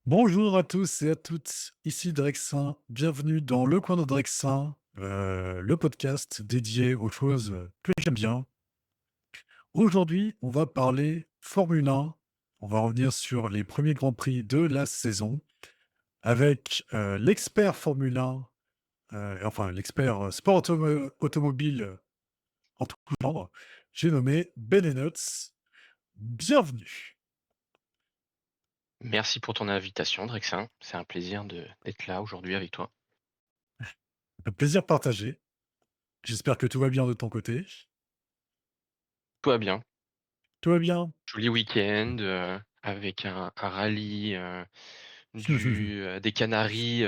Bonjour à tous et à toutes, ici Drexin. Bienvenue dans Le Coin de Drexin, le podcast dédié aux choses que j'aime bien. Aujourd'hui, on va parler Formule 1. On va revenir sur les premiers Grands Prix de la saison avec l'expert Formule 1, enfin l'expert sport automobile en tout genre. J'ai nommé Ben Enots. Bienvenue. Merci pour ton invitation, Drexin. C'est un plaisir d'être là aujourd'hui avec toi. Un plaisir partagé. J'espère que tout va bien de ton côté. Tout va bien. Tout va bien? Joli week-end avec un rallye des Canaries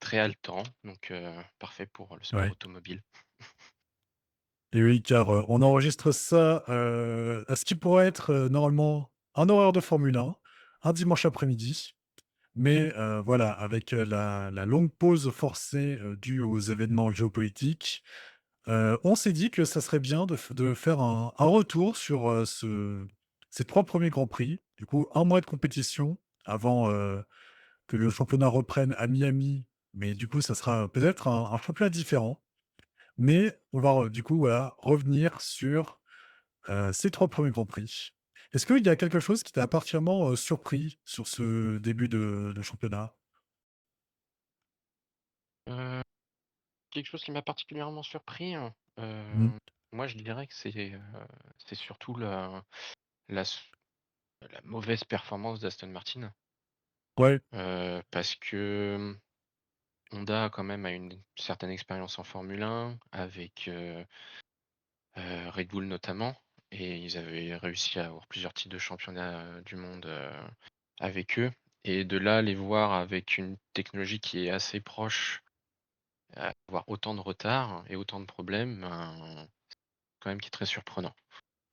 très haletant. Donc, parfait pour le sport Ouais. automobile. Et oui, car, on enregistre ça, à ce qui pourrait être, normalement un horaire de Formule 1, un dimanche après-midi. Mais, voilà, avec, la longue pause forcée, due aux événements géopolitiques, on s'est dit que ça serait bien de faire un retour sur, ces 3 premiers grands prix. Du coup, un mois de compétition avant, que le championnat reprenne à Miami, mais du coup, ça sera peut-être un championnat différent. Mais on va du coup, voilà, revenir sur, ces 3 premiers grands prix. Est-ce qu'il y a quelque chose qui t'a particulièrement, surpris sur ce début de championnat? Euh, Quelque chose qui m'a particulièrement surpris, Mmh. moi je dirais que c'est surtout la, s- la mauvaise performance d'Aston Martin. Ouais. Parce que Honda quand même a une certaine expérience en Formule 1 avec Red Bull notamment, et ils avaient réussi à avoir plusieurs titres de championnat du monde avec eux. Et de là, les voir avec une technologie qui est assez proche, avoir autant de retard et autant de problèmes, ben, quand même qui est très surprenant.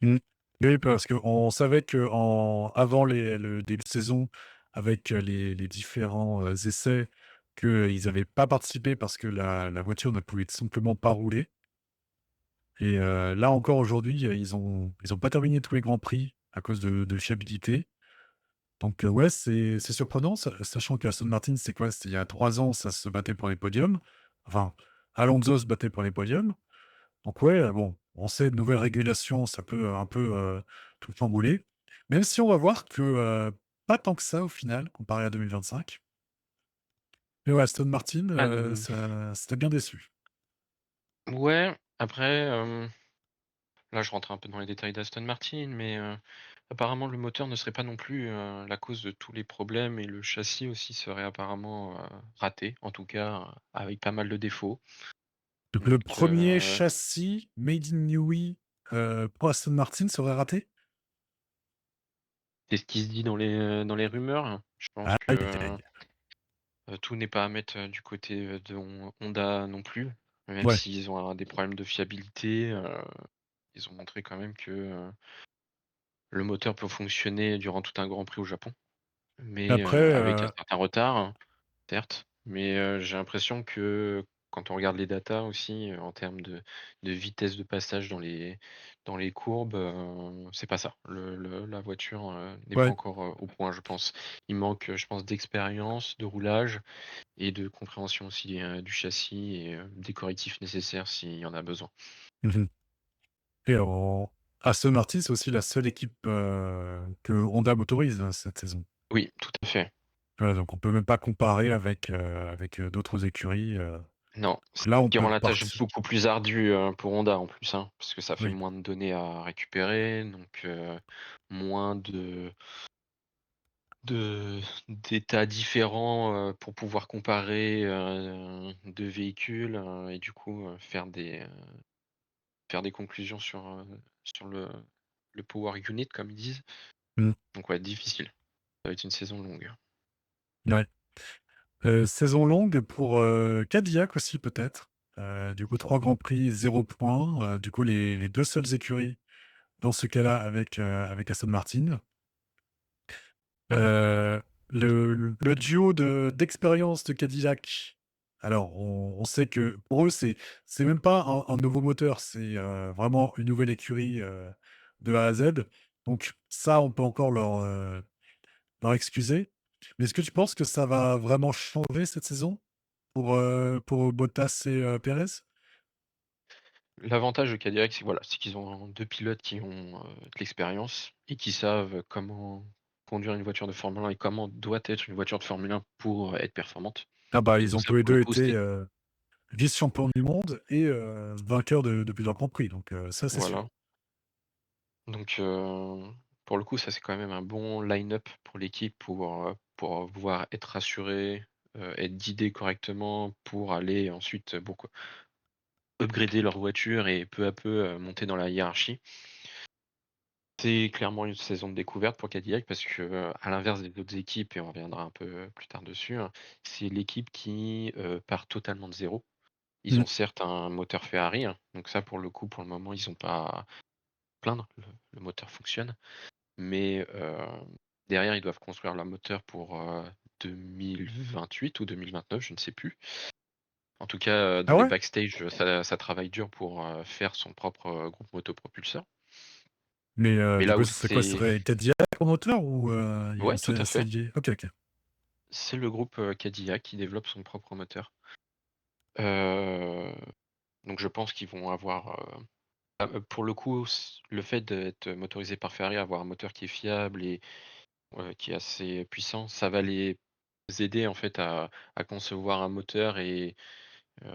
Mmh. Oui, parce qu'on savait qu'en avant le début de saison, avec, les différents, essais, qu'ils avaient pas participé parce que la voiture ne pouvait tout simplement pas rouler. Et là encore aujourd'hui, ils ont pas terminé tous les grands prix à cause de fiabilité. Donc ouais, c'est surprenant, sachant qu'Aston Martin, c'est quoi? C'était il y a 3 ans, ça se battait pour les podiums. Enfin, Alonso se battait pour les podiums. Donc ouais, bon, on sait, de nouvelles régulations, ça peut un peu, tout chambouler. Même si on va voir que, pas tant que ça au final, comparé à 2025. Mais ouais, Aston Martin, Ah, ça t'a bien déçu. ouais, après, là je rentre un peu dans les détails d'Aston Martin, mais apparemment le moteur ne serait pas non plus la cause de tous les problèmes, et le châssis aussi serait apparemment raté, en tout cas avec pas mal de défauts. Donc le Donc, premier châssis made in Newey, pour Aston Martin serait raté? c'est ce qui se dit dans les rumeurs. Je pense Aïe, que, aïe, aïe. tout n'est pas à mettre, du côté, de Honda non plus. Même Ouais. s'ils ont des problèmes de fiabilité, ils ont montré quand même que, le moteur peut fonctionner durant tout un Grand Prix au Japon. Mais, Après, avec un certain retard, hein, certes, mais, j'ai l'impression que quand on regarde les datas aussi, en termes de vitesse de passage dans les courbes, c'est pas ça. La voiture, n'est pas ouais. encore, au point, je pense. Il manque, je pense, d'expérience, de roulage et de compréhension aussi, du châssis, et des correctifs nécessaires s'il y en a besoin. Mmh. Et Aston Martin, c'est aussi la seule équipe, que Honda motorise, cette saison. Oui, tout à fait. Voilà, donc on peut même pas comparer avec, d'autres écuries, Non, ce là, on qui rend peut la tâche partir. beaucoup plus ardue, pour Honda en plus, hein, parce que ça fait Oui. moins de données à récupérer, donc, moins de d'états différents, pour pouvoir comparer, 2 véhicules, et du coup, faire des conclusions sur le power unit comme ils disent. Mmh. Donc ouais, difficile. Ça va être une saison longue. Ouais. Saison longue pour, Cadillac aussi peut-être. Du coup 3 grands prix, 0 points, du coup les 2 seules écuries dans ce cas-là avec Aston Martin. Heu, le duo d'expérience de Cadillac, alors on sait que pour eux c'est même pas un nouveau moteur, c'est, vraiment une nouvelle écurie, de A à Z. Donc ça, on peut encore leur excuser. Mais est-ce que tu penses que ça va vraiment changer cette saison pour Bottas et Pérez? L'avantage de Cadillac, c'est voilà, c'est qu'ils ont 2 pilotes qui ont, de l'expérience et qui savent comment conduire une voiture de Formule 1 et comment doit être une voiture de Formule 1 pour être performante. Ah bah, ils Donc ont ça, tous les pour le 2 coup, été, c'est vice-champions du monde et vainqueurs de plusieurs grands prix, donc ça, c'est sûr. voilà, donc pour le coup, ça, c'est quand même un bon line-up pour l'équipe pour pouvoir être rassuré, être guidé correctement pour aller ensuite, beaucoup upgrader leur voiture et peu à peu, monter dans la hiérarchie. C'est clairement une saison de découverte pour Cadillac parce que, à l'inverse des autres équipes et on reviendra un peu plus tard dessus, hein, c'est l'équipe qui, part totalement de zéro. Ils Mmh. ont certes un moteur Ferrari, hein, donc ça pour le coup, pour le moment, ils ont pas à plaindre, le moteur fonctionne. Mais, derrière, ils doivent construire leur moteur pour, 2028 ou 2029, je ne sais plus. En tout cas, Ah dans les ouais? backstage, ça travaille dur pour, faire son propre, groupe motopropulseur. Mais Mais du là coup, où ce serait quoi? Ce c'est serait Cadillac en moteur ou ouais, tout à c'est fait. lié? OK, OK. C'est le groupe, Cadillac qui développe son propre moteur. Heu, donc je pense qu'ils vont avoir, pour le coup, le fait d'être motorisé par Ferrari, avoir un moteur qui est fiable et qui est assez puissant, ça va les aider en fait à concevoir un moteur et heu,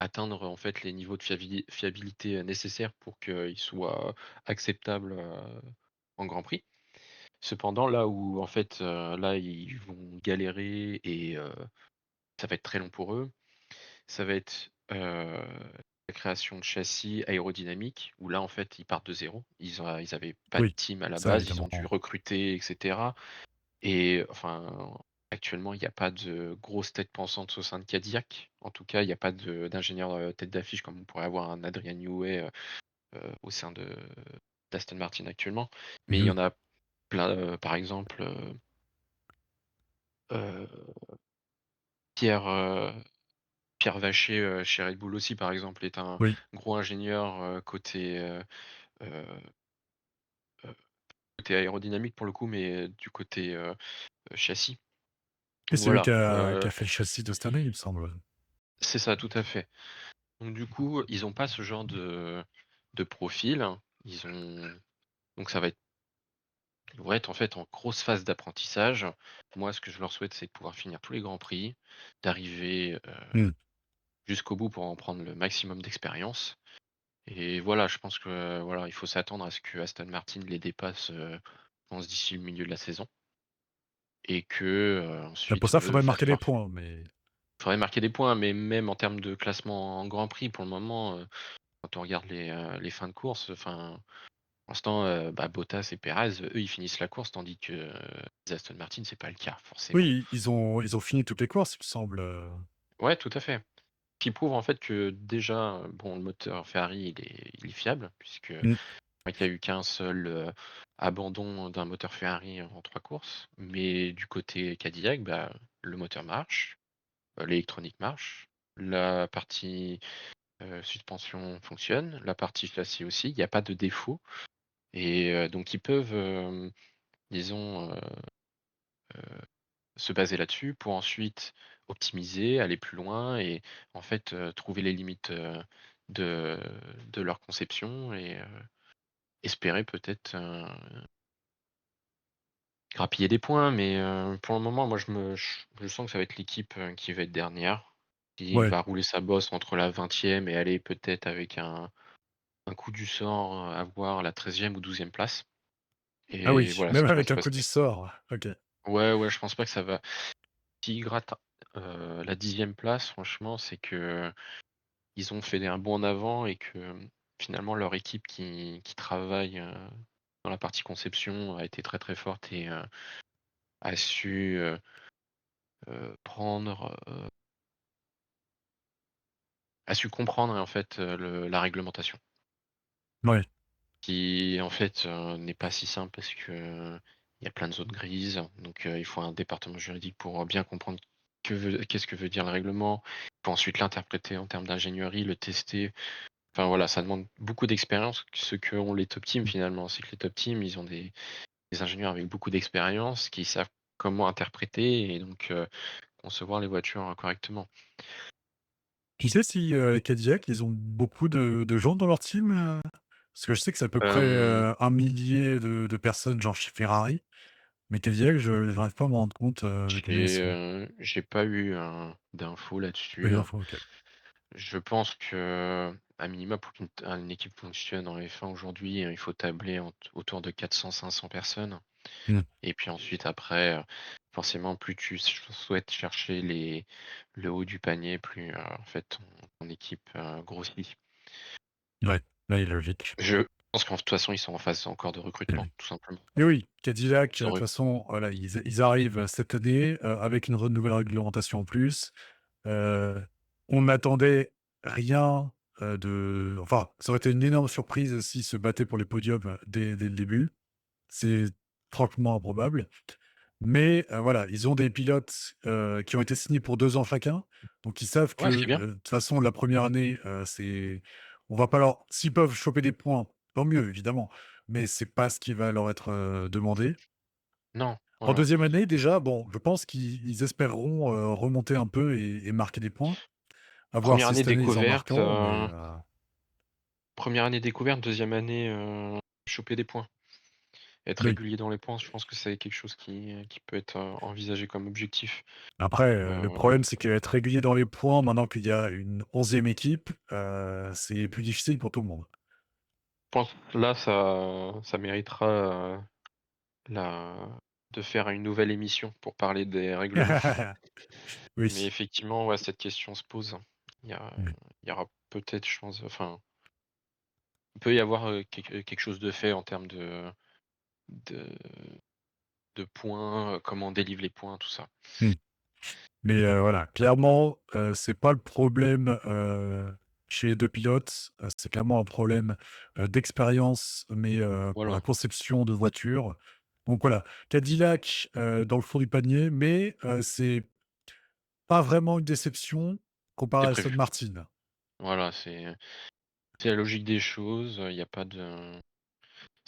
atteindre en fait les niveaux de fiabilité, nécessaires pour qu'il soit acceptable, en Grand Prix. Cependant, là où en fait, là, ils vont galérer et ça va être très long pour eux. Ça va être, la création de châssis aérodynamiques où là, en fait, ils partent de zéro. Ils avaient pas de Oui, team à la ça base, ils ont dû évidemment. recruter et cetera et enfin, actuellement, il y a pas de grosses têtes pensantes au sein de Cadillac. En tout cas, il y a pas d'ingénieur, tête d'affiche comme on pourrait avoir un Adrian Newey, au sein de d'Aston Martin actuellement. Mais il y Mmh. en a plein, par exemple, heu, Pierre, Pierre Vacher, chez Red Bull aussi, par exemple, est un Oui. gros ingénieur, heu, côté aérodynamique pour le coup, mais du côté, châssis. Et Donc c'est lui voilà, qui a fait le châssis de cette année, il me semble. c'est ça, tout à fait. Donc du coup, ils ont pas ce genre de profil. Ils ont donc ça va être ils vont être en fait en grosse phase d'apprentissage. Moi, ce que je leur souhaite, c'est de pouvoir finir tous les grands prix, d'arriver, Mmh. jusqu'au bout pour en prendre le maximum d'expérience. Et voilà, je pense que, voilà, il faut s'attendre à ce que Aston Martin les dépasse, je pense d'ici le milieu de la saison et que, Bah, pour ensuite ça, il eux, faudrait va marquer des falloir points, mais faudrait marquer des points, mais même en termes de classement en Grand Prix pour le moment, quand on regarde les fins de course, enfin, pour l'instant, bah, Bottas et Perez, eux, ils finissent la course tandis que, les Aston Martin, c'est pas le cas forcément. oui, ils ont fini toutes les courses, il me semble, Ouais, tout à fait. Qui prouve en fait que déjà, bon, le moteur Ferrari, il est fiable puisque Mmh. vrai qu'il y a eu qu'un seul, abandon d'un moteur Ferrari en 3 courses, mais du côté Cadillac, bah, le moteur marche, l'électronique marche, la partie, suspension fonctionne, la partie châssis aussi, il y a pas de défaut et donc ils peuvent, disons, se baser là-dessus pour ensuite optimiser, aller plus loin et en fait, trouver les limites, de de leur conception et espérer peut-être, grappiller des points, mais pour le moment, moi, je sens que ça va être l'équipe, qui va être dernière, qui Ouais. va rouler sa bosse entre la 20e et aller peut-être avec un coup du sort, avoir la 13e ou 12e place Ah et oui, voilà ce même qui va avec se un coup du passer. sort. OK. Ouais, ouais, je pense pas que ça va s'ils grattent, la 10e place, franchement, c'est que ils ont fait un bond en avant et que, finalement, leur équipe qui travaille, dans la partie conception a été très, très forte et a su, prendre, a su comprendre en fait, le la réglementation. Ouais. Qui en fait, n'est pas si simple parce que il y a plein de zones grises, donc il faut un département juridique pour, bien comprendre qu'est-ce que veut dire le règlement. Il faut ensuite l'interpréter en termes d'ingénierie, le tester. Enfin voilà, ça demande beaucoup d'expérience, ce qu'ont les top teams Mmh. finalement. C'est que les top teams, ils ont des ingénieurs avec beaucoup d'expérience qui savent comment interpréter et donc concevoir les voitures, correctement. Tu sais si, Cadillac, ils ont beaucoup de gens dans leur team, Parce que je sais que c'est à peu près, Hem, 1 millier de personnes, genre chez Ferrari, mais Cadillac, je n'arrive pas à me rendre compte, de combien ils sont. j'ai pas eu, d'infos Pas là-dessus. les infos, OK. Je pense que à minima pour une équipe fonctionne en F1 aujourd'hui, il faut tabler autour de 400-500 personnes Mmh. et puis ensuite après, forcément plus tu souhaites chercher le haut du panier, plus, en fait ton équipe, grossit. Ouais, ouais, logique. Je pense qu'en de toute façon, ils sont en phase encore de recrutement, tout simplement. Et oui, Cadillac, Ils de ont toute re façon, voilà, ils arrivent, cette année, avec une nouvelle réglementation en plus. Heu, on n'attendait rien, enfin, ça aurait été une énorme surprise s'ils se battaient pour les podiums, dès le début. C'est franchement improbable. Mais, voilà, ils ont des pilotes, qui ont été signés pour 2 ans chacun. Donc ils savent que, ouais, c'est bien. de toute façon la première année, c'est on va pas leur s'ils peuvent choper des points, tant mieux évidemment, mais c'est pas ce qui va leur être, demandé. Non, En voilà. deuxième année déjà, bon, je pense qu'ils espéreront, remonter un peu et marquer des points. À voir Première si année cette année ils en découverte, marqueront, mais, 1re année découverte, deuxième année, choper des points. Être oui. régulier dans les points, je pense que c'est quelque chose qui peut être, envisagé comme objectif. Après, le Heu, problème, c'est qu'être régulier dans les points, maintenant qu'il y a une 11e équipe, c'est plus difficile pour tout le monde. je pense là, ça méritera, la de faire une nouvelle émission pour parler des règlements. Mais Oui. effectivement, ouais, cette question se pose. Il y a Mmh. il y aura peut-être, je pense, enfin, il peut y avoir, quelque chose de fait en termes de de points, comment on délivre les points, tout ça. Mmh. Mais, voilà, clairement, c'est pas le problème, chez les 2 pilotes, c'est clairement un problème, d'expérience, mais, pour la Voilà, conception de voitures. Donc voilà, Cadillac, dans le fond du panier, mais, c'est pas vraiment une déception c'est comparé à Aston prévu. Martin. Voilà, c'est la logique des choses, il y a pas de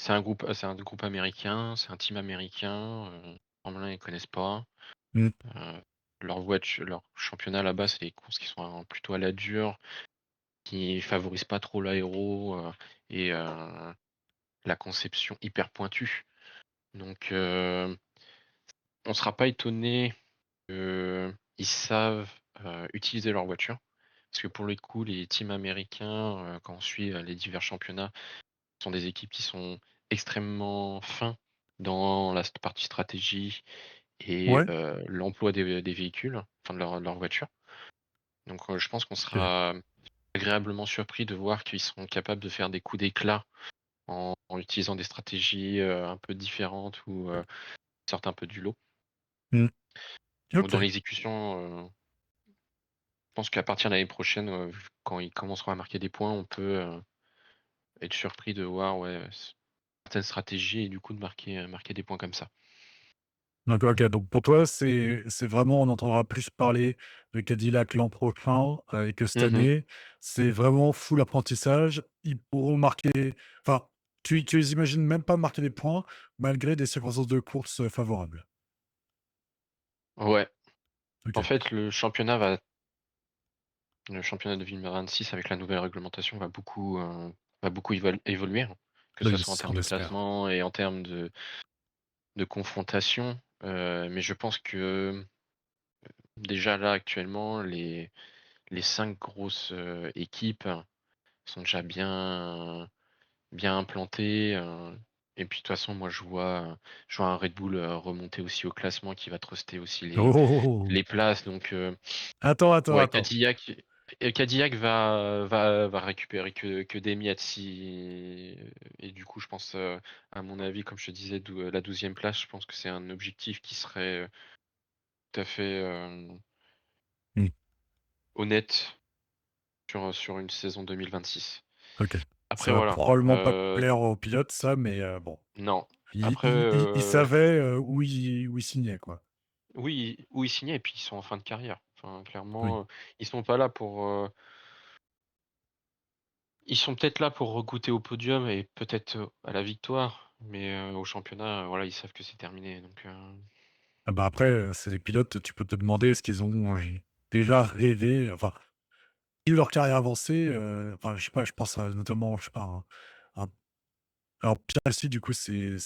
c'est un groupe américain, c'est un team américain, Formule 1 ils connaissent pas. Mmh. Heu, leur championnat là-bas, c'est des courses qui sont plutôt à la dure, qui favorisent pas trop l'aéro, et la conception hyper pointue. Donc on sera pas étonné qu'ils savent, utiliser leur voiture. Parce que pour le coup, les teams américains, quand on suit, les divers championnats, sont des équipes qui sont extrêmement fins dans la partie stratégie et Ouais, l'emploi des véhicules, enfin de leur voiture. Donc je pense qu'on OK. sera agréablement surpris de voir qu'ils seront capables de faire des coups d'éclat en utilisant des stratégies, un peu différentes ou sortent un peu du lot. Mmh. Donc dans OK. l'exécution, je pense qu'à partir de l'année prochaine, quand ils commenceront à marquer des points, on peut, être surpris de voir, ouais, certaines stratégies et du coup de marquer des points comme ça. D'accord, OK. Donc pour toi, c'est vraiment on entendra plus parler de Cadillac l'an prochain, et que cette Mmh. année, c'est vraiment full apprentissage. Ils pourront marquer enfin, tu les imagines même pas marquer des points malgré des circonstances de course, favorables? Ouais, en OK. fait, le championnat de 2026 avec la nouvelle réglementation va beaucoup évoluer, hein, que ce Oui, soit en c'est ce termes qu'on de espère. classement et en termes de confrontation, mais je pense que déjà là, actuellement, les 5 grosses, équipes sont déjà bien implantées, et puis de toute façon, moi je vois un Red Bull, remonter aussi au classement qui va truster aussi Oh, oh, oh, oh. les places donc Attends, attends, ouais, attends. Cadillac va récupérer que des miettes si et du coup, je pense, à mon avis, comme je te disais, la 12e place, je pense que c'est un objectif qui serait, tout à fait, Mmh, honnête sur une saison 2026. OK. Ça Après va voilà, probablement pas plaire aux pilotes ça, mais, bon. non, Ils après, ils ils ils savaient, où ils signaient, quoi. oui, où ils signaient et puis ils sont en fin de carrière. Enfin, Oui. clairement, ils sont pas là pour, ils sont peut-être là pour regoûter au podium et peut-être, à la victoire, mais au championnat, voilà, ils savent que c'est terminé donc Ah bah, après, c'est des pilotes, tu peux te demander ce qu'ils ont, déjà rêvé, enfin, eu leur carrière avancée, enfin, je sais pas, je pense à notamment, je sais pas, un alors Pierre Gasly, du coup, c'est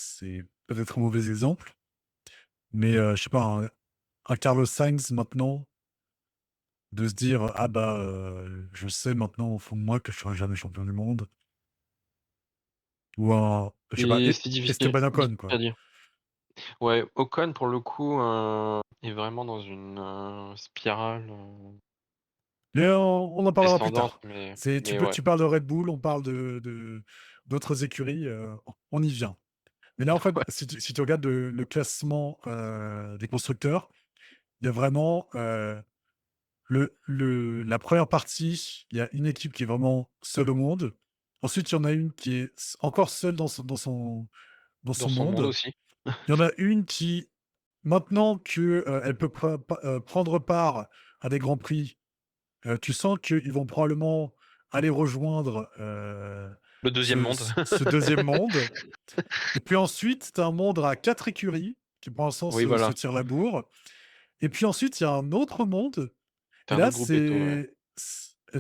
peut-être un mauvais exemple, mais je sais pas, un Carlos Sainz maintenant, de se dire: «Ah bah, je sais maintenant au fond de moi que je serai jamais champion du monde», ou un je sais pas, Et c'est difficile Esteban difficile Ocon, à quoi. dire. Ouais, Ocon pour le coup, est vraiment dans une, spirale, Mais on en parlera plus descendante, tard. mais C'est mais ouais. tu parles de Red Bull, on parle de d'autres écuries, on y vient. Mais là, en fait, Ouais, si tu regardes le classement, des constructeurs, il y a vraiment, la première partie, il y a une équipe qui est vraiment seule au monde. Ensuite, il y en a une qui est encore seule dans dans son son monde monde. aussi. Il y en a une qui, maintenant que, elle peut prendre part à des grands prix, tu sens qu'ils vont probablement aller rejoindre, Le deuxième monde. ce 2e monde. Et puis ensuite, tu as un monde à 4 écuries qui, pour l'instant, Oui, se voilà, tirent la bourre. Et puis ensuite, il y a un autre monde. tu Et un là, autre gruppetto, ouais.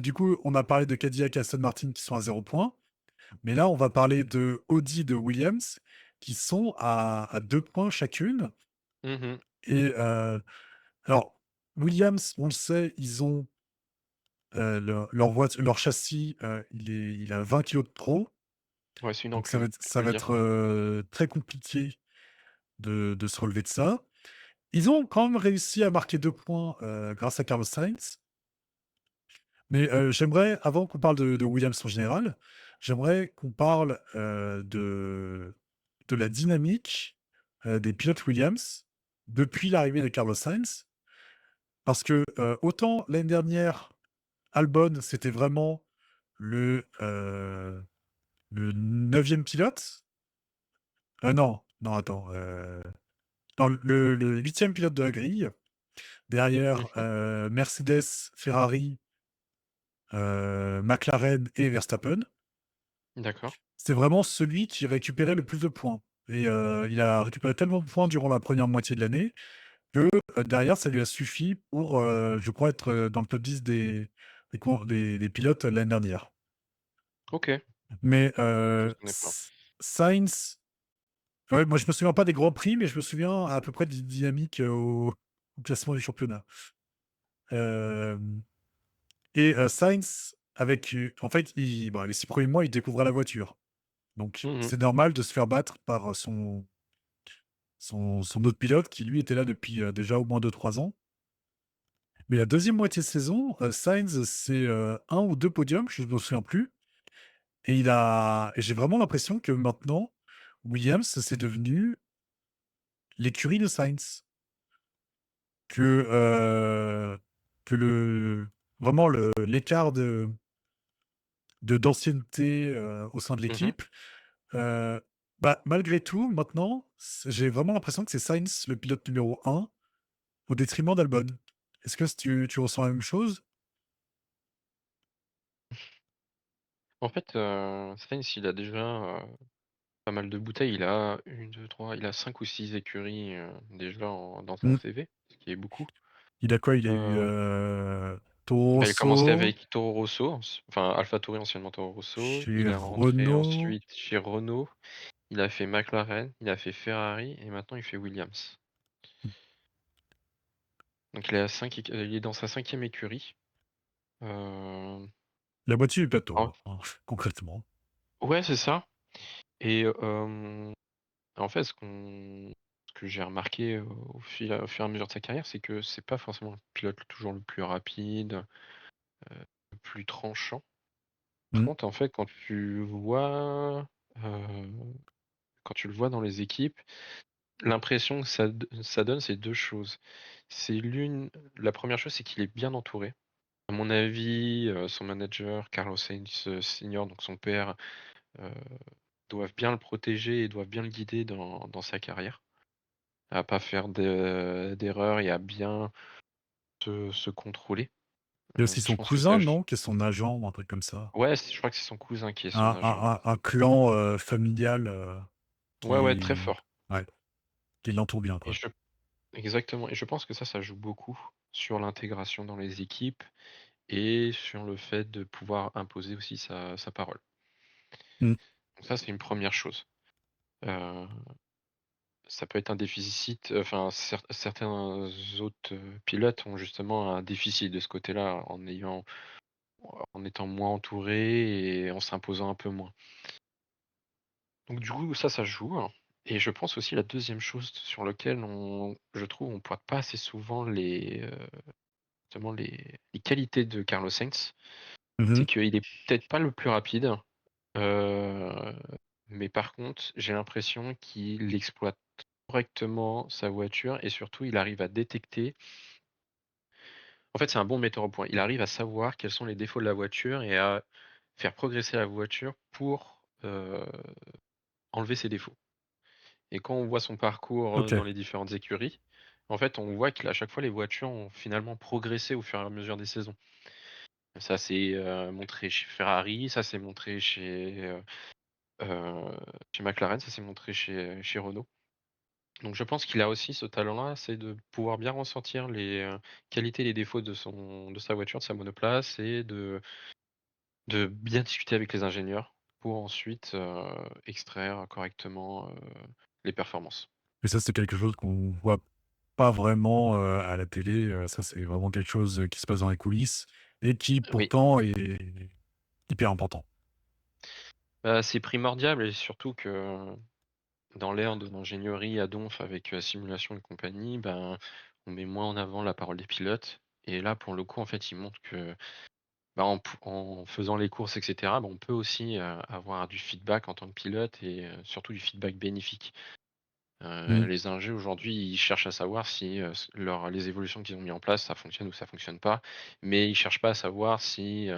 du coup, on a parlé de Cadillac et Aston Martin qui sont à 0 points. Mais là, on va parler de Audi, de Williams, qui sont à 2 points chacune. Mmh. Et alors, Williams, on le sait, ils ont, leur châssis, il a 20 kilogrammes de trop. Ouais, c'est une Donc enclume, tu ça peux le va dire. être, très compliqué de se relever de ça. Ils ont quand même réussi à marquer 2 points, grâce à Carlos Sainz. Mais, j'aimerais, avant qu'on parle de Williams en général, j'aimerais qu'on parle, de la dynamique, des pilotes Williams depuis l'arrivée de Carlos Sainz. Parce que, autant l'année dernière, Albon, c'était vraiment le, heu, le 9e pilote. Non, non, attends, non, le 8e pilote de la grille. Derrière, Mmh. Mercedes, Ferrari, McLaren et Verstappen. D'accord. C'est vraiment celui qui récupérait le plus de points, et il a récupéré tellement de points durant la première moitié de l'année que, derrière, ça lui a suffi pour, je crois, être, dans le top 10 des pilotes l'année dernière. OK, Mais, je ne connais pas. Sainz, ouais, moi je me souviens pas des grands prix, mais je me souviens à peu près des dynamiques, au classement du championnat. Hem Et Sainz, avec, en fait, les 6 premiers mois, il découvrait la voiture. Donc Mmh. c'est normal de se faire battre par, son autre pilote qui, lui, était là depuis, déjà au moins 2 3 ans. Mais la deuxième moitié de saison, Sainz, c'est, 1 ou 2 podiums, je me souviens plus, et j'ai vraiment l'impression que maintenant, Williams, c'est devenu l'écurie de Sainz. Que, que le vraiment l'écart d'ancienneté, au sein de Mmh. l'équipe. Bah, malgré tout, maintenant, j'ai vraiment l'impression que c'est Sainz le pilote numéro 1 au détriment d'Albon. Est-ce que tu ressens la même chose? En fait, Sainz, il a déjà, pas mal de bouteilles. Il a une, deux, trois, il a 5 ou 6 écuries, déjà dans son Mmh. CV, ce qui est beaucoup. Il a quoi? Il a eu, Heu, Toro Bah, il a commencé Rosso, avec Toro Rosso, enfin AlphaTauri, anciennement Toro Rosso. chez Il est rentré Renault. ensuite chez Renault, il a fait McLaren, il a fait Ferrari et maintenant il fait Williams. Donc il est dans sa cinquième écurie. Hem, La moitié du plateau, en hein, concrètement. Ouais, c'est ça. Et en fait, ce que j'ai remarqué au fur et à mesure de sa carrière, c'est que c'est pas forcément le pilote toujours le plus rapide, le plus tranchant. Par Mmh. contre, en fait, quand tu le vois dans les équipes, l'impression que ça donne, c'est 2 choses. C'est la première chose, c'est qu'il est bien entouré. À mon avis, son manager Carlos Sainz, senior, donc son père, heu, doivent bien le protéger et doivent bien le guider dans sa carrière. À pas faire d'erreurs et à bien se contrôler. Il y a aussi Je son pense que ça cousin, j non? Qui est son agent ou un truc comme ça? Ouais, je crois que c'est son cousin qui est son agent, ouais. Un clan, familial, Ouais, ouais, très qui fort. ouais, qui l'entoure bien, Et quoi. je exactement et je pense que ça joue beaucoup sur l'intégration dans les équipes et sur le fait de pouvoir imposer aussi sa parole. Mmh. Donc ça, c'est une première chose. Heu, Ça peut être un déficit, enfin certains autres, pilotes ont justement un déficit de ce côté-là en étant moins entourés et en s'imposant un peu moins. Donc du coup, ça joue, hein et je pense aussi la deuxième chose sur lequel je trouve, on pointe pas assez souvent justement les qualités de Carlos Sainz, c'est Mmh. qu'il est peut-être pas le plus rapide, heu, mais par contre, j'ai l'impression qu'il exploite correctement sa voiture et surtout il arrive à détecter en fait, c'est un bon metteur au point. Il arrive à savoir quels sont les défauts de la voiture et à faire progresser la voiture pour, enlever ses défauts. Et quand on voit son parcours, OK. dans les différentes écuries, en fait, on voit qu'à chaque fois, les voitures ont finalement progressé au fur et à mesure des saisons. Ça s'est, montré chez Ferrari, ça s'est montré heu, chez McLaren, ça s'est montré chez Renault. Donc je pense qu'il a aussi ce talent-là, c'est de pouvoir bien ressentir les, qualités et les défauts de sa voiture, de sa monoplace et de bien discuter avec les ingénieurs pour ensuite, extraire correctement, les performances. Et ça, c'est quelque chose qu'on voit pas vraiment, à la télé, ça, c'est vraiment quelque chose, qui se passe dans les coulisses et qui Oui, pourtant est hyper important. bah, c'est primordial et surtout que dans l'ère de l'ingénierie à donf avec, simulation et compagnie, ben, on met moins en avant la parole des pilotes et là, pour le coup, en fait, ils montrent que, bah, en faisant les courses et cetera, bah, on peut aussi, avoir du feedback en tant que pilote et surtout du feedback bénéfique. Mmh. Les ingés aujourd'hui, ils cherchent à savoir si, les évolutions qu'ils ont mis en place, ça fonctionne ou ça fonctionne pas. Mais ils cherchent pas à savoir si,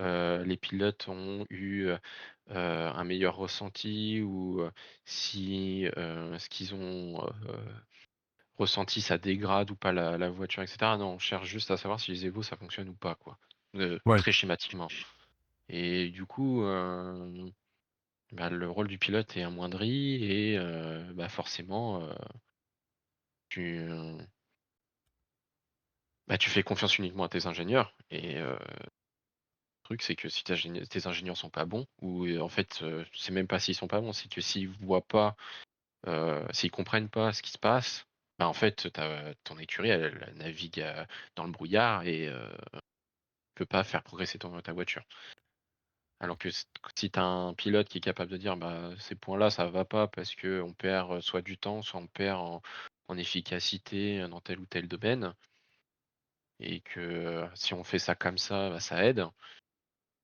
les pilotes ont eu, un meilleur ressenti ou, si, ce qu'ils ont, ressenti, ça dégrade ou pas la voiture et cetera. Non, on cherche juste à savoir si les évos, ça fonctionne ou pas, quoi, Ouais. très schématiquement et du coup, bah, le rôle du pilote est amoindri et bah, forcément, tu, bah, tu fais confiance uniquement à tes ingénieurs et le truc, c'est que si tes ingénieurs sont pas bons ou en fait, c'est même pas s'ils sont pas bons, c'est que s'ils voient pas, s'ils comprennent pas ce qui se passe, bah, en fait, ton écurie, elle navigue, dans le brouillard et peut pas faire progresser ta voiture. Alors que si tu as un pilote qui est capable de dire: «Bah, ces points-là, ça va pas parce qu'on perd, soit du temps, soit on perd en efficacité, dans tel ou tel domaine» et que, si on fait ça comme ça, bah, ça aide.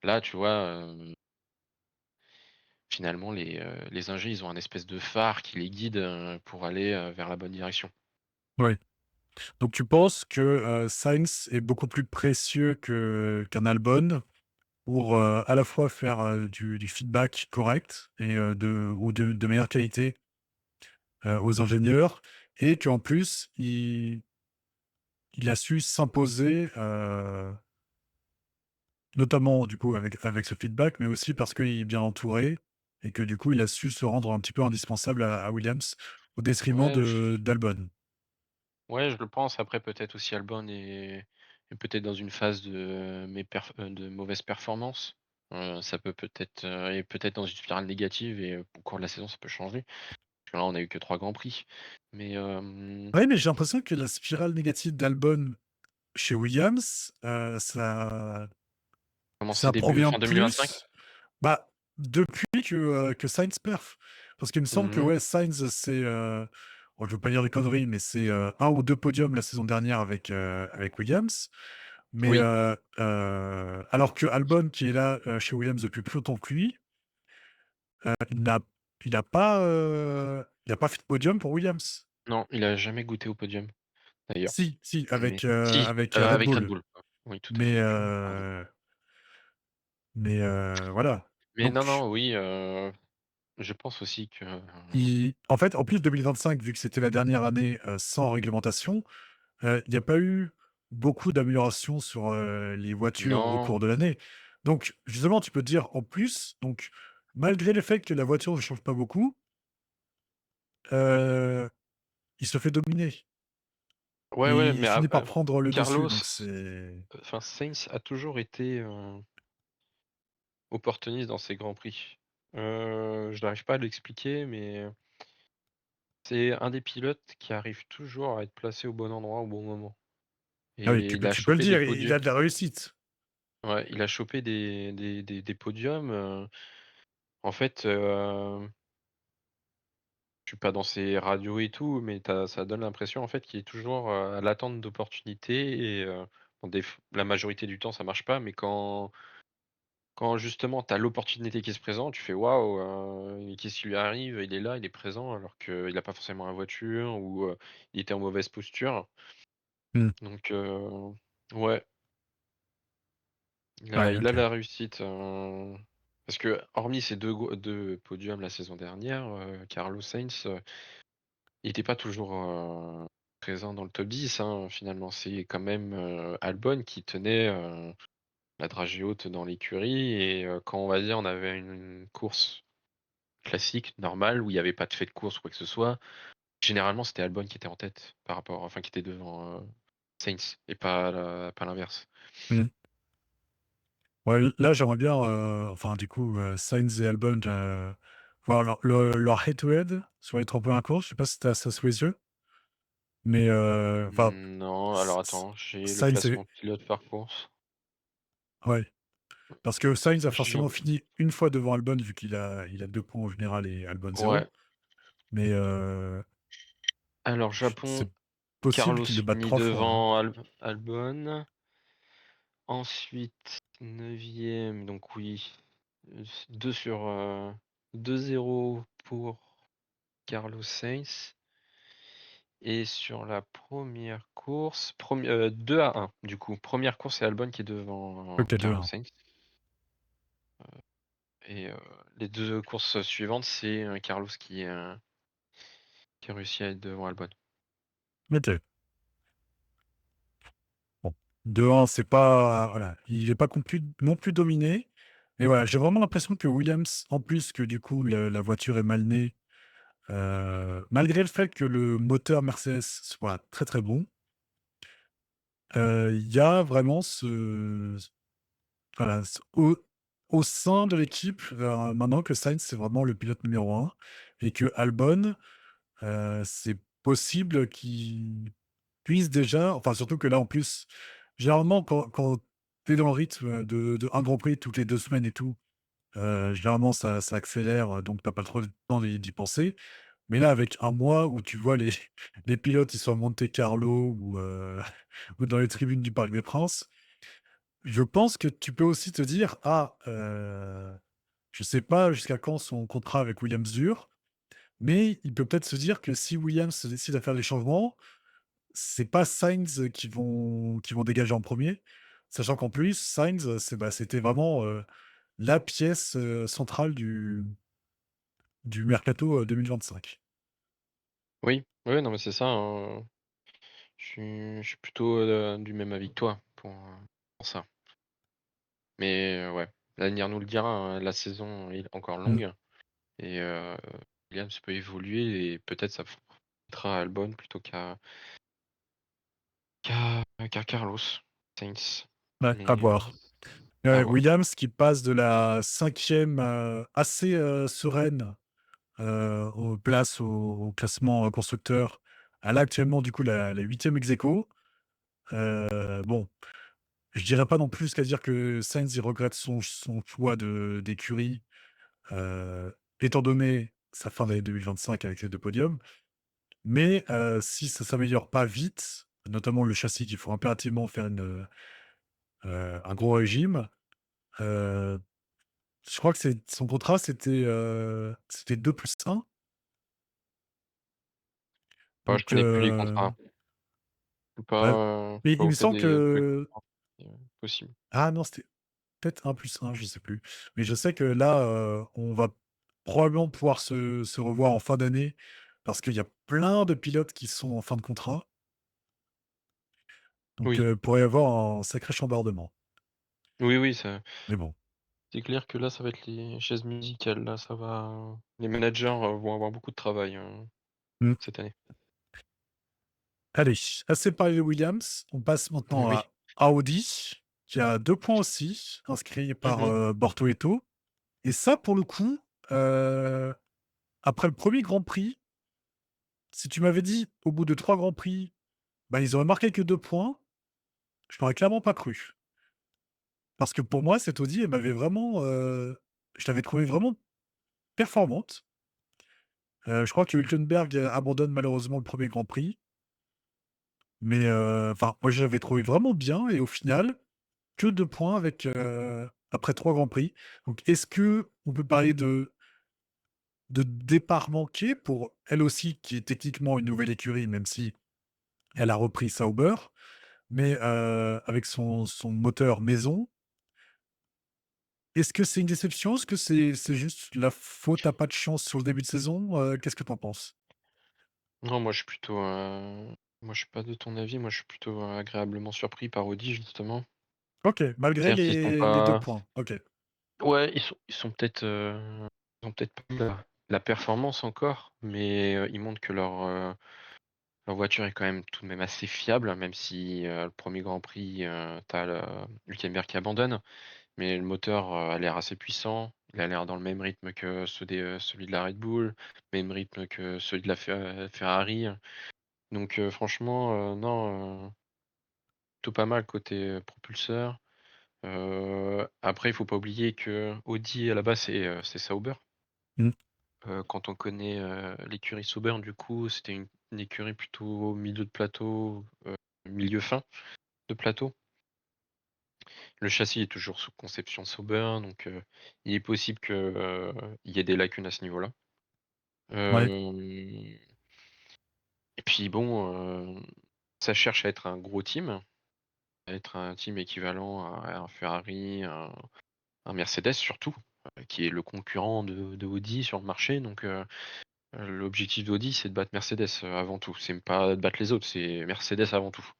Là, tu vois, finalement les ingés, ils ont un espèce de phare qui les guide, pour aller, vers la bonne direction. Ouais. Donc tu penses que, Sainz est beaucoup plus précieux qu'un Albon pour, à la fois faire, du feedback correct et de meilleure qualité, aux ingénieurs et qu'en plus il a su s'imposer, notamment du coup avec ce feedback, mais aussi parce qu'il est bien entouré et que du coup il a su se rendre un petit peu indispensable à Williams au détriment Ouais, de d'Albon. je le pense. Après peut-être aussi Albon est peut-être dans une phase de mauvaise performance. Ça peut-être, est peut-être dans une spirale négative et au cours de la saison, ça peut changer. Parce que là, on a eu que 3 grands prix. Mais, Ouais, mais j'ai l'impression que la spirale négative d'Albon chez Williams, comment c'est ça début provient fin 2025? plus, bah, depuis que Sainz perf. Parce qu'il me semble que, Mmh. ouais, Sainz, c'est, bon, je veux pas dire des conneries, mais c'est, 1 ou 2 podiums la saison dernière avec Williams. Mais, Oui, alors que Albon qui est là, chez Williams depuis plus longtemps que lui, il n'a il a pas fait de podium pour Williams. non, il a jamais goûté au podium, d'ailleurs. Si, si, Mais avec, si, Red avec Red Bull. Bull. Oui, tout à Mais, fait, pardon. voilà. Mais non, Donc non, oui, je pense aussi que en fait, en plus 2025, vu que c'était la dernière année, sans réglementation, il n'y a pas eu beaucoup d'améliorations sur, les voitures au non, cours de l'année. Donc justement, tu peux te dire en plus, donc malgré le fait que la voiture ne change pas beaucoup, heu, il se fait dominer. Ouais, ouais, et il mais finit par prendre le dessus, Carlos, donc c'est enfin Sainz a toujours été, opportuniste dans ses grands prix. Je n'arrive pas à l'expliquer, mais c'est un des pilotes qui arrive toujours à être placé au bon endroit au bon moment ah oui, et tu il peux a tu peux le chopé des dire, il podiums. a de la réussite. Ouais, il a chopé des podiums, en fait, je suis pas dans ses radios et tout, mais ça donne l'impression en fait qu'il est toujours, à l'attente d'opportunités et bon la majorité du temps ça marche pas, mais quand justement tu as l'opportunité qui se présente, tu fais: «Waouh, qu'est-ce qui lui arrive? Il est là, il est présent», alors qu'il a pas forcément la voiture ou, il était en mauvaise posture. Mmh. Donc ouais, Ouais, il a OK. la réussite, parce que hormis ces 2 podiums la saison dernière, Carlos Sainz, il était pas toujours, présent dans le top 10, hein, finalement. C'est quand même, Albon qui tenait, la dragée haute dans l'écurie et quand on va dire on avait une course classique, normale, où il y avait pas de fait de course ou quoi que ce soit, généralement c'était Albon qui était en tête par rapport enfin qui était devant, Sainz et pas l'inverse. Mmh. Ouais, là, j'aimerais bien, enfin, du coup, Sainz et Albon, voir leur head-to-head sur les tremplins à course. Je sais pas si tu as ça sous les yeux, mais enfin, Non, alors S S attends, j'ai le Sainz classement est pilote par course. ouais, parce que Sainz a J'ai forcément fini une fois devant Albon vu qu'il a 2 points au général et Albon Ouais, zéro. Mais alors c'est Japon, possible Carlos qu'il le batte finit 3 fois, hein. devant Albon. Ensuite, neuvième, donc oui, 2 sur, 2-0 pour Carlos Sainz et sur la première course, 2-1 du coup. Première course, c'est Albon qui est devant, OK, Carlos 2-1. Sainz et les 2 courses suivantes, c'est, Carlos qui a réussi à être devant Albon. OK. Bon, 2-1, c'est pas voilà, il est pas non plus dominé. Mais voilà, j'ai vraiment l'impression que Williams, en plus que du coup la voiture est mal née, malgré le fait que le moteur Mercedes soit très, très bon, il y a vraiment voilà, au sein de l'équipe, maintenant que Sainz, c'est vraiment le pilote numéro un et que Albon, c'est possible qu'il puisse déjà enfin, surtout que là, en plus, généralement, quand tu es dans le rythme de un Grand Prix toutes les 2 semaines et tout, généralement, ça accélère, donc tu as pas trop le temps d'y penser. Mais là, avec un mois où tu vois les les pilotes, ils sont à Monte-Carlo ou ou dans les tribunes du Parc des Princes, je pense que tu peux aussi te dire: «Ah, je sais pas jusqu'à quand son contrat avec Williams dure», mais il peut peut-être se dire que si Williams se décide à faire des changements, c'est pas Sainz qui vont dégager en premier, sachant qu'en plus Sainz, c'était vraiment, la pièce, centrale du mercato, 2025. Oui, oui, non, mais c'est ça, hein, je suis plutôt, du même avis que toi pour ça. Mais ouais, l'avenir nous le dira, hein, la saison est encore Mmh. longue et Williams peut évoluer et peut-être ça profitera à Albon plutôt qu'à Carlos Sainz. Ouais, à Mais voir. à Ouais, voir. Williams qui passe de la 5e, assez, sereine, aux places au classement, constructeurs à là, actuellement, du coup, la 8e ex aequo. Bon, je dirais pas non plus jusqu'à dire que Sainz, il regrette son choix d'écurie, étant donné sa fin d'année 2025 avec les 2 podiums. Mais, si ça s'améliore pas vite, notamment le châssis qu'il faut impérativement faire un gros régime, heu, je crois que son contrat c'était 2+1. Je Donc, connais plus les contrats. bah, mais Pas il au me semble PD, tous les que contrats. Possible. ah non, c'était peut-être 1+1, je sais plus. Mais je sais que là, on va probablement pouvoir se revoir en fin d'année parce qu'il y a plein de pilotes qui sont en fin de contrat. Donc, Oui. pourrait y avoir un sacré chambardement. Oui, oui, ça Mais bon. c'est clair que là, ça va être les chaises musicales, là, ça va les managers, vont avoir beaucoup de travail, Mmh. cette année. Allez, assez parlé de Williams, on passe maintenant Oui. à Audi, qui a 2 points aussi, inscrits par, Mmh. Bortoleto et ça pour le coup, heu, après le premier Grand Prix, si tu m'avais dit au bout de 3 Grands Prix, bah, ils auraient marqué que 2 points, je t'aurais clairement pas cru. Parce que pour moi, cette Audi, elle m'avait vraiment, je l'avais trouvée vraiment performante. Je crois que Hülkenberg abandonne malheureusement le premier Grand Prix, mais enfin, moi, je l'avais trouvé vraiment bien et au final, que 2 points avec, après 3 Grands Prix. Donc est-ce que on peut parler de départ manqué pour elle aussi, qui est techniquement une nouvelle écurie, même si elle a repris Sauber, mais avec son moteur maison. Est-ce que c'est une déception? Est-ce que c'est juste la faute à pas de chance sur le début de saison? Qu'est-ce que tu en penses? Non, moi je suis pas de ton avis, moi je suis plutôt, agréablement surpris par Audi justement. OK, malgré C'est-à-dire qu'ils sont les 2 pas points. OK. ouais, ils sont peut-être, ils ont peut-être pas la performance encore, mais, ils montrent que leur voiture est quand même tout de même assez fiable, même si, le premier Grand Prix, tu as le Hülkenberg qui abandonne. Mais le moteur, a l'air assez puissant. Il a l'air dans le même rythme que celui de la Red Bull, même rythme que celui de la Ferrari. Donc franchement, non, plutôt pas mal côté, propulseur. Après il faut pas oublier que Audi à la base c'est Sauber. Mmh. Quand on connaît, l'écurie Sauber du coup, c'était une écurie plutôt au milieu de plateau, milieu fin de plateau. Le châssis est toujours sous conception Sauber, donc il est possible que, il y ait des lacunes à ce niveau-là. Ouais. Hem et puis bon, ça cherche à être un gros team, à être un team équivalent à un Ferrari, un Mercedes surtout, qui est le concurrent de Audi sur le marché, donc l'objectif d'Audi, c'est de battre Mercedes, avant tout. C'est pas de battre les autres, c'est Mercedes avant tout.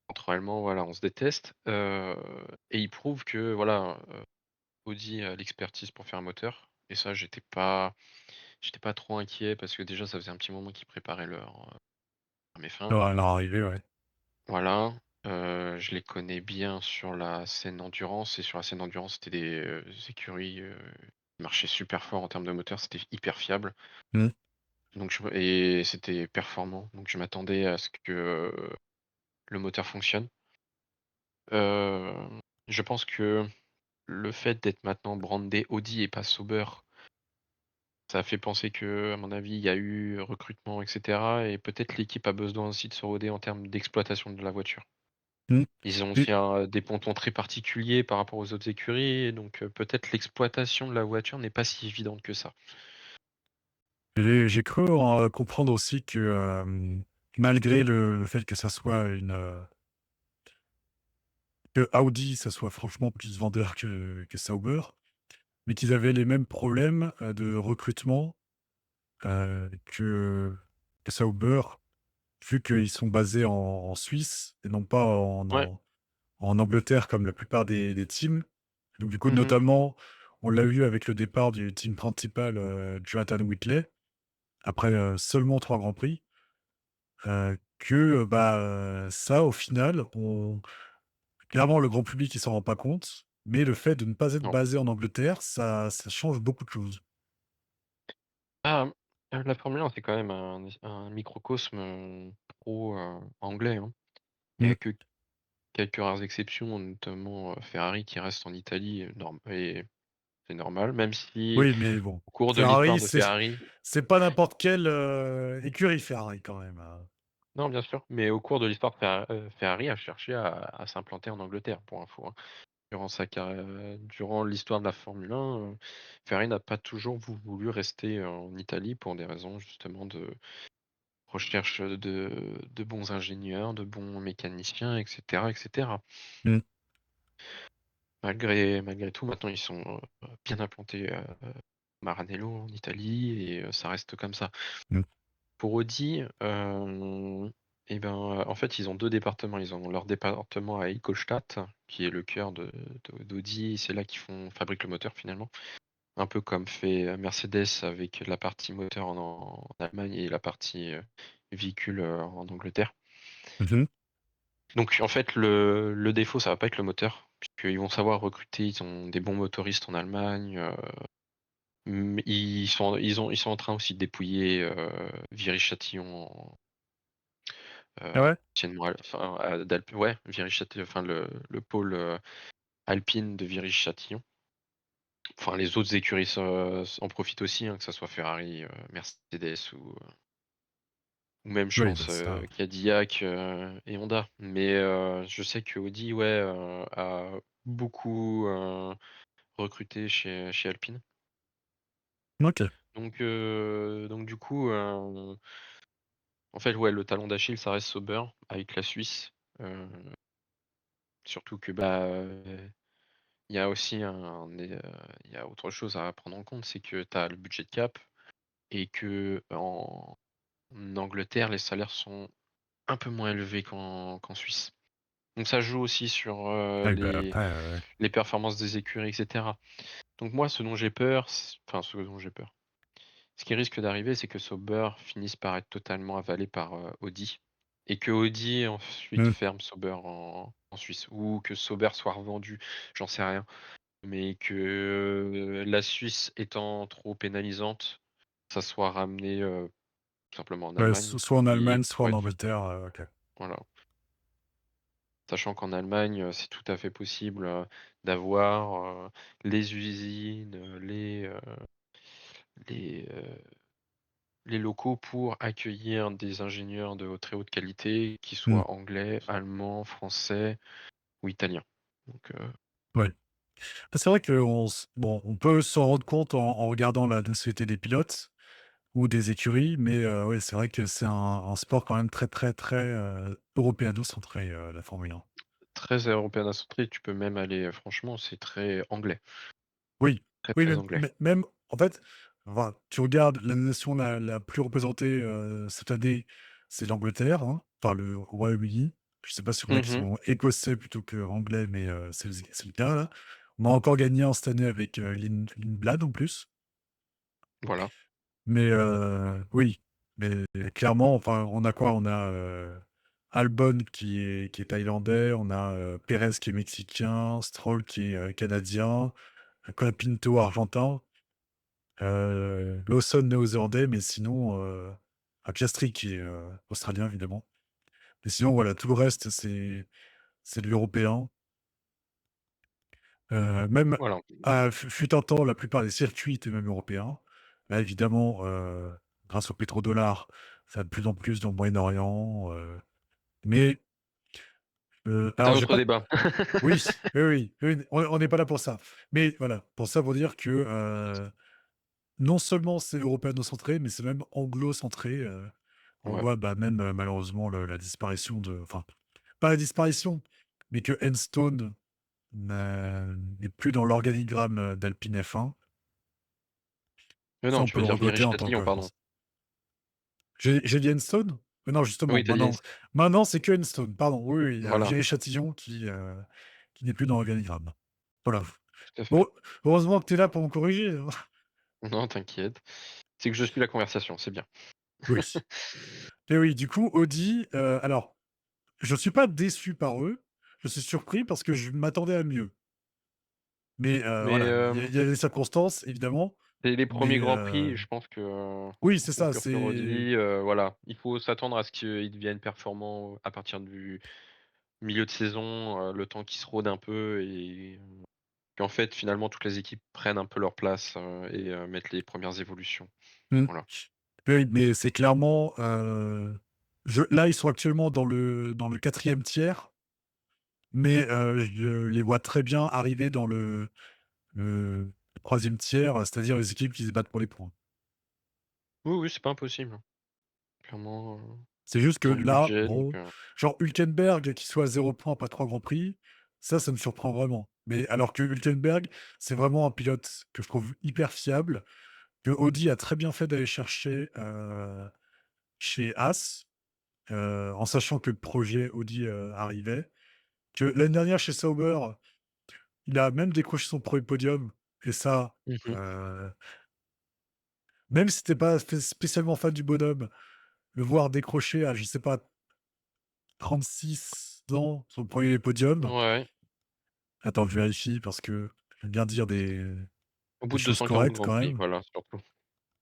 Naturellement, voilà, on se déteste, et il prouve que voilà, Audi a l'expertise pour faire un moteur et ça j'étais pas trop inquiet parce que déjà ça faisait un petit moment qu'ils préparaient leur Ouais, F1. à leur arrivée, ouais. Voilà, je les connais bien sur la scène endurance et sur la scène endurance, c'était des, écuries, qui marchaient super fort en termes de moteur, c'était hyper fiable, Mmh. donc et c'était performant, donc je m'attendais à ce que, le moteur fonctionne. Je pense que le fait d'être maintenant brandé Audi et pas Sauber, ça fait penser que, à mon avis, il y a eu recrutement et cetera et peut-être l'équipe a besoin aussi de se roder en termes d'exploitation de la voiture. Mmh. Ils ont Et aussi des pontons très particuliers par rapport aux autres écuries et donc peut-être l'exploitation de la voiture n'est pas si évidente que ça. j'ai cru en comprendre aussi que, malgré le fait que ça soit que Audi, ça soit franchement plus vendeur que Sauber, mais qu'ils avaient les mêmes problèmes, de recrutement, que Sauber, vu qu'ils sont basés en Suisse et non pas Ouais. en Angleterre comme la plupart des teams. Donc du coup, Mmh. notamment, on l'a vu avec le départ du team principal, Jonathan Whitley, après, seulement 3 grands prix, que, bah, ça au final, on clairement le grand public il s'en rend pas compte, mais le fait de ne pas être Non. basé en Angleterre, ça change beaucoup de choses. Ah, la Formule 1, c'est quand même un microcosme, pro, anglais, hein. Il y Mmh. a que quelques rares exceptions, notamment, Ferrari qui reste en Italie, et c'est normal, même si Oui, mais bon, au cours de l'histoire Ferrari, de c'est Ferrari. c'est pas n'importe quelle, écurie Ferrari quand même, Non, bien sûr, mais au cours de l'histoire, Ferrari a cherché à s'implanter en Angleterre, pour info, hein. Durant l'histoire de la Formule 1, Ferrari n'a pas toujours voulu rester en Italie pour des raisons justement de recherche, de bons ingénieurs, de bons mécaniciens et cetera et cetera. Mmh, Malgré tout, maintenant ils sont, bien implantés, Maranello en Italie et ça reste comme ça. mmh, Pour Audi, et ben, en fait, ils ont 2 départements. Ils ont leur département à Ingolstadt, qui est le cœur d'Audi et c'est là qu'ils fabriquent le moteur finalement. Un peu comme fait, Mercedes avec la partie moteur en Allemagne et la partie, véhicule, en Angleterre. Mmh. Donc en fait, le défaut, ça va pas être le moteur, puisqu'ils vont savoir recruter, ils ont des bons motoristes en Allemagne, ils sont en train aussi de dépouiller, Viry-Châtillon en Ah ouais? anciennement enfin, d'Alp ouais, Viry-Châtillon, enfin le pôle, alpine de Viry-Châtillon. Enfin les autres écuries en profitent aussi, hein, que ça soit Ferrari, Mercedes ou même je Oui, pense, bah, ça Cadillac, et Honda. Mais, je sais que Audi, ouais, a beaucoup, recruté chez Alpine. OK. Donc du coup, en fait, ouais, le talon d'Achille, ça reste Sauber avec la Suisse, heu, surtout que, bah, il y a aussi il y a autre chose à prendre en compte, c'est que tu as le budget de cap et qu'en Angleterre, les salaires sont un peu moins élevés qu'en Suisse. Donc ça joue aussi sur, Ah oui, bah, après, ouais. les performances des écuries et cetera. Donc moi, ce dont j'ai peur, ce dont j'ai peur, ce qui risque d'arriver, c'est que Sauber finisse par être totalement avalé par, Audi et que Audi ensuite Mmh. ferme Sauber en Suisse ou que Sauber soit revendu, j'en sais rien. Mais que, la Suisse étant trop pénalisante, ça soit ramené, tout simplement en Ouais, Allemagne soit en et Allemagne, soit pour en être Angleterre, OK. voilà. Sachant qu'en Allemagne, c'est tout à fait possible, d'avoir, les usines, les, les locaux pour accueillir des ingénieurs de très haute qualité, qui Mmh. soient anglais, allemands, français ou italiens. Donc, Ouais. Bah, c'est vrai qu'on s bon, on peut s'en rendre compte en regardant la nationalité des pilotes ou des écuries, mais ouais, c'est vrai que c'est un sport quand même très, très, très, européano-centré, la Formule 1. très européen centré, tu peux même aller, franchement, c'est très anglais, Oui, très, oui, très anglais. même en fait, enfin, tu regardes la nation la plus représentée, cette année, c'est l'Angleterre, hein, enfin le Royaume-Uni. Je sais pas si on a qui Mmh. sont écossais plutôt qu'anglais, mais c'est le cas là. On a encore gagné un cette année avec, Lindblad en plus. Voilà. Mais oui, mais clairement, enfin, on a quoi? On a, Albon qui est thaïlandais, on a, Pérez qui est mexicain, Stroll qui est, canadien, Colapinto argentin, Lawson néo-zélandais, mais sinon, Piastri qui est, australien évidemment. Mais sinon voilà, tout le reste c'est de l'européen. Même Voilà. fut un temps, la plupart des circuits étaient même européens. Là, évidemment, grâce au pétrodollar, ça va de plus en plus dans le Moyen-Orient, mais C'est un alors j'ai autre pas débat. oui, oui, oui, oui, on n'est pas là pour ça. Mais voilà, pour ça, pour dire que, non seulement c'est européano-centré, mais c'est même anglo-centré, on Ouais. voit, bah, même, malheureusement la disparition de enfin, pas la disparition, mais que Enstone n'est plus dans l'organigramme, d'Alpine F1. Mais Ça, non, on tu peut veux le dire regretter en tant Viry-Châtillon, que pardon. Français. J'ai dit Enstone? Non, justement, Oui, tu as dit maintenant c'est que Enstone, pardon, oui, oui, il y a voilà, Viry-Châtillon qui n'est plus dans l'organigramme. Voilà. tout à fait. Bon, heureusement que tu es là pour me corriger, hein. Non, t'inquiète. C'est que je suis la conversation, c'est bien. Oui. Et oui, du coup, Audi, alors, je suis pas déçu par eux, je suis surpris parce que je m'attendais à mieux. Mais Mais, voilà, il y a les circonstances évidemment, c'est les premiers mais grands prix, je pense que, oui, on c'est ça, concure sur c'est Audi, voilà. Il faut s'attendre à ce qu'ils deviennent performants à partir du milieu de saison, le temps qu'ils se rodent un peu et qu'en fait, finalement, toutes les équipes prennent un peu leur place, et mettent les premières évolutions. mmh. Voilà. Oui, mais c'est clairement, je là, ils sont actuellement dans le 4e tiers, mais je les vois très bien arriver dans le 3e tiers, c'est-à-dire les équipes qui se battent pour les points. Oui, oui, c'est pas impossible, hein. Clairement, C'est juste que ils ont du là, budget donc, bon, genre Hülkenberg qui soit à 0 points après 3 grands prix, ça me surprend vraiment. Mais alors que Hülkenberg, c'est vraiment un pilote que je trouve hyper fiable, que Audi a très bien fait d'aller chercher, chez Haas, en sachant que le projet Audi, arrivait. Que l'année dernière chez Sauber, il a même décroché son 1er podium et ça, mmh. même si tu pas spécialement fan du bonhomme, le voir décrocher à, je sais pas, 36 ans son premier podium. Ouais, Attends, je vérifie parce que j'aime bien dire au des bout de choses 240 correctes grands quand prix, même. voilà, surtout.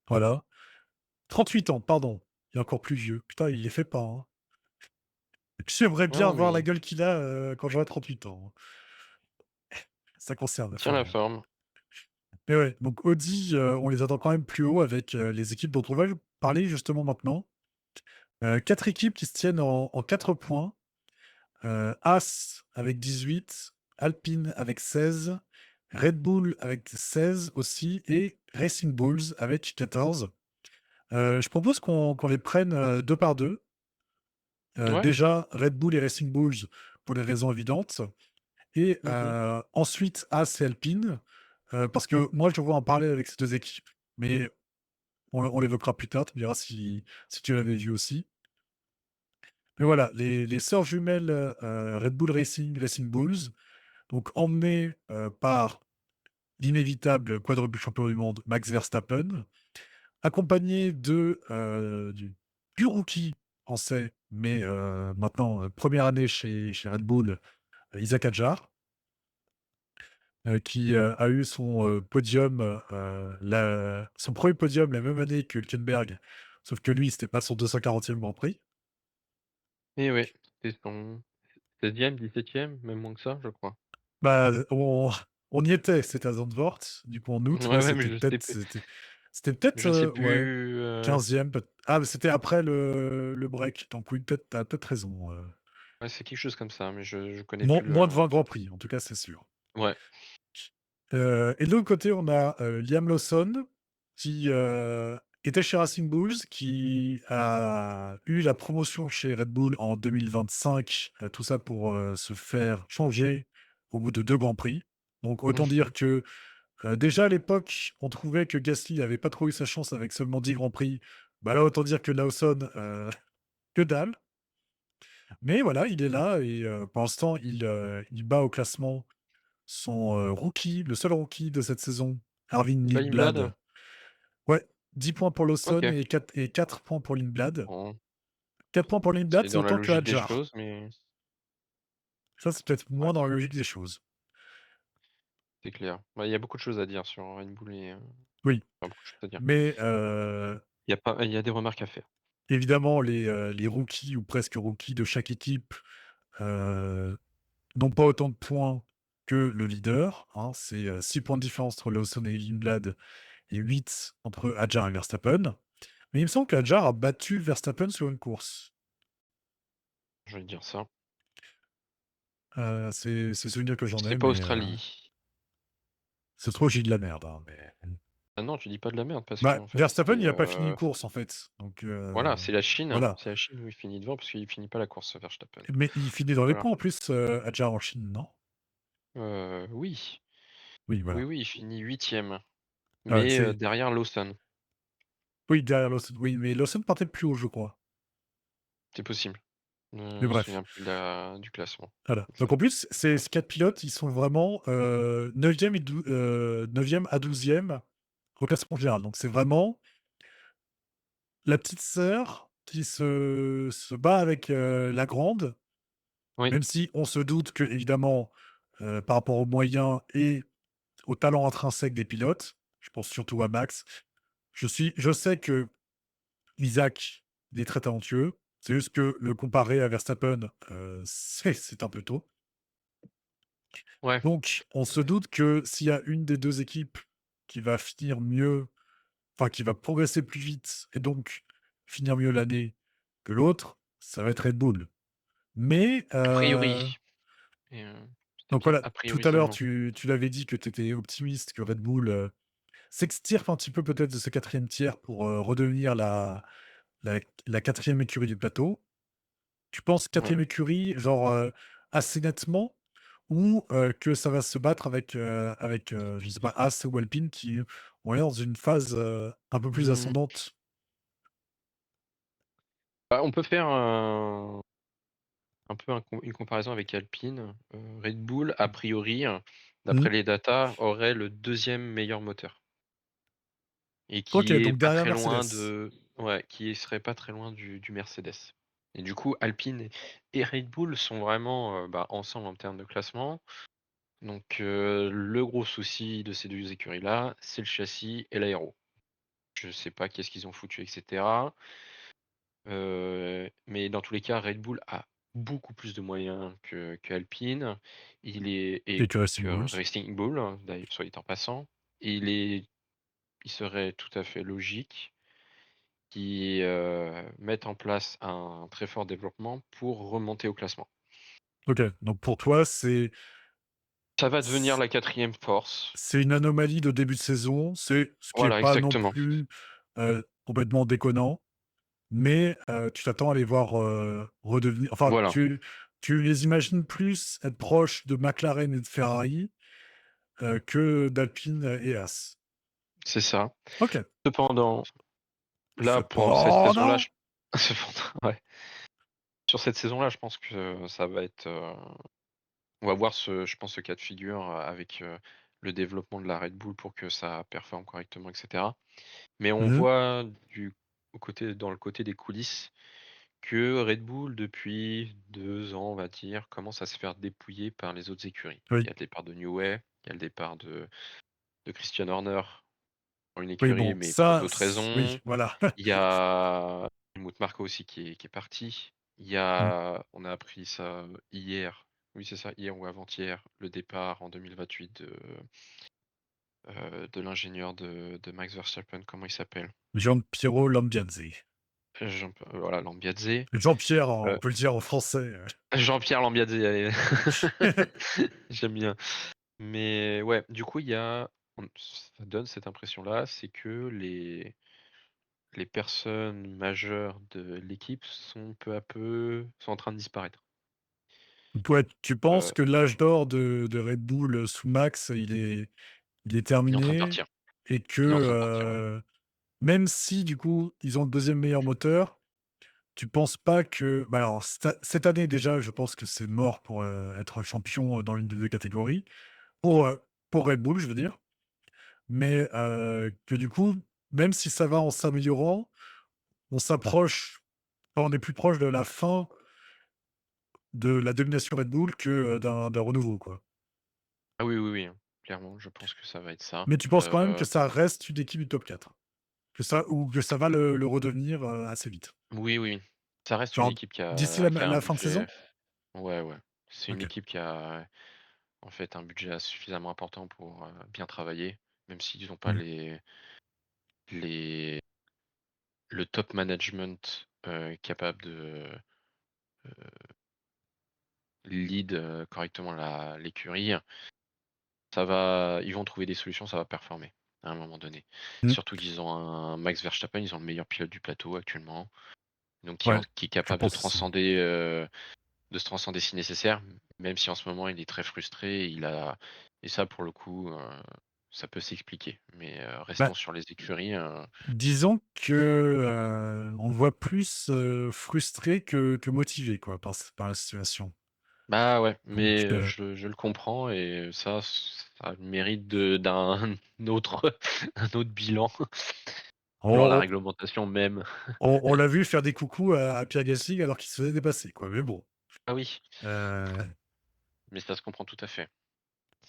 Voilà. 38 ans, pardon. Il est encore plus vieux. Putain, il les fait pas, hein. J'aimerais Ah bien non, avoir la mais gueule qu'il a, quand j'aurai 38 ans, hein. Ça concerne la il tient la Formule 1. forme. Mais ouais, donc Audi, on les attend quand même plus haut avec, les équipes dont on va parler justement maintenant. 4 équipes qui se tiennent en 4 points. As avec 18, Alpine avec 16, Red Bull avec 16 aussi et Racing Bulls avec 14. Je propose qu'on les prenne, 2 par 2. Ouais. Déjà Red Bull et Racing Bulls pour les raisons évidentes et Mmh. ensuite As et Alpine, parce que moi je vois en parler avec ces 2 équipes, mais on l'évoquera plus tard, tu me diras si tu l'avais vu aussi. Mais voilà, les sœurs jumelles, Red Bull Racing, Racing Bulls, donc emmenées, par l'inévitable quadruple champion du monde Max Verstappen, accompagné du rookie français, mais maintenant, 1 année chez Red Bull, Isaac Hadjar, qui, a eu son, podium, son premier podium la même année que Hülkenberg, sauf que lui, c'était pas son 240e Grand Prix. Et ouais, c'était son 16e, 17e, même moins que ça, je crois. Bah, on y était, c'était à Zandvoort, du coup en août, Ouais, ouais, ouais, mais c'était peut-être, je sais ouais, plus, 15e peut ah, mais c'était après le break, donc oui, peut-être, tu peut-être raison, ouais, c'est quelque chose comme ça, mais je connais moins plus moins de le 20 grands prix, en tout cas, c'est sûr. ouais. Et de l'autre côté, on a, Liam Lawson qui, était chez Racing Bulls, qui a eu la promotion chez Red Bull en 2025, tout ça pour, se faire changer au bout de 2 grands prix. Donc autant dire que, déjà à l'époque, on trouvait que Gasly avait pas trop eu sa chance avec seulement 10 grands prix. Bah, là, autant dire que Lawson, que dalle. Mais voilà, il est là et pour l'instant, il bat au classement son, rookie, le seul rookie de cette saison, Arvin Il bat Lindblad. Lindblad? Ouais, 10 points pour Lawson OK. et 4 points pour Lindblad. Bon, 4 points pour Lindblad, c'est c'est dans la autant que logique des Hadjar. choses, mais Ça, c'est peut-être ouais, moins dans la logique des choses. c'est clair. Bah, il y a beaucoup de choses à dire sur Red Bull et Oui, enfin beaucoup de choses à dire. mais Il y a des remarques à faire. évidemment, les rookies ou presque rookies de chaque équipe, heu, n'ont pas autant de points que le leader, hein. C'est, 6 points de différence entre Lawson et Lindblad et 8 entre Hadjar et Verstappen. Mais il me semble que Hadjar a battu Verstappen sur une course. Je vais dire ça. C'est souvenir que j'en ai, C'est pas mais Australie. ça se trouve, j'ai de la merde, hein, mais Ah non, tu dis pas de la merde parce bah, qu'en fait, Verstappen, il a pas fini une course, en fait, donc voilà, c'est la Chine. voilà. C'est la Chine où il finit devant parce qu'il finit pas la course, Verstappen. Mais il finit dans les Voilà. points en plus, Hadjar en Chine, non? Oui. Oui, Oui, voilà. oui, il finit 8e, Ah ouais, mais derrière Lawson. oui, derrière Lawson, oui, mais Lawson partait plus haut, je crois. C'est possible. Je Mais me bref, souviens plus de la du classement voilà. Donc en exact. plus, ces 4 pilotes, ils sont vraiment, 9e 9e à 12e au classement général. Donc c'est vraiment la petite sœur qui se bat avec, la grande, Oui, même si on se doute qu'évidemment, par rapport aux moyens et au talent intrinsèque des pilotes, je pense surtout à Max. Je sais que Isaac, il est très talentueux. C'est juste que le comparer à Verstappen, c'est un peu tôt. ouais. Donc on se doute que s'il y a une des 2 équipes qui va finir mieux, enfin qui va progresser plus vite et donc finir mieux l'année que l'autre, ça va être Red Bull. Mais A priori et c'était donc bien voilà, a tout priori à l'heure seulement. tu l'avais dit que tu étais optimiste que Red Bull, s'extirpe un petit peu peut-être de ce 4e tiers pour, redevenir la la 4e écurie du plateau. Tu penses Ouais. 4e écurie, genre, assez nettement ou, que ça va se battre avec, je sais pas, As ou Alpine qui ont l'air dans une phase, un peu plus Mmh, ascendante? bah, on peut faire un peu une comparaison avec Alpine. Red Bull, a priori, Mmh. d'après les datas, aurait le deuxième meilleur moteur et OK, qui est donc pas derrière très loin Mercedes. de ouais, qui serait pas très loin du Mercedes. Et du coup, Alpine et Red Bull sont vraiment, bah, ensemble en termes de classement. Donc, le gros souci de ces 2 écuries-là, c'est le châssis et l'aéro. Je sais pas qu'est-ce qu'ils ont foutu et cetera, mais dans tous les cas, Red Bull a beaucoup plus de moyens que Alpine. Il est Et et que Racing que Bulls. Racing Bull, d'ailleurs, soit dit en passant. Et il serait tout à fait logique qu'ils, mettent en place un très fort développement pour remonter au classement. OK, donc pour toi, Ça va devenir c la quatrième force. c'est une anomalie de début de saison, c'est ce qui est Voilà, pas non exactement. plus, complètement déconnant, mais tu t'attends à les voir, redevenir enfin, Voilà, tu les imagines plus être proches de McLaren et de Ferrari, que d'Alpine et As. c'est ça. OK. Cependant, là, pour cette saison-là, Cependant, je cependant, ouais, sur cette saison-là, je pense que ça va être, on va voir je pense ce cas de figure, avec, le développement de la Red Bull pour que ça performe correctement et cetera. Mais on mmh voit dans le côté des coulisses que Red Bull, depuis 2 ans, on va dire, commence à se faire dépouiller par les autres écuries. Il y oui, a le départ de Newey, il y a le départ de Christian Horner pour une oui, écurie, bon, mais pour ça, d'autres oui, raisons. voilà. Il y a Helmut Marko aussi qui est parti. Mmh. On a appris ça hier, oui c'est ça, hier ou avant-hier, le départ en 2028 de l'ingénieur de Max Verstappen, comment il s'appelle? Giampiero Lambiase. Voilà, Lambiadze. Jean-Pierre, on Heu, peut le dire en français, Jean-Pierre Lambiadze, allez. J'aime bien. Mais ouais, du coup, ça donne cette impression-là, c'est que les personnes majeures de l'équipe sont peu à peu sont en train de disparaître. Toi, tu penses Heu, que l'âge d'or de Red Bull, sous Max, il est il est en train de terminé partir. et que, Il est en train de partir, ouais. même si du coup, ils ont le deuxième meilleur moteur, tu penses pas que bah, alors cette année déjà, je pense que c'est mort pour, être champion, dans l'une des 2 catégories. Pour Red Bull, je veux dire. Mais, que du coup, même si ça va en s'améliorant, on s'approche on est plus proche de la fin de la domination Red Bull que, d'un renouveau, quoi. Ah oui, oui, oui, hein. Clairement, je pense que ça va être ça. Mais tu penses quand même que ça reste une équipe du top 4? Que ça va le redevenir, assez vite? Oui, oui, ça reste une Genre équipe d'ici qui a un la fin de budget, saison? ouais, ouais. C'est une OK. équipe qui a, en fait, un budget suffisamment important pour, bien travailler, même s'ils n'ont pas Mmh. les le top management, capable de, lead, correctement l'écurie. Ils vont trouver des solutions, ça va performer, à un moment donné. Mmh. Surtout qu'ils ont un Max Verstappen, ils ont le meilleur pilote du plateau actuellement, donc Ouais, qui est je capable pense aussi. de se transcender si nécessaire, même si en ce moment il est très frustré, et ça pour le coup, ça peut s'expliquer. Mais, restons Bah, sur les écuries, disons que, on le voit plus, frustré que motivé, quoi, par la situation. bah, ouais, Donc, mais, je le comprends et ça a le mérite d'un autre un autre bilan, genre la on réglementation même. on l'a vu faire des coucous à Pierre Gasly alors qu'il se faisait dépasser, quoi, mais bon, Ah oui, heu, mais ça se comprend tout à fait.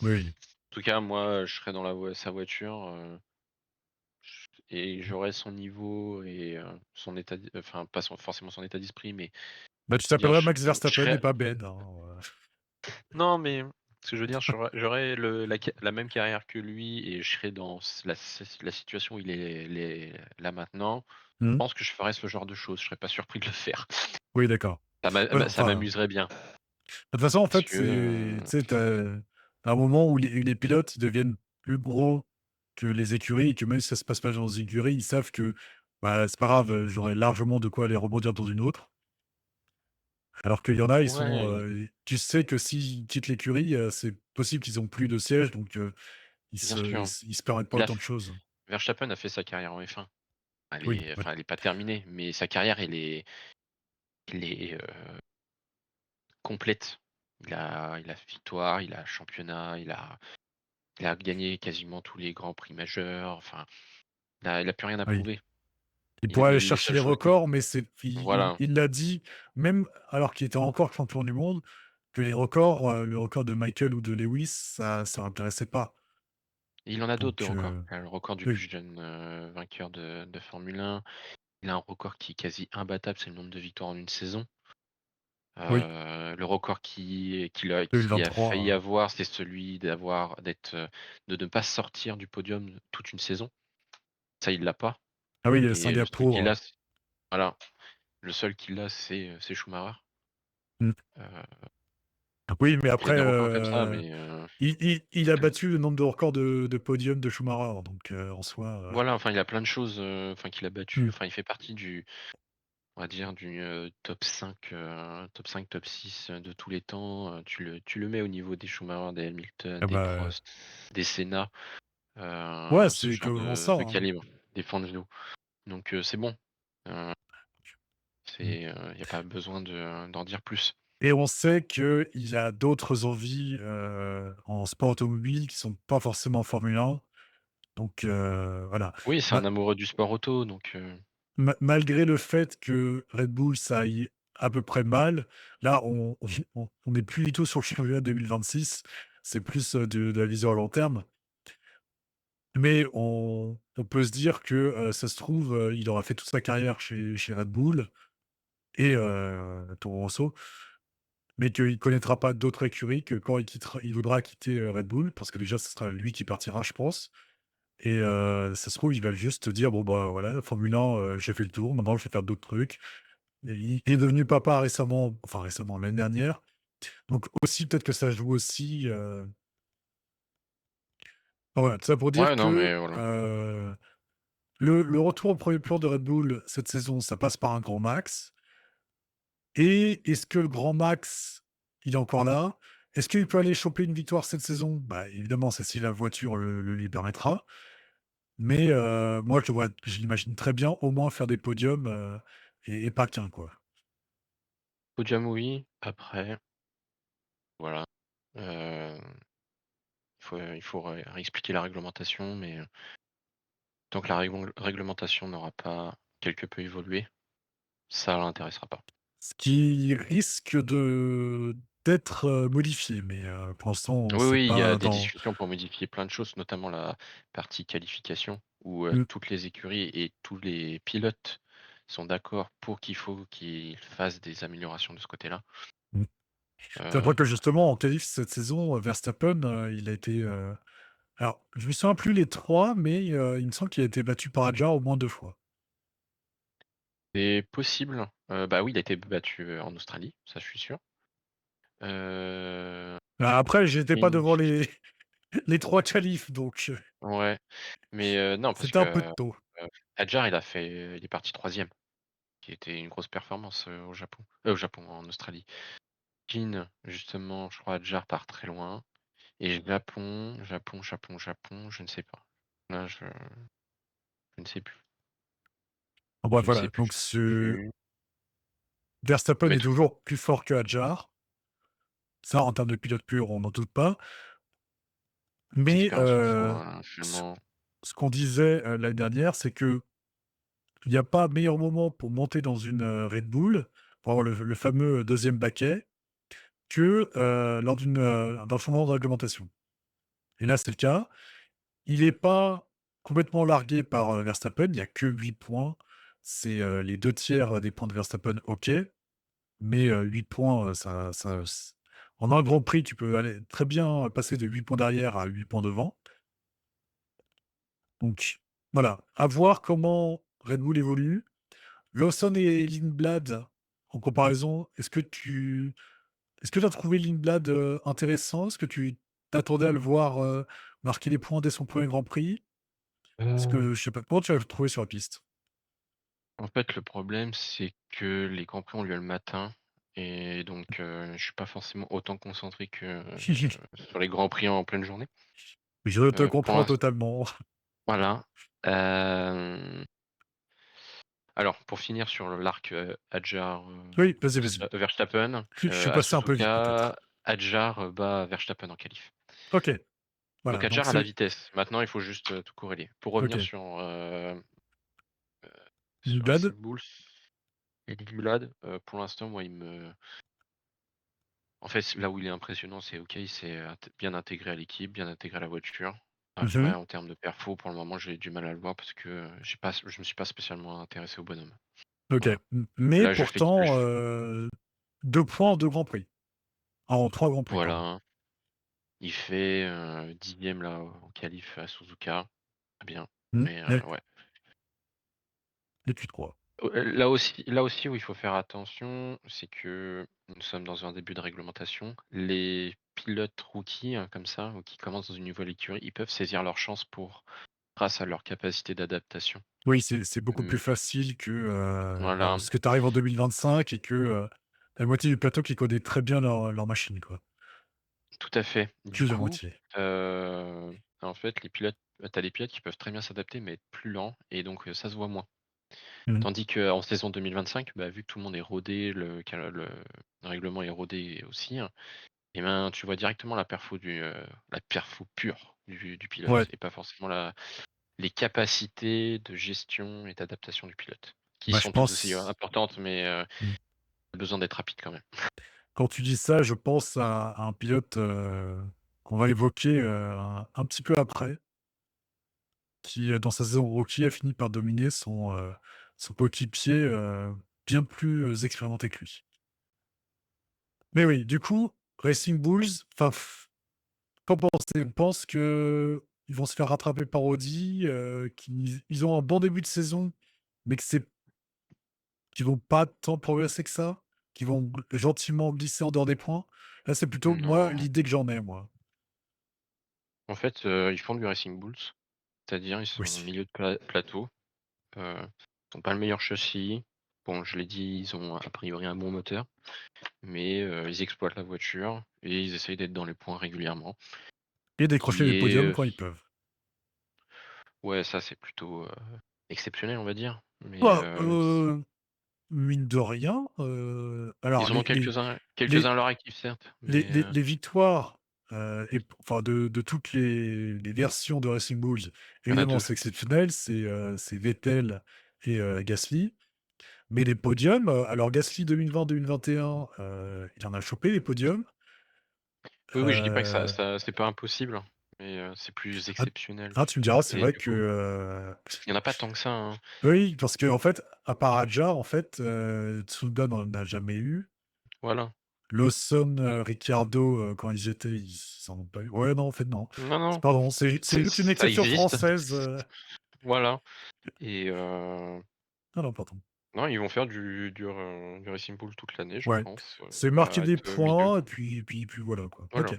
oui. En tout cas, moi, je serais dans sa voiture, et j'aurais son niveau et, son enfin pas forcément son état d'esprit, mais Bah, tu dire t'appellerais Max je Verstappen et serais pas Ben, hein, non, mais ce que je veux dire, j'aurais la même carrière que lui et je serais dans la situation où il est là maintenant. Je Mmh. pense que je ferais ce genre de choses, je serais pas surpris de le faire. Oui, d'accord. Ouais, Ça enfin, m'amuserait bien de toute façon, en parce fait, que, c'est tu sais, tu un moment où les pilotes, ils deviennent plus gros que les écuries et que même si ça se passe pas dans une écurie, ils savent que, bah, c'est pas grave, j'aurai largement de quoi aller rebondir dans une autre. Alors qu'il y en a, ils sont, ouais, tu sais que s'ils quittent l'écurie, c'est possible qu'ils ont plus de siège donc bien sûr. ils se permettent pas Il a autant de f choses. Verstappen a fait sa carrière en F1. Oui, ouais, Elle est pas terminée, mais sa carrière, elle est, complète. Il a victoire, il a championnat, il a gagné quasiment tous les grands prix majeurs, enfin, il a plus rien à oui. prouver. Il pourrait aller les chercher seules les choses qui records, mais c'est voilà, il l'a dit, même alors qu'il était encore champion du monde, que les records, le record de Michael ou de Lewis, ça l'intéressait pas. il en a d'autres de Donc records. Le record du oui, plus jeune, vainqueur de Formule 1. Il a un record qui est quasi imbattable, c'est le nombre de victoires en une saison. oui, Le record qui a 2023, failli avoir, c'est celui de ne pas sortir du podium toute une saison. Ça, il l'a pas ah oui, et le seul qu'il Singapour, a c voilà, le seul qu'il a, c'est Schumacher. mmh. Heu, Oui, mais il a après, des records comme ça, mais il a que battu le nombre de records de podiums de Schumacher, donc en soi, voilà, enfin, il a plein de choses, enfin, qu'il a battu. mmh, Enfin, il fait partie on va dire du, top 6 de tous les temps. Tu le mets au niveau des Schumacher, des Hamilton, ah des bah, Prost, des Senna, ouais, ce c'est genre comment de ça, de hein. calibre, des Fangio. Donc c'est bon. Heu, Mmh. il y a pas besoin d'en dire plus. Et on sait qu'il a d'autres envies, en sport automobile qui sont pas forcément en Formule 1, donc voilà. Oui, c'est un Ma amoureux du sport auto, donc malgré le fait que Red Bull, ça aille à peu près mal, là, on n'est plus du tout sur le championnat 2026, c'est plus, de la vision à long terme, mais on peut se dire que, ça se trouve, il aura fait toute sa carrière chez Red Bull et Toro Rosso, mais qu'il connaîtra pas d'autres écuries, que quand il voudra quitter, Red Bull, parce que déjà ce sera lui qui partira, je pense, et ça se trouve, il va juste dire: «Bon, bah, voilà, Formule 1, j'ai fait le tour, maintenant je vais faire d'autres trucs». Et il est devenu papa récemment, enfin récemment, l'année dernière, donc aussi peut-être que ça joue aussi, enfin voilà, tout ça pour dire ouais, non, que, mais voilà. le retour au premier plan de Red Bull cette saison, ça passe par un grand Max. Et est-ce que le grand Max, il est encore là? Est-ce qu'il peut aller choper une victoire cette saison? Bah, évidemment, c'est si la voiture le lui permettra. Mais moi, je l'imagine très bien au moins faire des podiums, et pas qu'un, quoi. Podium, oui, après, voilà, heu, il faut réexpliquer la réglementation, mais tant que la réglementation n'aura pas quelque peu évolué, ça l'intéressera pas. Ce qui risque d'être, modifié, mais pour l'instant, on Oui, sait oui, il y a pas des dans discussions pour modifier plein de choses, notamment la partie qualification où, mmh, toutes les écuries et tous les pilotes sont d'accord pour qu'il faut qu'ils fassent des améliorations de ce côté-là. mmh. C'est Heu, vrai que justement en qualif cette saison, Verstappen, il a été, alors je me souviens plus les 3, mais il me semble qu'il a été battu par Hadjar au moins 2 fois. c'est possible, bah, oui, il a été battu, en Australie, ça je suis sûr. Heu, Après, j'étais pas une devant les les 3 qualifs, donc ouais, mais non parce c'était que, un peu tôt. Hadjar il est parti troisième, qui était une grosse performance, en Australie. Chine, justement, je crois Hadjar part très loin et Japon, je ne sais pas. Là, je ne sais plus. Bon bah, Je ne voilà, sais plus, donc je ne sais plus. Verstappen Mais est tout toujours plus fort que Hadjar. Ça, en termes de pilote pur, on n'en doute pas. petite Mais différence, hein, ce finalement. ce qu'on disait, l'année dernière, c'est qu'il y a pas meilleur moment pour monter dans une, Red Bull, pour avoir le fameux 2e baquet, que, lors d'un changement de réglementation. Et là, c'est le cas. Il est pas complètement largué par, Verstappen, il y a que 8 points. C'est, les 2/3 des points de Verstappen, OK, mais 8 points, ça en un Grand Prix, tu peux aller très bien passer de 8 points derrière à 8 points devant. Donc voilà, à voir comment Red Bull évolue. Lawson et Lindblad, en comparaison, est-ce que tu as trouvé Lindblad, intéressant? Est-ce que tu t'attendais à le voir, marquer des points dès son premier Grand Prix? Est-ce Heu, que je sais pas, comment tu l'as trouvé sur la piste? En fait, le problème, c'est que les grands prix ont lieu le matin et donc je suis pas forcément autant concentré que, sur les grands prix en pleine journée. Je te Pour comprends l'inst totalement. Voilà. Hem, alors pour finir sur l'arc, Hadjar, Oui, vas-y, vas-y. Verstappen, Je suis à passé un peu vite Suzuka, peut-être. Hadjar, bat Verstappen en qualif. OK, Donc voilà, donc Hadjar a la c'est vitesse. Maintenant, il faut juste, tout corréler. Pour revenir OK. sur, sur Newblad? Racing Bulls et Lillard, pour l'instant, moi, en fait, là où il est impressionnant, c'est OK, il s'est bien intégré à l'équipe, bien intégré à la voiture. Après, Mmh. en termes de perfo, pour le moment, j'ai du mal à le voir parce que, je me suis pas spécialement intéressé au bonhomme. OK. Voilà. Mais Là, je fais que pourtant, je 2 points en 2 grands prix. En 3 grands prix, pardon. voilà, il fait, 10e là au qualif à Suzuka, très bien, Mmh. mais Et ouais. tu te crois. Là aussi où il faut faire attention, c'est que nous sommes dans un début de réglementation. Les pilotes rookies, comme ça, ou qui commencent dans une nouvelle écurie, ils peuvent saisir leur chance grâce à leur capacité d'adaptation. Oui, c'est beaucoup plus Mmh, facile que, voilà, lorsque tu arrives en 2025 et que, la moitié du plateau qui connaît très bien leur machine, quoi. tout à fait. Du Plus de la coup, moitié. en fait, tu as des pilotes qui peuvent très bien s'adapter, mais être plus lents et donc ça se voit moins. Mmh. Tandis qu'en saison 2025, bah, vu que tout le monde est rodé, le règlement est rodé aussi, hein, et ben, tu vois directement la perfo pure du Ouais, pilote et pas forcément les capacités de gestion et d'adaptation du pilote, qui bah, je sont toutes aussi, pense importantes, mais mmh, besoin d'être rapide quand même. quand tu dis ça, je pense à un pilote, qu'on va évoquer, un petit peu après, qui, dans sa saison rookie, a fini par dominer son coéquipier, bien plus, expérimenté que lui. Mais oui, du coup, Racing Bulls, enfin, qu'en pensez? On pense qu'ils vont se faire rattraper par Audi, qu'ils ont un bon début de saison, mais qu'ils vont pas tant progresser que ça? Qu'ils vont gentiment glisser en dehors des points? Là, c'est plutôt moi Non, l'idée que j'en ai, moi. en fait, ils font du Racing Bulls, c'est-à-dire ils sont Oui. au milieu de plateau, ils ont pas le meilleur châssis. Bon, je l'ai dit, ils ont a priori un bon moteur, mais ils exploitent la voiture et ils essayent d'être dans les points régulièrement, Et décrocher qui des est, podiums quand ils peuvent. ouais, ça c'est plutôt, exceptionnel, on va dire, mais Bah, mine de rien, alors ils en ont quelques-uns les à leur actif certes, les mais les les victoires, et enfin de toutes les versions de Racing Bulls, il y en a évidemment, 2. c'est exceptionnel, c'est Vettel et Gasly. Mais les podiums, alors Gasly 2020-2021, il en a chopé les podiums. Oui, oui, je dis pas que ça Heu, ça c'est pas impossible, mais c'est plus ah exceptionnel tu me diras, c'est et vrai du que, coup, il y en a pas tant que ça, hein. oui, parce qu'en fait, à part Hadjar, en fait, Tsunoda n'en a jamais eu. Voilà. Lawson, Ricciardo, quand ils étaient, ils en ont pas eu. Ouais, non, en fait, non. Non, non, Pardon, c'est juste une ça exception existe, française, voilà et non, non, pardon. non, ils vont faire du Racing Bull toute l'année, je Ouais, pense, c'est ça marquer va des être, milieu, points et puis voilà, quoi. OK. voilà.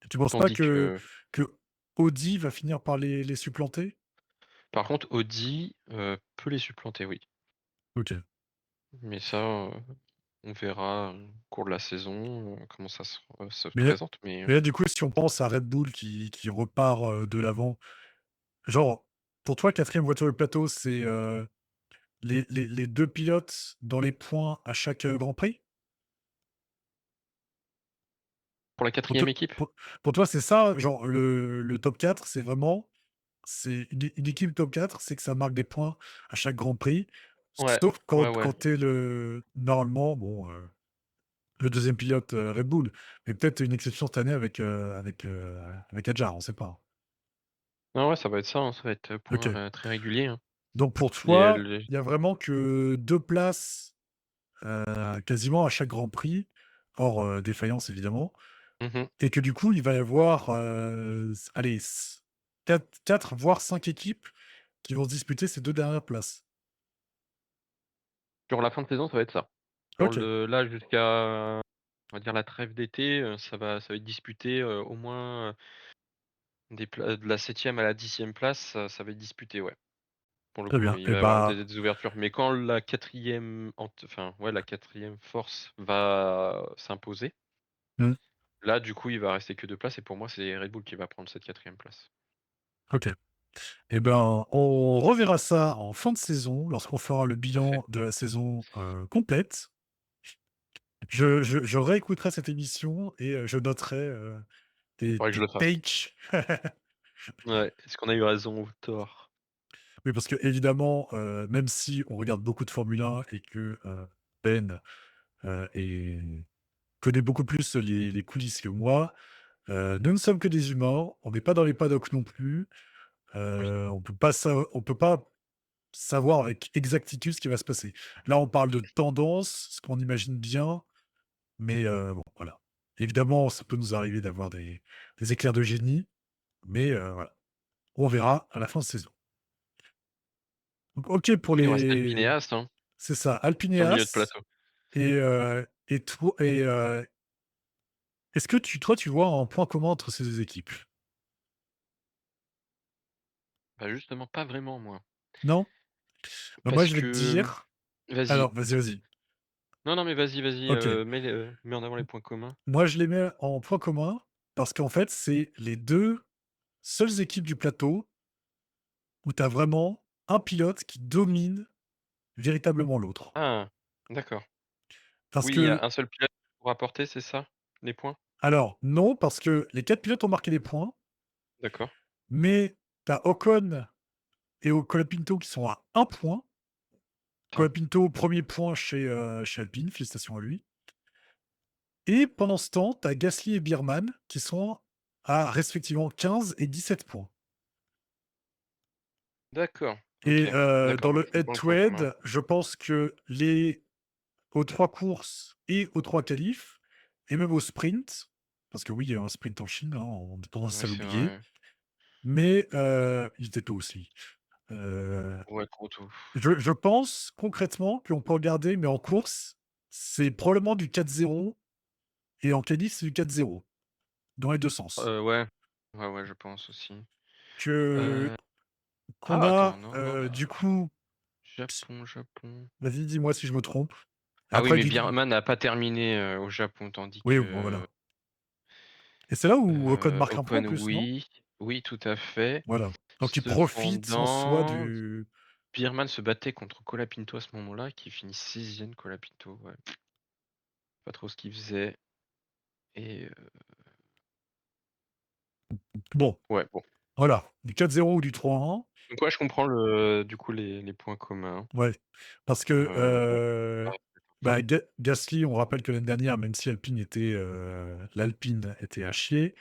Tu penses pas Tandis que que Audi va finir par les supplanter? par contre Audi, peut les supplanter, oui. OK. Mais ça, on verra, au cours de la saison, comment ça se Mais là présente, mais mais là, du coup, si on pense à Red Bull qui repart, de l'avant, genre, pour toi, 4e voiture de plateau, c'est, les 2 pilotes dans les points à chaque, Grand Prix? pour la Pour quatrième toi équipe? pour pour toi, c'est ça? Genre le top 4, c'est vraiment c'est une équipe top 4, c'est que ça marque des points à chaque Grand Prix, Ouais, sauf ouais, quand ouais. tu es le normalement, bon, le deuxième pilote, Red Bull, mais peut-être une exception cette année avec Hadjar, on sait pas. Non, ouais, ça va être ça, hein, ça va être, point, OK. très régulier, hein. Donc pour Les toi, les il y a vraiment que 2 places, quasiment à chaque Grand Prix, hors, défaillance évidemment, mmh et que du coup, il va y avoir, allez, 4 voire 5 équipes qui vont se disputer ces 2 dernières places. Sur la fin de saison, ça va être ça. Sur OK. le là jusqu'à, on va dire la trêve d'été, ça va être disputé, au moins, de la 7e à la 10e place, ça va être disputé, ouais. Pour le Très coup, bien il et va y avoir bah des ouvertures. Mais quand la quatrième enfin, ouais, la quatrième force va s'imposer, mmh, là, du coup, il va rester que 2 places et pour moi, c'est Red Bull qui va prendre cette quatrième place. OK et ben, on reverra ça en fin de saison lorsqu'on fera le Tout à fait. bilan de la saison, complète. Je réécouterai cette émission et je noterai, tes Faudrait que je tes le fasse. takes. Ouais. Est-ce qu'on a eu raison ou tort? Oui, parce qu'évidemment, même si on regarde beaucoup de Formule 1 et que, Ben, est connaît beaucoup plus les coulisses que moi, nous ne sommes que des humains, on n'est pas dans les paddocks non plus, Oui, on peut pas savoir avec exactitude ce qui va se passer. Là, on parle de tendance, ce qu'on imagine bien, mais bon, voilà. Évidemment, ça peut nous arriver d'avoir des éclairs de génie, mais voilà, on verra à la fin de saison. Donc OK pour après il nous reste Alpine et les As, hein, c'est ça, Alpine et sur le milieu de As plateau. et toi est-ce que toi, tu vois un point commun entre ces 2 équipes? Bah, justement pas vraiment moi, Non? Bah, moi, parce je vais te que dire vas-y. alors vas-y, vas-y. Non, non, mais vas-y, OK. mets en avant les points communs. Moi, je les mets en point commun parce qu'en fait, c'est les 2 seules équipes du plateau où tu as vraiment un pilote qui domine véritablement l'autre. Ah! D'accord. Parce Oui, il y a que un seul pilote pour apporter, c'est ça? Les points? alors non, parce que les 4 pilotes ont marqué des points, D'accord. mais tu as Ocon et Colapinto qui sont à un point. Tiens. Colapinto, 1er point chez Alpine, félicitations à lui. Et pendant ce temps, tu as Gasly et Biermann qui sont à respectivement 15 et 17 points. D'accord, OK. Et D'accord, dans donc le je vois le point commun. head-to-head, je pense que les aux 3 courses et aux 3 qualifs et même au sprint, parce que oui, il y a un sprint en Chine, hein, on a tendance Ouais, à c'est l'oublier, vrai. mais il était tôt aussi. Heu, Ouais, trop tôt. je pense concrètement qu'on peut regarder, mais en course, c'est probablement du 4-0 et en qualif, c'est du 4-0 dans les 2 sens. Ouais. Ouais, ouais, je pense aussi. Que Heu, qu'on attends, a, non, non, du coup ps Japon. vas-y, dis-moi si je me trompe. Ah oui, Après mais du coup Biermann n'a pas terminé, au Japon, tandis oui, bon, que, voilà et c'est là où Ocon marque un point en Ocon, plus, non? oui. Oui, tout à fait. Voilà, donc il profite en soi Cependant, du Biermann se battait contre Colapinto à ce moment-là, qui finit 6e Colapinto, ouais. Pas trop ce qu'il faisait et bon, ouais, bon. voilà, du 4-0 ou du 3-1, Donc ouais, je comprends le du coup les points communs. ouais, parce que, Bon, ouais, bah, Gasly, on rappelle que l'année dernière, même si Alpine était, l'Alpine était à chier,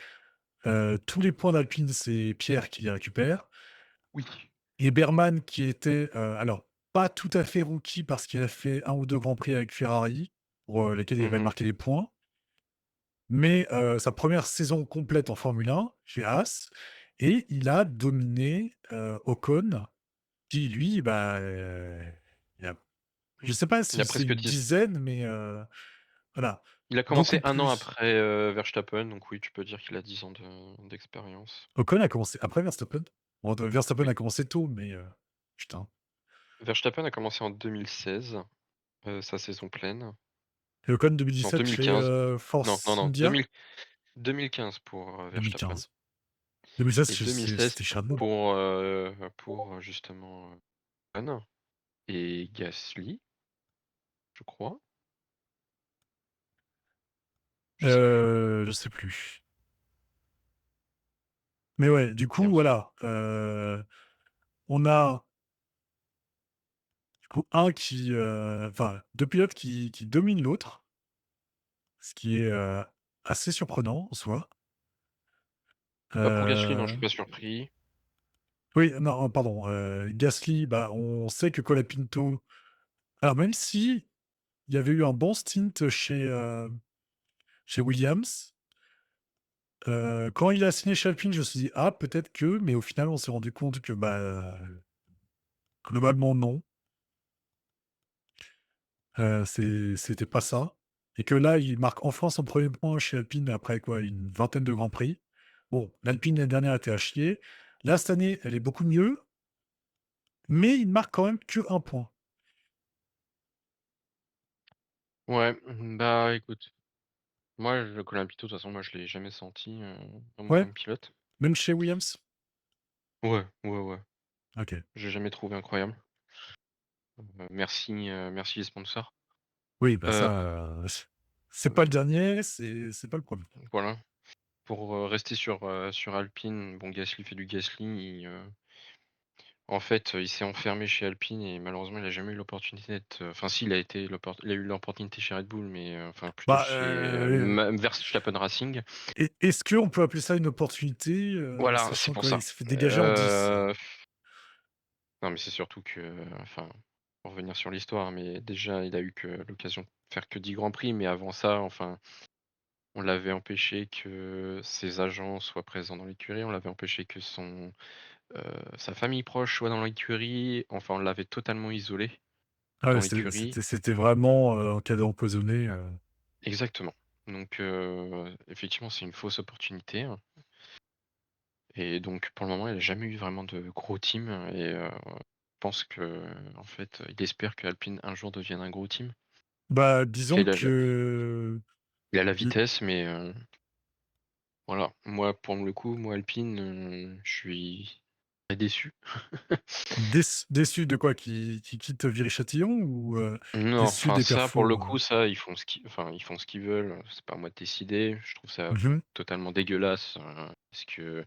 tous les points d'Alpine, c'est Pierre qui les récupère oui. et Berman qui était, alors pas tout à fait rookie parce qu'il a fait un ou 2 grands prix avec Ferrari pour, lesquels il avait Mmh. marqué des points, mais sa première saison complète en Formule 1 chez Haas et il a dominé, Ocon qui lui, bah, il a je sais pas Il si a c'est presque une 10. dizaine, mais voilà, Il a beaucoup commencé un an plus. après, Verstappen, donc oui, tu peux dire qu'il a 10 ans d'expérience. Ocon a commencé après Verstappen. Bon, Verstappen Oui. a commencé tôt, mais putain. Verstappen a commencé en 2016, sa saison pleine. Et Ocon Non, 2017 chez, 2015. Non, non, Force non, India? 2015 pour, Verstappen 2015. 2016 et c'était 2016 chez Red Bull. pour, justement, Ocon et Gasly, je crois? Je sais plus. Je sais plus. Mais ouais, du Il coup, me semble. voilà, on a du coup un qui, enfin 2 pilotes qui dominent l'autre, ce qui est, assez surprenant en soi. Bah, pour Gasly, non, je suis Heu, pas surpris. oui, non, pardon, Gasly, bah, on sait que Colapinto alors même si il y avait eu un bon stint chez Williams, quand il a signé chez Alpine, je me suis dit: «Ah peut-être que», mais au final, on s'est rendu compte que, bah, globalement non, c'était pas ça et que là, il marque enfin son premier point chez Alpine après quoi? Une vingtaine de grands prix. Bon, l'Alpine l'année dernière était à chier. Là, cette année, elle est beaucoup mieux, mais il marque quand même que un point. Ouais, bah, écoute, moi, le Colapinto, de toute façon, moi, je l'ai jamais senti, vraiment Ouais, comme pilote. même chez Williams? Ouais, ouais, ouais, OK. j'ai jamais trouvé incroyable. Merci les sponsors. Oui, bah, Heu, ça, c'est pas le dernier, c'est pas le premier. voilà, pour, rester sur Alpine, bon, Gasly fait du Gasly, En fait, il s'est enfermé chez Alpine et malheureusement, il a jamais eu l'opportunité d'être, enfin si, il a eu l'opportunité chez Red Bull, mais enfin plutôt Bah, chez, Ma Verstappen Racing. est-ce qu'on peut appeler ça une opportunité, Voilà, c'est sachant pour qu'il ça. s'est fait dégager en 10? Heu, non, mais c'est surtout que, enfin, pour revenir sur l'histoire, mais déjà, il a eu que l'occasion de faire que 10 grands prix, mais avant ça, enfin, on l'avait empêché que ses agents soient présents dans l'écurie, on l'avait empêché que sa famille proche soit dans l'écurie, enfin, on l'avait totalement isolé Ah ouais, dans l'écurie. c'était vraiment, en cadeau empoisonné, Exactement. Donc effectivement, c'est une fausse opportunité, hein, et donc pour le moment, il a jamais eu vraiment de gros team et je pense qu'en fait, il espère qu'Alpine un jour devienne un gros team. Bah, Parce disons qu'il a que il a la l vitesse, mais voilà. Moi, pour le coup, moi Alpine, je suis très déçu. déçu de quoi? Qui quitte Viry-Châtillon ou, Non, déçu enfin des ça, pour le perfos, coup, ça, ils font ce qu'ils veulent, c'est pas à moi de décider. Je trouve ça Mmh mh. totalement dégueulasse, parce que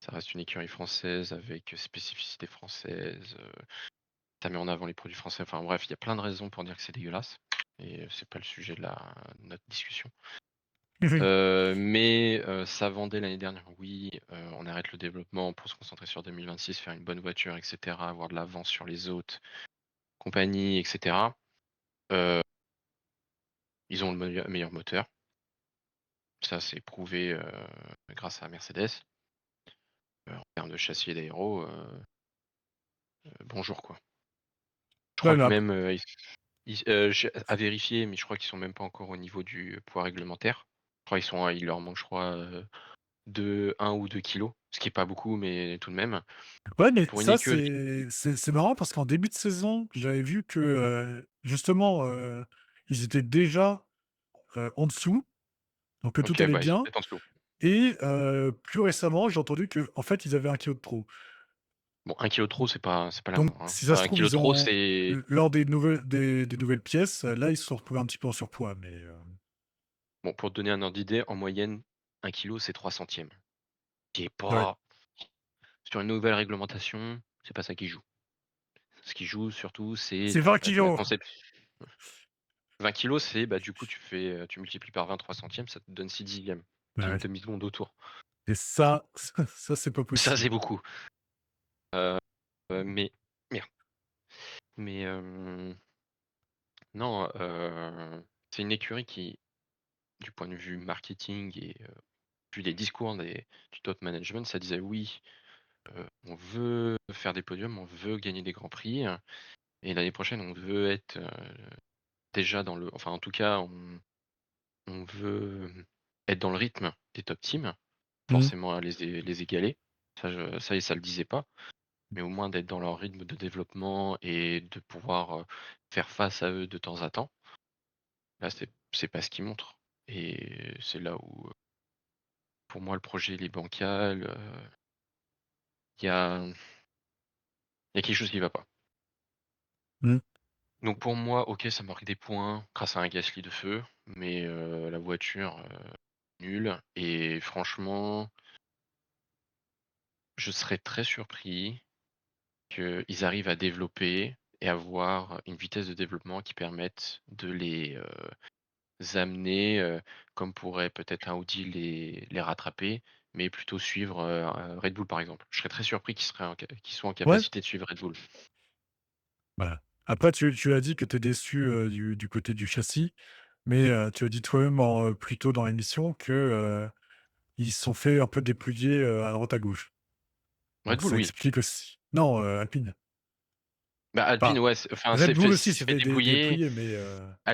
ça reste une écurie française avec spécificité française, ça met en avant les produits français. Enfin bref, il y a plein de raisons pour dire que c'est dégueulasse et c'est pas le sujet de notre discussion. Mmh. Mais ça vendait l'année dernière. Oui, on arrête le développement pour se concentrer sur 2026, faire une bonne voiture et cetera, avoir de l'avance sur les autres compagnies et cetera. Heu, Ils ont le meilleur moteur. Ça, c'est prouvé, grâce à Mercedes. En termes de châssis et d'aéro, bonjour quoi. Je Ouais, crois mais que ap même, j'ai à vérifier, mais je crois qu'ils sont même pas encore au niveau du poids réglementaire. Je crois il leur manque, je crois, de 1 ou 2 kilos, ce qui est pas beaucoup, mais tout de même. ouais, mais Pour une ça, écurie, c'est marrant parce qu'en début de saison, j'avais vu que, justement, ils étaient déjà, en dessous, donc que tout OK, allait bah, ils sont bien peut-être en dessous. et plus récemment, j'ai entendu qu'en fait, ils avaient 1 kilogramme de trop. Bon, 1 kilogramme de trop, c'est pas la Donc mort, hein. si ça se 1 trouve, kilogramme de ils trop, ont c'est lors des nouvelles pièces, là, ils se sont retrouvés un petit peu en surpoids, mais bon, pour te donner un ordre d'idée, en moyenne, 1 kilogramme, c'est 3 centièmes, qui est ouais. pas sur une nouvelle réglementation, c'est pas ça qui joue. Ce qui joue surtout, c'est, C'est 20 bah, de la kilos. concept 20 kilogrammes, c'est, bah, du coup, tu multiplies par 20 3 centièmes, ça te donne 6 dixièmes. Bah, C'est une ouais, demi-seconde autour. et ça, ça, c'est pas Ça, c'est possible. beaucoup, mais merde, mais non, c'est une écurie qui, du point de vue marketing et vu les discours du top management, ça disait: «Oui, on veut faire des podiums, on veut gagner des grands prix, et l'année prochaine, on veut être, déjà dans le enfin, en tout cas, on veut, être dans le rythme des top teams, Mmh. forcément à les égaler». Ça, le disait pas, mais au moins d'être dans leur rythme de développement et de pouvoir, faire face à eux de temps à temps. Là, c'est pas ce qu'ils montrent et c'est là où, pour moi, le projet il est bancal, il y a il y a quelque chose qui va pas. Mmh. Donc pour moi, OK, ça marque des points grâce à un Gasly de feu, mais la voiture, nulle, et franchement, je serais très surpris qu'ils arrivent à développer et avoir une vitesse de développement qui permette de les, amener, comme pourrait peut-être un Audi les rattraper, mais plutôt suivre, Red Bull, par exemple. Je serais très surpris qu'ils soient en Ouais, capacité de suivre Red Bull. voilà. Après tu as dit que tu es déçu, du côté du châssis, mais tu as dit toi-même plus tôt dans l'émission que, ils se sont fait un peu dépouiller, à droite à gauche. Red Donc Bull, ça oui. explique aussi non, Alpine. Bah, Enfin, Alpine, ouais, enfin, Red Bull aussi s'est s'est fait fait dépouiller. dépouiller, mais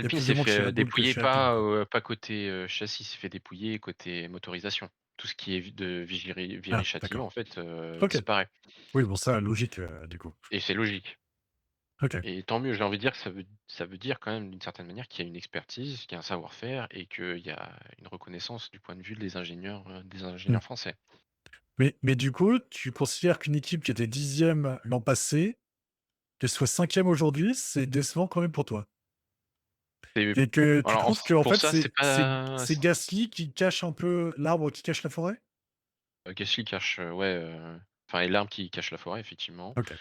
il y a Alpine plus de s'est monde chez fait, Red Bull que dépouiller, chez Alpine, quoi. pas côté, châssis, s'est fait dépouiller côté motorisation. Tout ce qui est de Ah Viry-Châtillon, en d'accord. fait, OK. disparaît, Oui, bon ça logique, du coup. et c'est logique, OK. et tant mieux. J'ai envie de dire que ça veut dire quand même d'une certaine manière qu'il y a une expertise, qu'il y a un savoir-faire et qu'il y a une reconnaissance du point de vue des Mmh. ingénieurs français. Mais du coup, tu considères qu'une équipe qui était 10e l'an passé, qu'elle soit 5e aujourd'hui, c'est décevant quand même pour toi? C'est Et que tu alors en trouves qu'en pour fait, ça, c'est pas c'est Gasly qui cache un peu l'arbre qui cache la forêt? Gasly cache, ouais, enfin et l'arbre qui cache la forêt effectivement OK.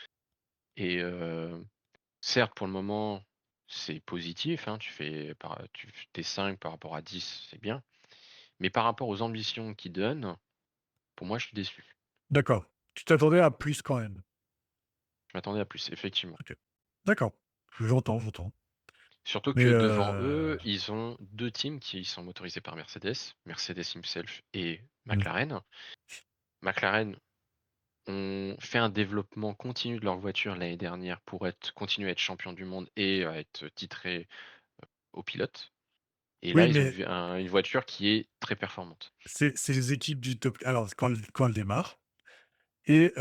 et certes pour le moment, c'est positif, hein, tu es 5 par rapport à 10, c'est bien. Mais par rapport aux ambitions qu'ils donnent, pour moi, je suis déçu. D'accord. Tu t'attendais à plus quand même? Je m'attendais à plus, effectivement. OK. D'accord. J'entends, j'entends. Surtout Mais que devant eux, ils ont 2 teams qui sont motorisés par Mercedes, Mercedes himself et mmh, McLaren. McLaren ont fait un développement continu de leur voiture l'année dernière pour continuer à être champion du monde et à être titré aux pilotes. Et là, oui, ils ont mais une voiture qui est très performante. c'est les équipes du top alors quand elles démarrent et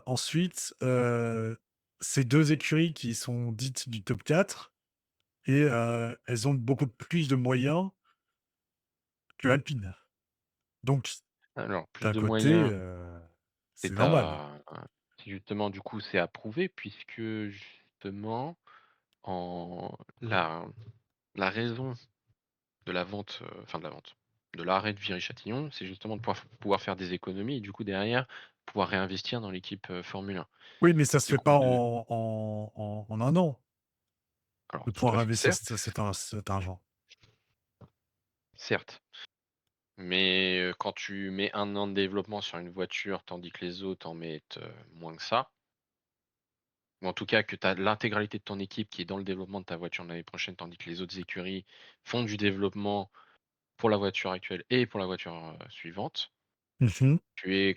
ensuite, c'est 2 écuries qui sont dites du top 4 et elles ont beaucoup plus de moyens que Alpine. Donc Alors, plus d'un de côté, moyens, c'est c'est normal. à justement, du coup, c'est approuvé puisque justement en la raison de la vente, enfin de la vente, de l'arrêt de Viry-Châtillon, c'est justement de pouvoir faire des économies et du coup derrière, pouvoir réinvestir dans l'équipe, Formule 1. Oui, mais ça se Du fait coup pas de en 1 an alors de tout pouvoir à fait investir certes, cet argent. certes, mais quand tu mets 1 an de développement sur une voiture tandis que les autres en mettent, moins que ça, ou en tout cas que tu as l'intégralité de ton équipe qui est dans le développement de ta voiture l'année prochaine tandis que les autres écuries font du développement pour la voiture actuelle et pour la voiture, suivante. Mmh. Tu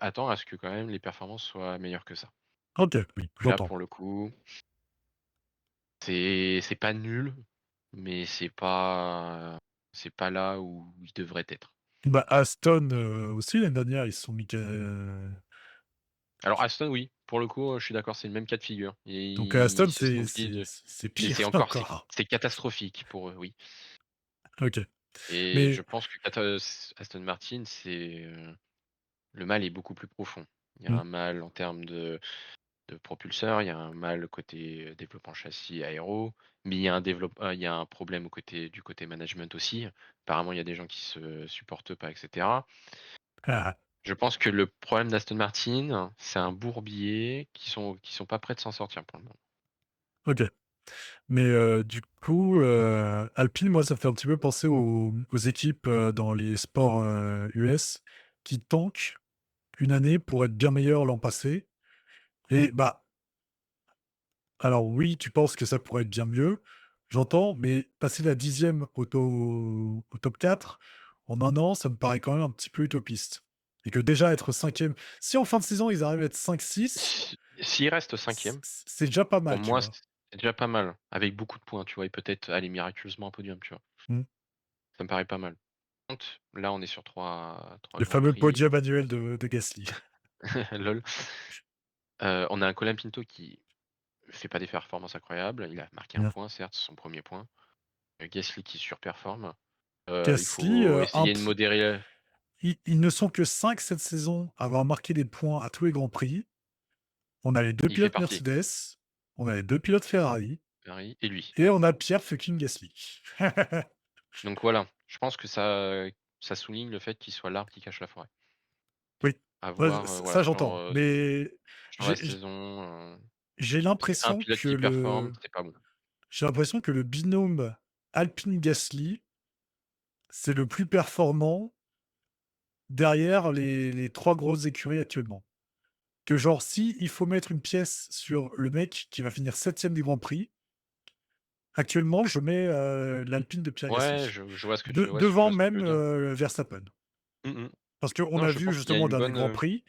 attends à ce que quand même les performances soient meilleures que ça. OK, oui, Là, j'entends. pour le coup, c'est pas nul, mais c'est pas là où ils devraient être. Bah, Aston, aussi l'année dernière, ils se sont mis Alors Aston, oui, pour le coup, je suis d'accord, c'est le même cas de figure. donc Ils Aston, se sont dit c'est mais pire c'est encore. c'est catastrophique pour eux, oui. OK. Et je Mais pense que Aston Martin, le mal est beaucoup plus profond. Il y a mmh, un mal en termes de propulseur, il y a un mal côté, développement châssis aéro, mais il y a un problème du côté management aussi. Apparemment, il y a des gens qui se supportent pas et cetera. ah, Je pense que le problème d'Aston Martin, c'est un bourbier qui sont pas prêts de s'en sortir pour le moment. OK. Mais du coup, Alpine, moi, ça me fait un petit peu penser aux équipes, dans les sports, US qui tankent une année pour être bien meilleurs l'an passé et bah, alors oui, tu penses que ça pourrait être bien mieux, j'entends, mais passer la 10e au top 4 en 1 an, ça me paraît quand même un petit peu utopiste et que déjà être 5e si en fin de saison, ils arrivent à être 5-6, S'il reste 5e, c'est déjà pas pour mal, tu moi, vois? c'est déjà pas mal, avec beaucoup de points, tu vois? Et peut-être aller miraculeusement un podium, tu vois? Mmh. Ça me paraît pas mal. Par contre, là, on est sur trois Le grands fameux prix. podium annuel de Gasly. Lol. On a un Colin Pinto qui fait pas des performances incroyables. Il a marqué un Mmh. point, certes, c'est son premier point. Gasly qui surperforme. Il Gasly, faut un essayer de p modérer. ils ne sont que 5 cette saison à avoir marqué des points à tous les grands prix. On a les 2 Il fait pilotes partie, Mercedes, on a les 2 pilotes Ferrari Ferrari et lui. et on a Pierre fucking Gasly. Donc voilà, je pense que ça souligne le fait qu'il soit l'arbre qui cache la forêt. Oui, À ouais, voir, voilà, ça j'entends, mais sur la j'ai saison, j'ai parce qu'un l'impression pilote que qui performe, c'est pas bon. le binôme Alpine-Gasly, c'est le plus performant derrière les 3 grosses écuries actuellement. Que genre si il faut mettre une pièce sur le mec qui va finir 7e du Grand Prix, actuellement je mets, l'Alpine de Pierre Ouais, Gasly. je vois ce que De tu ouais, je devant vois ce que tu même, veux dire. Verstappen. Mmh mh. Parce qu'on Non, a je vu pense qu'il y a justement au une dernier bonne, Grand Prix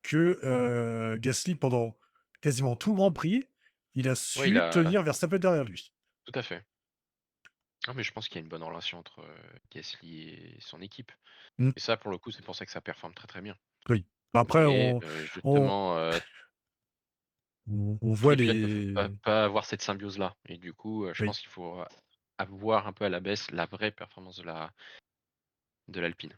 que, Gasly pendant quasiment tout le Grand Prix, il a ouais, il su a tenir Verstappen derrière lui. tout à fait. Non, mais je pense qu'il y a une bonne relation entre, Gasly et son équipe Mmh, et ça, pour le coup, c'est pour ça que ça performe très, très bien. oui. Bah, après Mais on justement, on tous voit les pilotes peuvent pas les pas avoir cette symbiose-là et du coup, je oui pense qu'il faut, avoir un peu à la baisse la vraie performance de l'Alpine.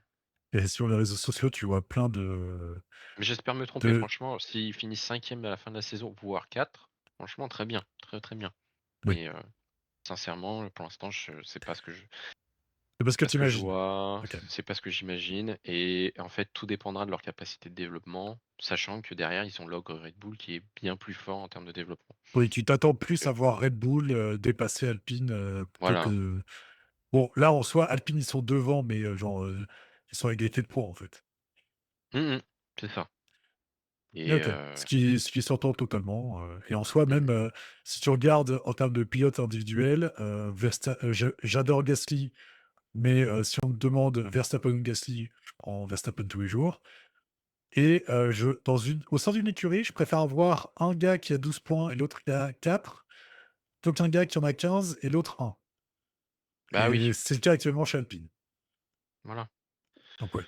et sur les réseaux sociaux, tu vois plein Mais j'espère me tromper, de franchement, s'ils finissent 5e à la fin de la saison, voire 4, franchement très bien, très, très bien. oui. Mais sincèrement, pour l'instant, je sais pas ce que je C'est parce que Pas ce tu que je imagines? vois, OK. c'est pas ce que j'imagine et en fait, tout dépendra de leur capacité de développement, sachant que derrière, ils ont l'ogre Red Bull qui est bien plus fort en termes de développement. Oui, tu t'attends plus Heu, à voir Red Bull, dépasser Alpine, plutôt voilà. que bon, là, en soi, Alpine, ils sont devant, mais genre, ils sont à égalité de points, en fait. Mmh mh. C'est ça et OK. Ce qui s'entend totalement, et en soi, mmh, même, si tu regardes en termes de pilotes individuels, j'adore Gasly, mais si on me demande Verstappen ou Gasly, je prends Verstappen tous les jours. Et je dans une au sein d'une écurie, je préfère avoir un gars qui a 12 points et l'autre qui a 4, plutôt qu'un gars qui en a 15 et l'autre 1. bah, oui, Et c'est le cas actuellement chez Alpine. voilà Donc ouais.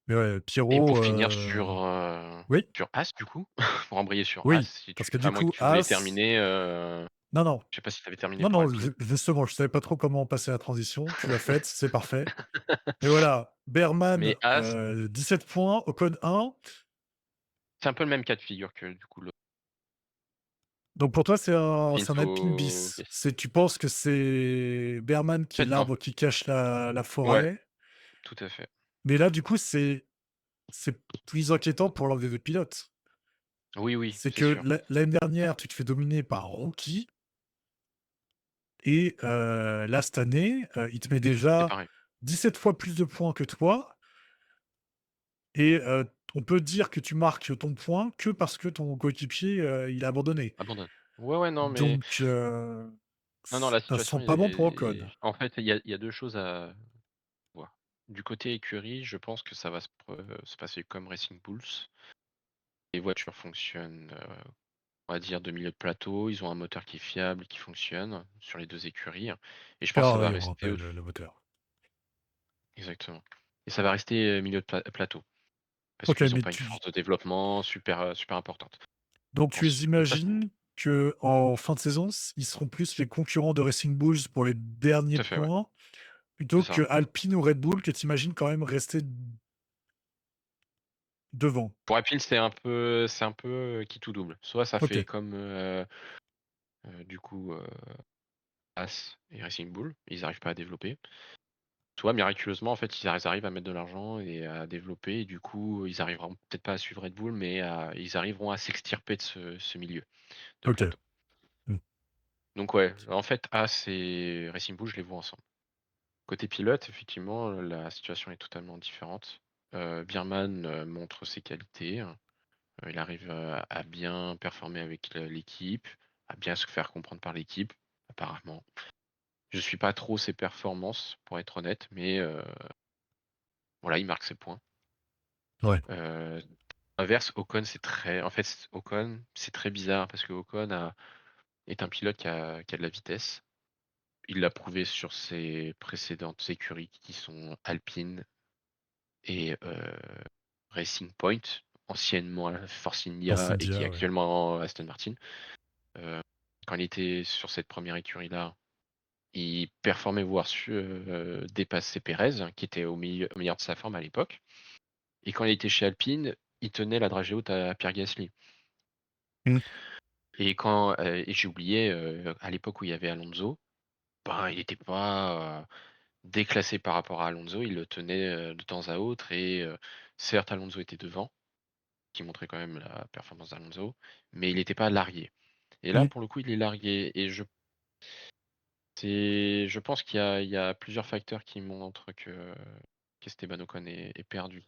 Mais ouais, et pour Pierrot, finir oui, sur As du coup, pour embrayer sur As, oui, si parce tu que à du moins que coup, tu voulais As terminer, non, non, je sais pas si tu avais terminé non, pour non, Alpine? justement, je savais pas trop comment passer la transition. Tu l'as faite, c'est parfait. Mais voilà, Mais Berman, As, 17 points, Ocon 1. c'est un peu le même cas de figure que du coup le Donc pour toi, c'est un Alpine Pinto bis. Gasly. C'est tu penses que c'est Berman En qui est fait, non. l'arbre qui cache la Ouais, forêt, tout à fait. mais là, du coup, c'est plus inquiétant pour l'un des 2 pilotes. Oui, oui, C'est c'est que sûr. l'année dernière, tu te fais dominer par Rookie et là, cette année, il te met C'est déjà pareil. 17 fois plus de points que toi et on peut dire que tu marques ton point que parce que ton coéquipier, il a abandonné. Abandonne. Ouais, ouais, non, mais Donc non, non, la ça situation sent pas bon pour est Ocon. en fait, il y a 2 choses à voir. Du côté écurie, je pense que ça va se passer comme Racing Bulls. Les voitures fonctionnent, on va dire de milieu de plateau. Ils ont un moteur qui est fiable, qui fonctionne sur les 2 écuries et je pense que ça va Ferrari, on rester rappelle, le moteur. exactement et ça va rester, milieu de plateau parce OK, qu'ils ont mais pas une force de développement super importante. donc tu Ensuite ça c'est imagines qu'en fin de saison, ils seront plus les concurrents de Racing Bulls pour les derniers tout à fait, ouais, points, c'est plutôt que ça. Alpine ou Red Bull que tu imagines quand même rester devant? Pour Apple, c'est un peu, qui tout double. Soit ça fait OK, comme, du coup, As et Racing Bull, ils arrivent pas à développer. Soit miraculeusement, en fait, ils arrivent à mettre de l'argent et à développer et du coup, ils arriveront peut-être pas à suivre Red Bull, mais ils arriveront à s'extirper de ce milieu de OK. plateau. Mmh. Donc ouais, en fait, As et Racing Bull, je les vois ensemble. Côté pilote, effectivement, la situation est totalement différente. Biermann, montre ses qualités, hein. Il arrive, à bien performer avec l'équipe, à bien se faire comprendre par l'équipe, apparemment. Je suis pas trop ses performances, pour être honnête, mais voilà, il marque ses points. Ouais. Heu, Inverse, Ocon, c'est très en fait, Ocon, c'est très bizarre parce que Ocon est un pilote qui a de la vitesse. Il l'a prouvé sur ses précédentes écuries qui sont Alpine et Racing Point, anciennement Force Force India et qui est India, ouais. actuellement Aston Martin. Heu, Quand il était sur cette première écurie-là, il performait, voire dépasser Pérez, hein, qui était au meilleur de sa forme à l'époque et quand il était chez Alpine, il tenait la dragée haute à Pierre Gasly Mmh. et quand, et j'ai oublié, à l'époque où il y avait Alonso, ben, il était pas, déclassé par rapport à Alonso. Il le tenait, de temps à autre et certes Alonso était devant, qui montrait quand même la performance d'Alonso, mais il était pas largué et là, Mmh. pour le coup, il est largué et je pense qu'il y a plusieurs facteurs qui montrent que qu'Esteban Ocon est perdu.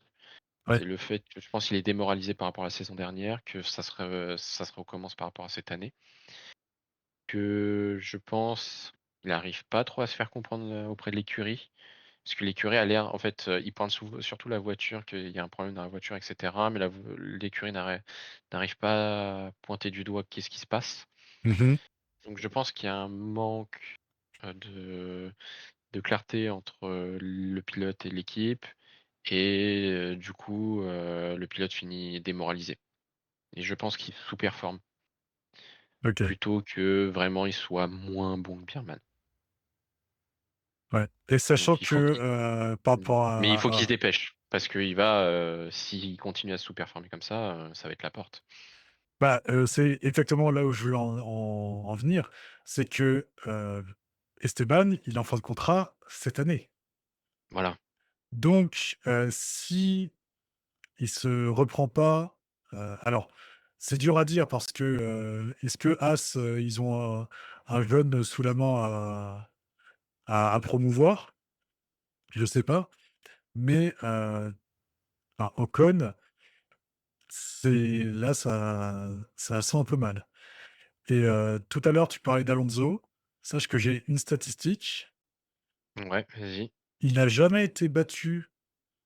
Ouais. C'est le fait que je pense qu'il est démoralisé par rapport à la saison dernière, que ça se recommence par rapport à cette année, que je pense il arrive pas trop à se faire comprendre, auprès de l'écurie. Parce que l'écurie a l'air en fait, ils pointent surtout la voiture, qu'il y a un problème dans la voiture et cetera, mais l'écurie n'arrive pas à pointer du doigt qu'est-ce qui se passe. Mmh mh. Donc je pense qu'il y a un manque, de clarté entre, le pilote et l'équipe et du coup, le pilote finit démoralisé et je pense qu'il sous-performe OK. plutôt que vraiment il soit moins bon que Biermann. Ouais, et sachant Donc il que, faut qu'il par mmh, rapport mais il faut qu'il se à dépêche parce qu'il va, s'il continue à sous-performer comme ça va être la porte. bah, c'est exactement là où je veux en venir. C'est que, Esteban, il est en fin de contrat cette année. Voilà. Donc, si il se reprend pas, alors c'est dur à dire parce que, est-ce que As, ils ont un jeune sous la main à promouvoir? Je sais pas, mais, enfin Ocon, c'est là ça sent un peu mal et tout à l'heure tu parlais d'Alonso. Sache que j'ai une statistique, Ouais, vas-y. il n'a jamais été battu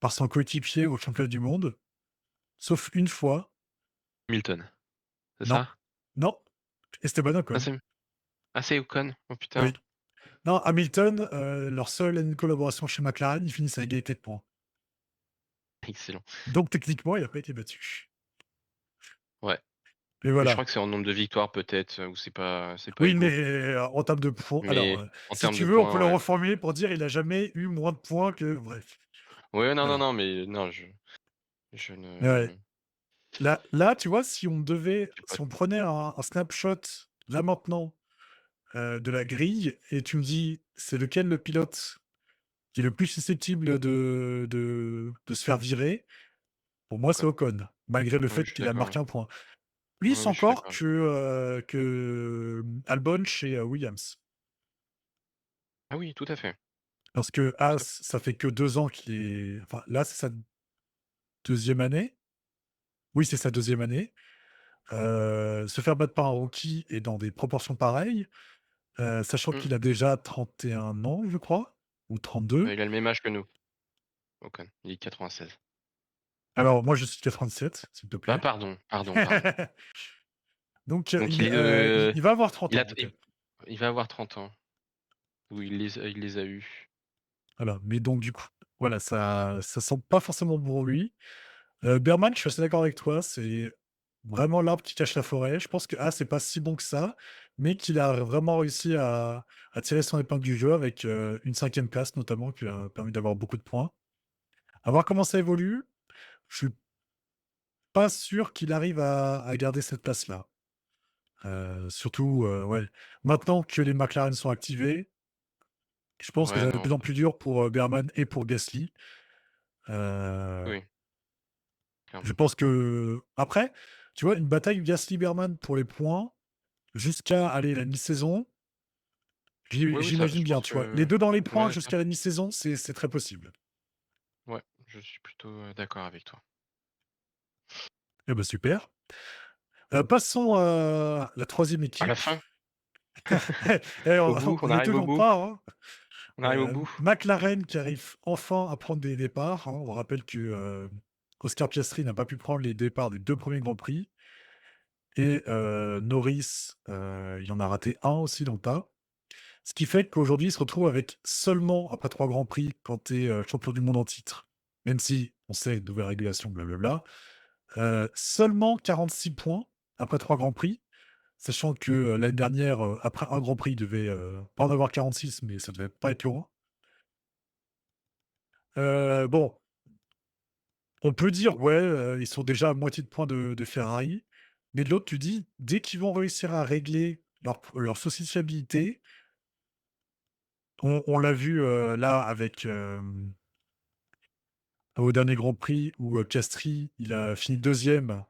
par son coéquipier au championnat du monde, sauf une fois. Milton, c'est Non, ça? non, Esteban Ah Ocon, c'est ah c'est Ocon? Oh oui. putain, Non, Hamilton, leur seule collaboration chez McLaren, ils finissent à égalité de points. excellent. Donc techniquement, il a pas été battu. Ouais, Et mais je voilà. crois que c'est en nombre de victoires peut-être, où c'est pas Oui, mais égaux. en termes de points alors, Mais en si termes tu de veux, on peut points, le ouais. reformuler pour dire: «Il a jamais eu moins de points que» bref, Ouais, non, non, voilà. non, mais non, je Ouais. ne Là, tu vois, j'ai pas si on prenait un snapshot, là, maintenant, de la grille et tu me dis: «C'est lequel le pilote qui est le plus susceptible de se faire virer?» Pour moi, c'est ouais, Ocon, malgré le ouais, fait je suis qu'il a d'accord, ouais. marqué un point. Ouais, Plus ouais, je suis encore d'accord. que, Albon chez, Williams. Ah oui, tout à fait, Parce que tout à Haas, ça fait que 2 ans qu'il est enfin, là, c'est sa deuxième année. Oui, c'est sa deuxième année. Se faire battre par un rookie et dans des proportions pareilles, sachant mmh. qu'il a déjà 31 ans, je crois, ou Bah, 32. il a le même âge que nous, Ocon, il est 96. Alors moi, je suis 87, s'il te Ah plaît. pardon, pardon, pardon. Donc, Donc il est, il va avoir 30 il a ans, OK. il va avoir 30 ans, ou il les a eus. Voilà, mais donc du coup, voilà, ça semble pas forcément bon pour lui. Berman, je suis assez d'accord avec toi, c'est vraiment l'arbre qui cache la forêt. Je pense que, c'est pas si bon que ça, mais qu'il a vraiment réussi à tirer son épingle du jeu avec, une 5e place notamment qui lui a permis d'avoir beaucoup de points. À voir comment ça évolue, je suis pas sûr qu'il arrive à garder cette place-là. Surtout, ouais, maintenant que les McLaren sont activés, je pense que ça Ouais, va être de non, plus en plus dur pour, Berman et pour Gasly. Heu, oui, je clairement. pense que après, tu vois, une bataille Gasly-Berman pour les points jusqu'à, aller la mi-saison, Oui, oui, ça j'imagine je bien, pense tu vois? Les que 2 dans les points ouais, ça jusqu'à la mi-saison, c'est très possible. ouais, je suis plutôt, d'accord avec toi. Eh ben super. Passons à la troisième À la équipe. fin, Eh, au on bout, on on y est arrive au toujours bout, pas, hein. on arrive au bout. McLaren qui arrive enfin à prendre des départs, hein. On rappelle que, Oscar Piastri n'a pas pu prendre les départs des 2 premiers grands prix et Norris, il en a raté un aussi dans le tas. Ce qui fait qu'aujourd'hui, il se retrouve avec seulement, après 3 grands prix, quand tu es, champion du monde en titre, même si on sait, nouvelle régulation, blablabla, seulement 46 points après 3 grands prix, sachant que, l'année dernière, après un grand prix, il devait, pas en avoir 46, mais ça devait pas être loin. Bon, on peut dire: «Ouais, ils sont déjà à moitié de points de Ferrari», mais de l'autre, tu dis: «Dès qu'ils vont réussir à régler leur souci de fiabilité», on l'a vu, là avec, au dernier Grand Prix où, Piastri, il a fini deuxième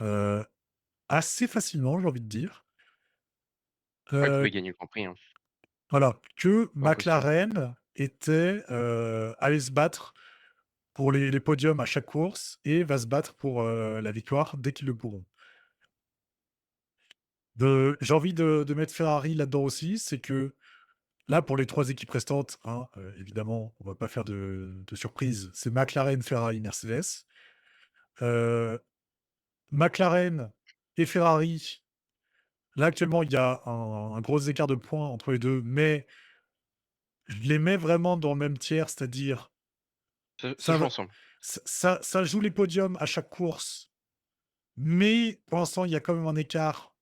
e assez facilement, j'ai envie de dire. Ouais, il pouvait Heu, gagner le Grand Prix, hein, voilà, que pas impossible. McLaren était, allait se battre pour les podiums à chaque course et va se battre pour, la victoire dès qu'ils le pourront. J'ai envie de mettre Ferrari là-dedans aussi, c'est que là, pour les 3 équipes restantes, hein, évidemment, on va pas faire de surprise, c'est McLaren, Ferrari, Mercedes. Heu, McLaren et Ferrari, là, actuellement, il y a un gros écart de points entre les 2, mais je les mets vraiment dans le même tiers, c'est-à-dire Ça ça joue va ensemble. ça joue les podiums à chaque course, mais pour l'instant, il y a quand même un écart,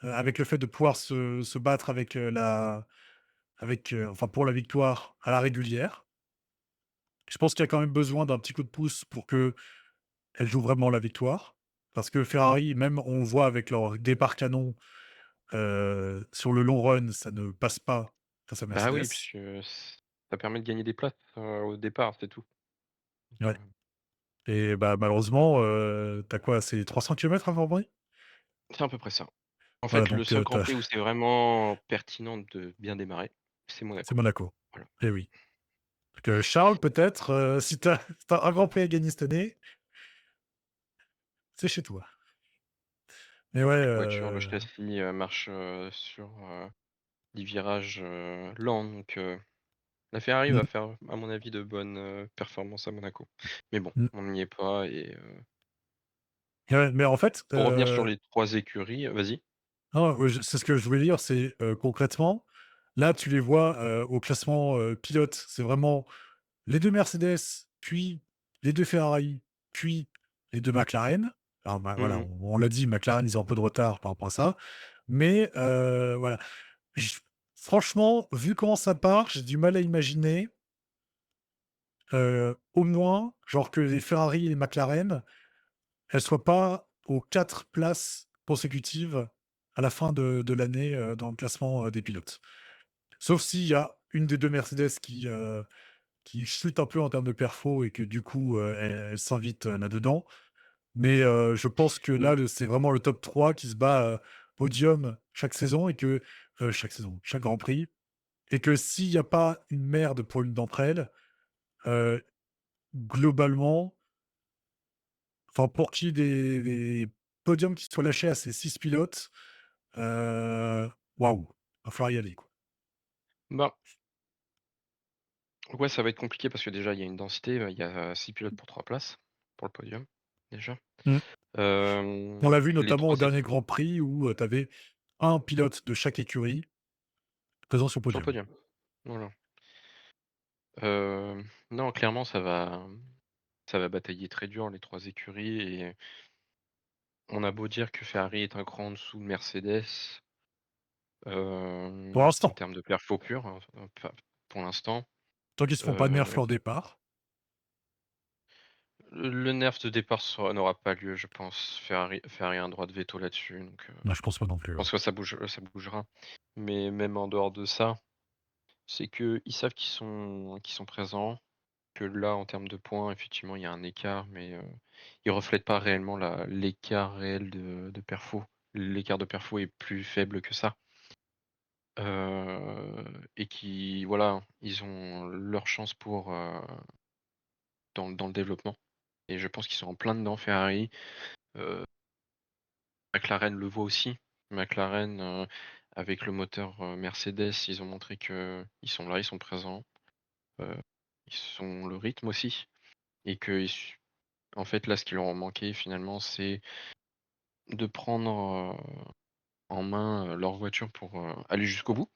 avec le fait de pouvoir se battre avec, enfin, pour la victoire à la régulière. Je pense qu'il y a quand même besoin d'un petit coup de pouce pour qu'elle joue vraiment la victoire. Parce que Ferrari, même on voit avec leur départ canon, sur le long run, ça ne passe pas. face à Bah oui, Mercedes. puisque ça permet de gagner des places, au départ, c'est tout. Donc, Ouais et bah, malheureusement, tu quoi? C'est 300 kilomètres à Fort-Bray? c'est à peu près ça. En Voilà fait, le donc seul Grand tu Prix où c'est vraiment pertinent de bien démarrer, c'est c'est Monaco. Monaco. Voilà. Eh oui. Donc Charles peut-être, si tu as un grand prix à gagner cette année, c'est chez toi. Mais ouais, La voiture, le châssis, marche, sur, des virages, lents, donc la Ferrari va mmh, faire, à mon avis, de bonnes, performances à Monaco. Mais bon, mmh, on n'y est pas et ouais, mais en fait, pour revenir sur les 3 écuries, vas-y? non, ouais, je c'est ce que je voulais dire, c'est, concrètement, là, tu les vois, au classement, pilote, c'est vraiment les 2 Mercedes, puis les 2 Ferrari, puis les 2 McLaren. Alors, bah, Mmh voilà, mh. on l'a dit, McLaren, ils ont un peu de retard par rapport à ça, mais voilà. J Franchement, vu comment ça part, j'ai du mal à imaginer, au moins, genre que les Ferrari et les McLaren, elles soient pas aux 4 places consécutives à la fin de l'année, dans le classement, des pilotes. Sauf s'il y a une des 2 Mercedes qui chute un peu en termes de perfo et que du coup, elle s'invite, là-dedans. Mais, je pense que là, c'est vraiment le top 3 qui se bat, podium chaque saison et que chaque saison, chaque Grand Prix et que s'il y a pas une merde pour une d'entre elles, heu, globalement, enfin pour qu'il y ait des podiums qui soient lâchés à ces 6 pilotes, heu, waouh, va falloir y aller, quoi. Bah, ouais, ça va être compliqué parce que déjà, il y a une densité, il y a 6 pilotes pour 3 places, pour le podium, déjà. Mmh. On l'a vu Les notamment 3 au dernier Grand Prix où, tu avais un pilote de chaque écurie présent sur le sur le podium. podium, voilà. Non, clairement, ça va batailler très dur les 3 écuries et on a beau dire que Ferrari est un cran en dessous de Mercedes, Pour en l'instant, termes de perfo pur, hein, enfin, pour l'instant. tant qu'ils se font pas nerf Heu, leur départ, le nerf de départ n'aura pas lieu, je pense. Ferrari a un droit de veto là-dessus, donc bah, je pense pas non je plus, ouais. pense que ça bougera. Mais même en dehors de ça, c'est qu'ils savent qu'ils sont présents, que là, en termes de points, effectivement, il y a un écart, mais ils reflètent pas réellement l'écart réel de perfo. L'écart de perfo est plus faible que ça. Et qui voilà, ils ont leur chance pour, dans le développement et je pense qu'ils sont en plein dedans Ferrari. Heu, McLaren le voit aussi. McLaren, avec le moteur, Mercedes, ils ont montré qu'ils sont là, ils sont présents, heu, ils ont le rythme aussi et qu'ils su en fait, là, ce qui leur a manqué finalement, c'est de prendre, en main, leur voiture pour, aller jusqu'au bout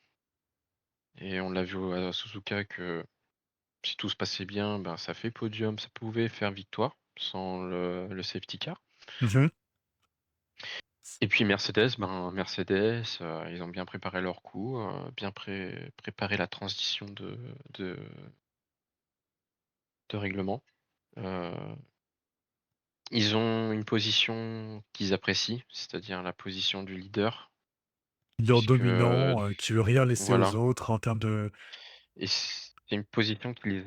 et on l'a vu à Suzuka que si tout se passait bien, ben, ça fait podium, ça pouvait faire victoire sans le safety car. Mmh. Et puis Mercedes, ben, Mercedes, ils ont bien préparé leur coup, bien préparé la transition de règlement. Heu, Ils ont une position qu'ils apprécient, c'est-à-dire la position du leader Leader puisque, dominant, qui veut rien laisser aux voilà autres en termes de et c'est une position qu'ils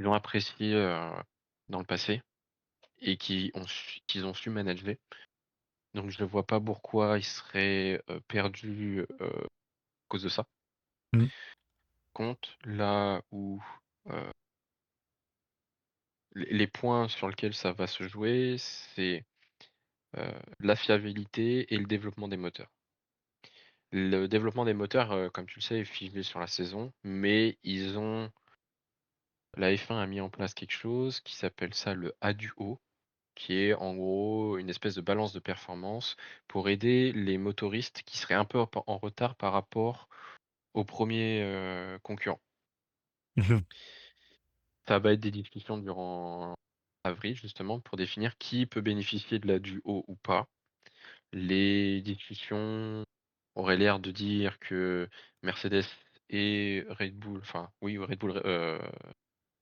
ont appréciée, dans le passé et qu'ils ont su manager. Donc je ne vois pas pourquoi ils seraient, perdus, à cause de ça. mmh, Contre là où, heu, les points sur lesquels ça va se jouer, c'est, la fiabilité et le développement des moteurs. Le développement des moteurs, comme tu le sais, est figé sur la saison, mais la F1 a mis en place quelque chose qui s'appelle ça le A du haut, qui est en gros une espèce de balance de performance pour aider les motoristes qui seraient un peu en retard par rapport aux premiers concurrents. mmh. Ça va être des discussions durant avril justement pour définir qui peut bénéficier de la duo ou pas. Les discussions auraient l'air de dire que Mercedes et Red Bull, enfin oui Red Bull,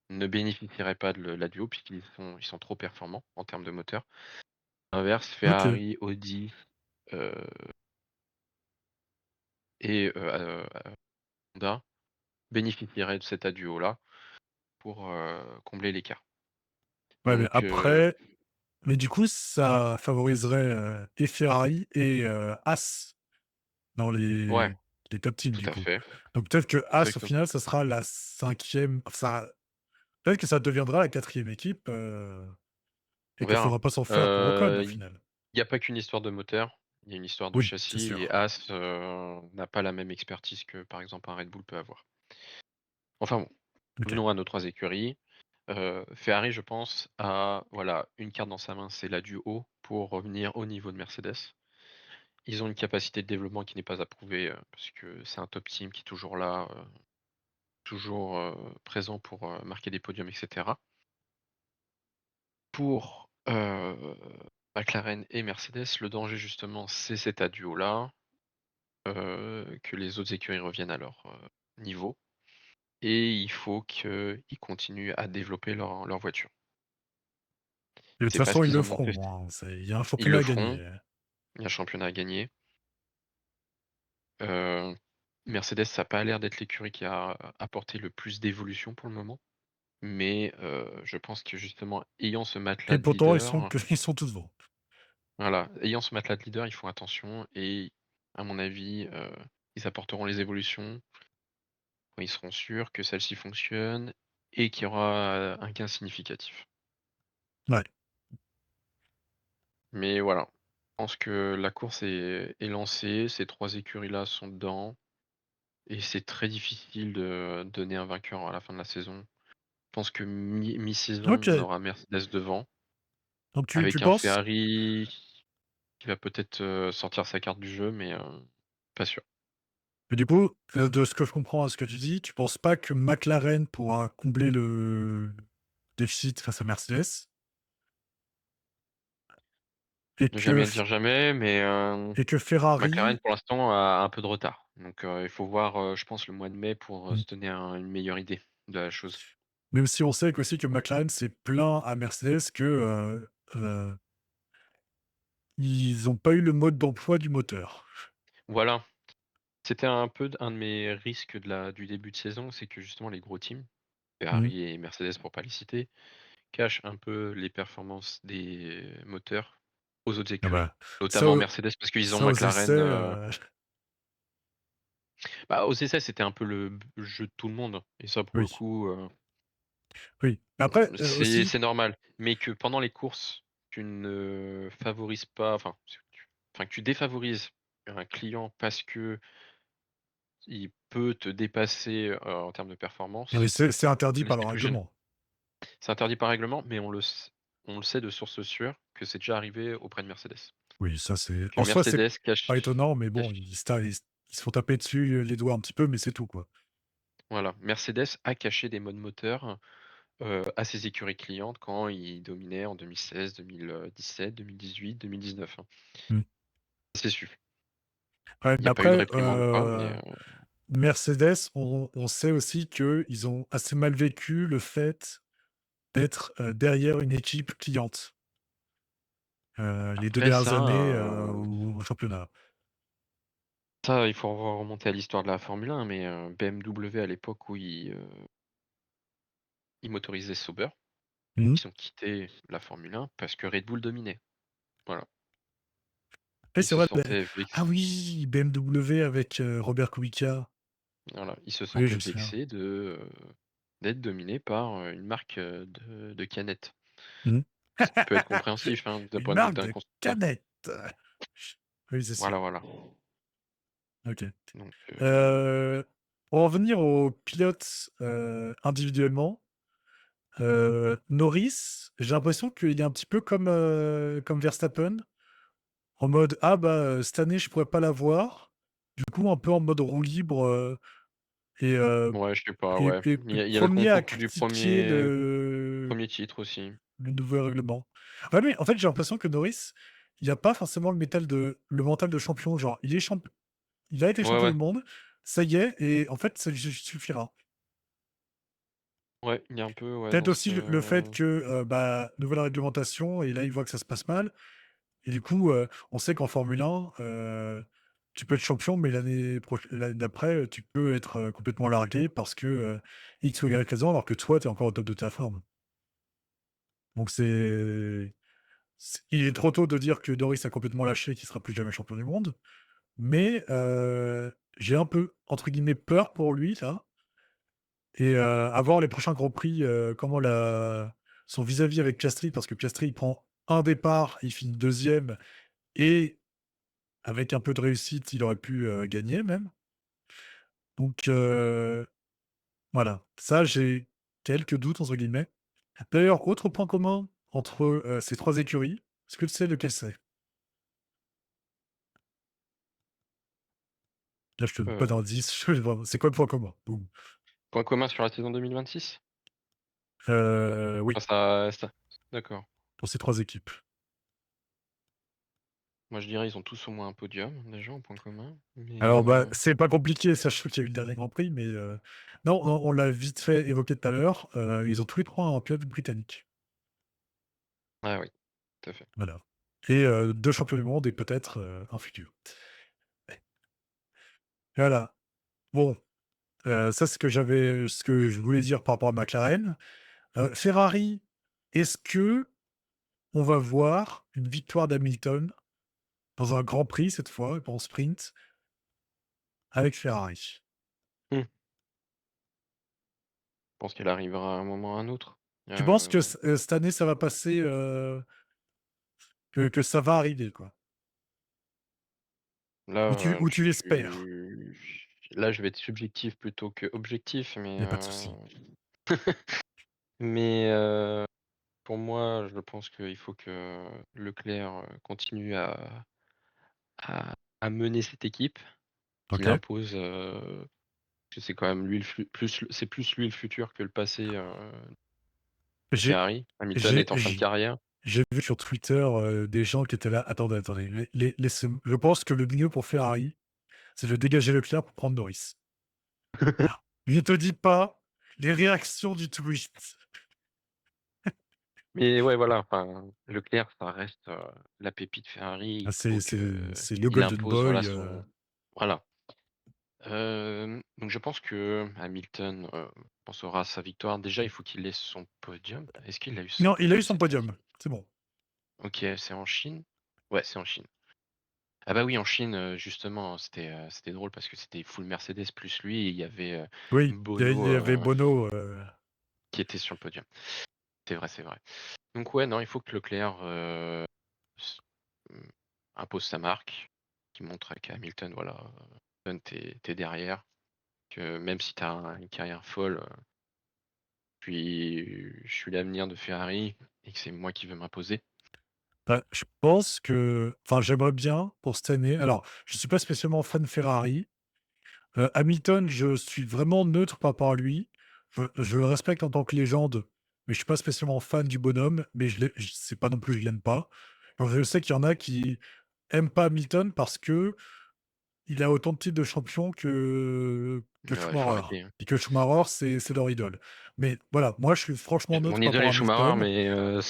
ne bénéficieraient pas de la duo ils sont trop performants en termes de moteur. À l'inverse, OK. Ferrari, Audi, heu, et Honda bénéficierait de cet aduo-là pour, combler l'écart. Ouais, mais Donc après mais du coup, ça favoriserait, et Ferrari et As dans ouais, les top teams, tout du à coup. fait, Donc peut-être que As, au exactement. final, ça sera la cinquième. Ça peut-être que ça deviendra la quatrième équipe, On et qu'il verra. faudra pas s'en faire pour Ocon, au Il final. y a pas qu'une histoire de moteur, il y a une histoire de Oui, c'est châssis et sûr. As, n'a pas la même expertise que, par exemple, un Red Bull peut avoir. Enfin bon, OK. venons à nos 3 écuries. Ferrari, je pense, a voilà, une carte dans sa main, c'est la du haut pour revenir au niveau de Mercedes. Ils ont une capacité de développement qui n'est pas approuvée, parce que c'est un top team qui est toujours là, toujours, présent pour, marquer des podiums et cetera. Pour, McLaren et Mercedes, le danger justement, c'est cet duo-là, que les autres écuries reviennent à leur, niveau et il faut qu'ils continuent à développer leur voiture. Et de toute C'est pas ce façon, ils qu'ils le ont montré. feront, hein. C'est il y a un Ils championnat le à feront, gagner. il y a un championnat à gagner. Heu, Mercedes, ça a pas l'air d'être l'écurie qui a apporté le plus d'évolution pour le moment, mais je pense que justement ayant ce Et matelas de pourtant, leader, ils sont tous bons. voilà, ayant ce matelas de leader, ils font attention et à mon avis, ils apporteront les évolutions quand ils seront sûrs que celles-ci fonctionnent et qu'il y aura, un gain significatif. Ouais. Mais voilà, je pense que la course est lancée, ces 3 écuries-là sont dedans et c'est très difficile de donner un vainqueur à la fin de la saison. Je pense que mi-saison, on OK. aura Mercedes devant, Donc tu avec un penses Ferrari qui va peut-être, sortir sa carte du jeu, mais pas sûr. mais du coup, de ce que je comprends à ce que tu dis, tu penses pas que McLaren pourra combler le déficit face à Mercedes et Ne que jamais F dire jamais, mais McLaren Ferrari, pour l'instant a un peu de retard. Donc il faut voir, je pense le mois de mai pour, mmh, se donner une meilleure idée de la chose. même si on sait qu'aussi que McLaren s'est plaint à Mercedes que, ils ont pas eu le mode d'emploi du moteur. Voilà, c'était un peu un de mes risques du début de saison, c'est que justement les gros teams, Mmh. Ferrari et Mercedes pour pas les citer, cachent un peu les performances des moteurs aux autres Ah écuries. bah, ça Notamment au Mercedes parce qu'ils ont ça aux essais, McLaren, bah, aux essais, c'était un peu le jeu de tout le monde et ça pour le oui, coup, oui. Mais après, c'est aussi c'est normal. Mais que pendant les courses, tu ne favorises pas, que tu défavorises un client parce que il peut te dépasser, en termes de oui, performance, c'est interdit par le c'est plus gênant. règlement. C'est interdit par règlement, mais on le sait de source sûre que c'est déjà arrivé auprès de Mercedes. Oui, ça c'est Que en soi, c'est Mercedes pas étonnant, mais bon, cache ils se font taper dessus, les doigts un petit peu, mais c'est tout, quoi. voilà, Mercedes a caché des modes moteurs, à ses écuries clientes quand ils dominaient en 2016, 2017, 2018, 2019, hein. Mmh. C'est su. Ouais, Il y mais a pas eu de après, réprimande ou quoi, mais Mercedes, on sait aussi qu'ils ont assez mal vécu le fait d'être, derrière une équipe cliente, les 2 après dernières ça, années, au championnat. il faut remonter à l'histoire de la Formule 1, mais BMW à l'époque où ils motorisaient Sauber, Mmh. ils ont quitté la Formule 1 parce que Red Bull dominait. Voilà. Et Ils c'est se vrai, sentaient ah oui, BMW avec, Robert Kubica. voilà, ils se Oui, je sentaient me souviens. vexés d'être dominés par, une marque, de canettes. Mmh. Ce qui peut être compréhensif, hein, d'un Une point de vue marque d'un de constructeur. canettes! Oui, c'est sûr. Voilà, voilà. OK. Donc Heu, pour en venir aux pilotes, individuellement, Norris, j'ai l'impression qu'il est un petit peu comme Verstappen, en mode: «Ah bah, cette année je pourrais pas l'avoir». Du coup, un peu en mode roue libre, et heu ouais, je sais pas, et ouais. et Il y a le 1 à contre-coup du critiquer premier titre aussi. le nouveau règlement. Enfin lui, en fait, j'ai l'impression que Norris, il a pas forcément le mental de champion, genre il a été Ouais, champion ouais. du monde, ça y est et en fait, ça lui suffira. Ouais, il y a un peu, ouais, Peut-être dans aussi le fait ce que, bah, nouvelle réglementation et là, il voit que ça se passe mal et du coup, on sait qu'en Formule 1, tu peux être champion, mais l'année d'après, tu peux être, complètement largué parce que, X ou Y raison, alors que toi, tu es encore au top de ta forme. Donc il est trop tôt de dire que Doris a complètement lâché et qu'il sera plus jamais champion du monde, mais j'ai un peu, entre guillemets, «peur» pour lui là et à voir les prochains grands prix, comment la son vis-à-vis avec Piastri parce que Piastri, il prend un départ, il finit deuxième et avec un peu de réussite, il aurait pu, gagner même. Donc voilà, ça j'ai «quelques doutes» entre guillemets. D'ailleurs, autre point commun entre, ces 3 écuries, est-ce que tu sais lequel c'est? Là, je te donne pas Heu, d'indice, je c'est quoi le point commun? Boum. Point commun sur la saison 2026? Oui, Enfin ça d'accord. pour ces 3 équipes. Moi je dirais ils ont tous au moins un podium déjà en point commun, mais Alors, bah, c'est pas compliqué, sachant qu'il y a eu le dernier Grand Prix, mais non, on l'a vite fait évoqué tout à l'heure, ils ont tous les 3 un pilote britannique. ah oui, tout à fait. Voilà et 2 champions du monde et peut-être, un futur. Voilà. Bon, ça, c'est ce que je voulais dire par rapport à McLaren. Ferrari, est-ce que on va voir une victoire d'Hamilton dans un Grand Prix cette fois et pas en sprint avec Ferrari? Mmh. Je pense qu'elle arrivera à un moment ou à un autre. Tu penses que Heu, cette année ça va passer, que ça va arriver quoi? là, Ou tu l'espères? je vais être subjectif plutôt que objectif, Il y a pas de souci. mais pour moi, je pense qu'il faut que Leclerc, continue à mener cette équipe, qu'il OK. impose, que c'est quand même lui le fu plus c'est plus lui le futur que le passé, de J'ai Ferrari. Hamilton j'ai est en fin de carrière. j'ai vu sur Twitter, des gens qui étaient là: «Attendez, attendez, laissez je pense que le mieux pour Ferrari, c'est de dégager Leclerc pour prendre Norris». Ah, je te dis pas les réactions du tweet. Mais ouais, voilà, enfin, Leclerc, ça reste, la pépite Ferrari. Ah, Il faut que c'est le il golden impose, voilà, boy, voilà. Donc je pense que Hamilton, pensera à sa victoire. Déjà, il faut qu'il ait son podium. Est-ce qu'il a eu son non, il a eu podium son cette podium, saison? c'est bon. OK, c'est en Chine? Ouais, c'est en Chine. Ah bah oui, en Chine, justement, c'était drôle parce que c'était full Mercedes plus lui et il y avait, Oui, il Bono, y avait Bono, qui était sur le podium. C'est vrai, c'est vrai. Donc ouais, non, il faut que Leclerc, s mmh, impose sa marque, qu'il montre qu'à Hamilton, voilà, Hamilton, tu derrière, que même si tu as une carrière folle, puis je suis l'avenir de Ferrari et que c'est moi qui veux m'imposer. bah, je pense que enfin, j'aimerais bien pour cette année alors, je suis pas spécialement fan Ferrari. Hamilton, je suis vraiment neutre par rapport à lui. Je le respecte en tant que légende, mais je suis pas spécialement fan du bonhomme, mais c'est pas non plus que je l'aime pas. Alors je sais qu'il y en a qui aiment pas Hamilton parce que il a autant de titres de champion que Il faut Schumacher arrêter, hein. et que Schumacher, c'est leur idole. Mais voilà, moi, je suis franchement Mon neutre par idole rapport est à Schumacher, Hamilton.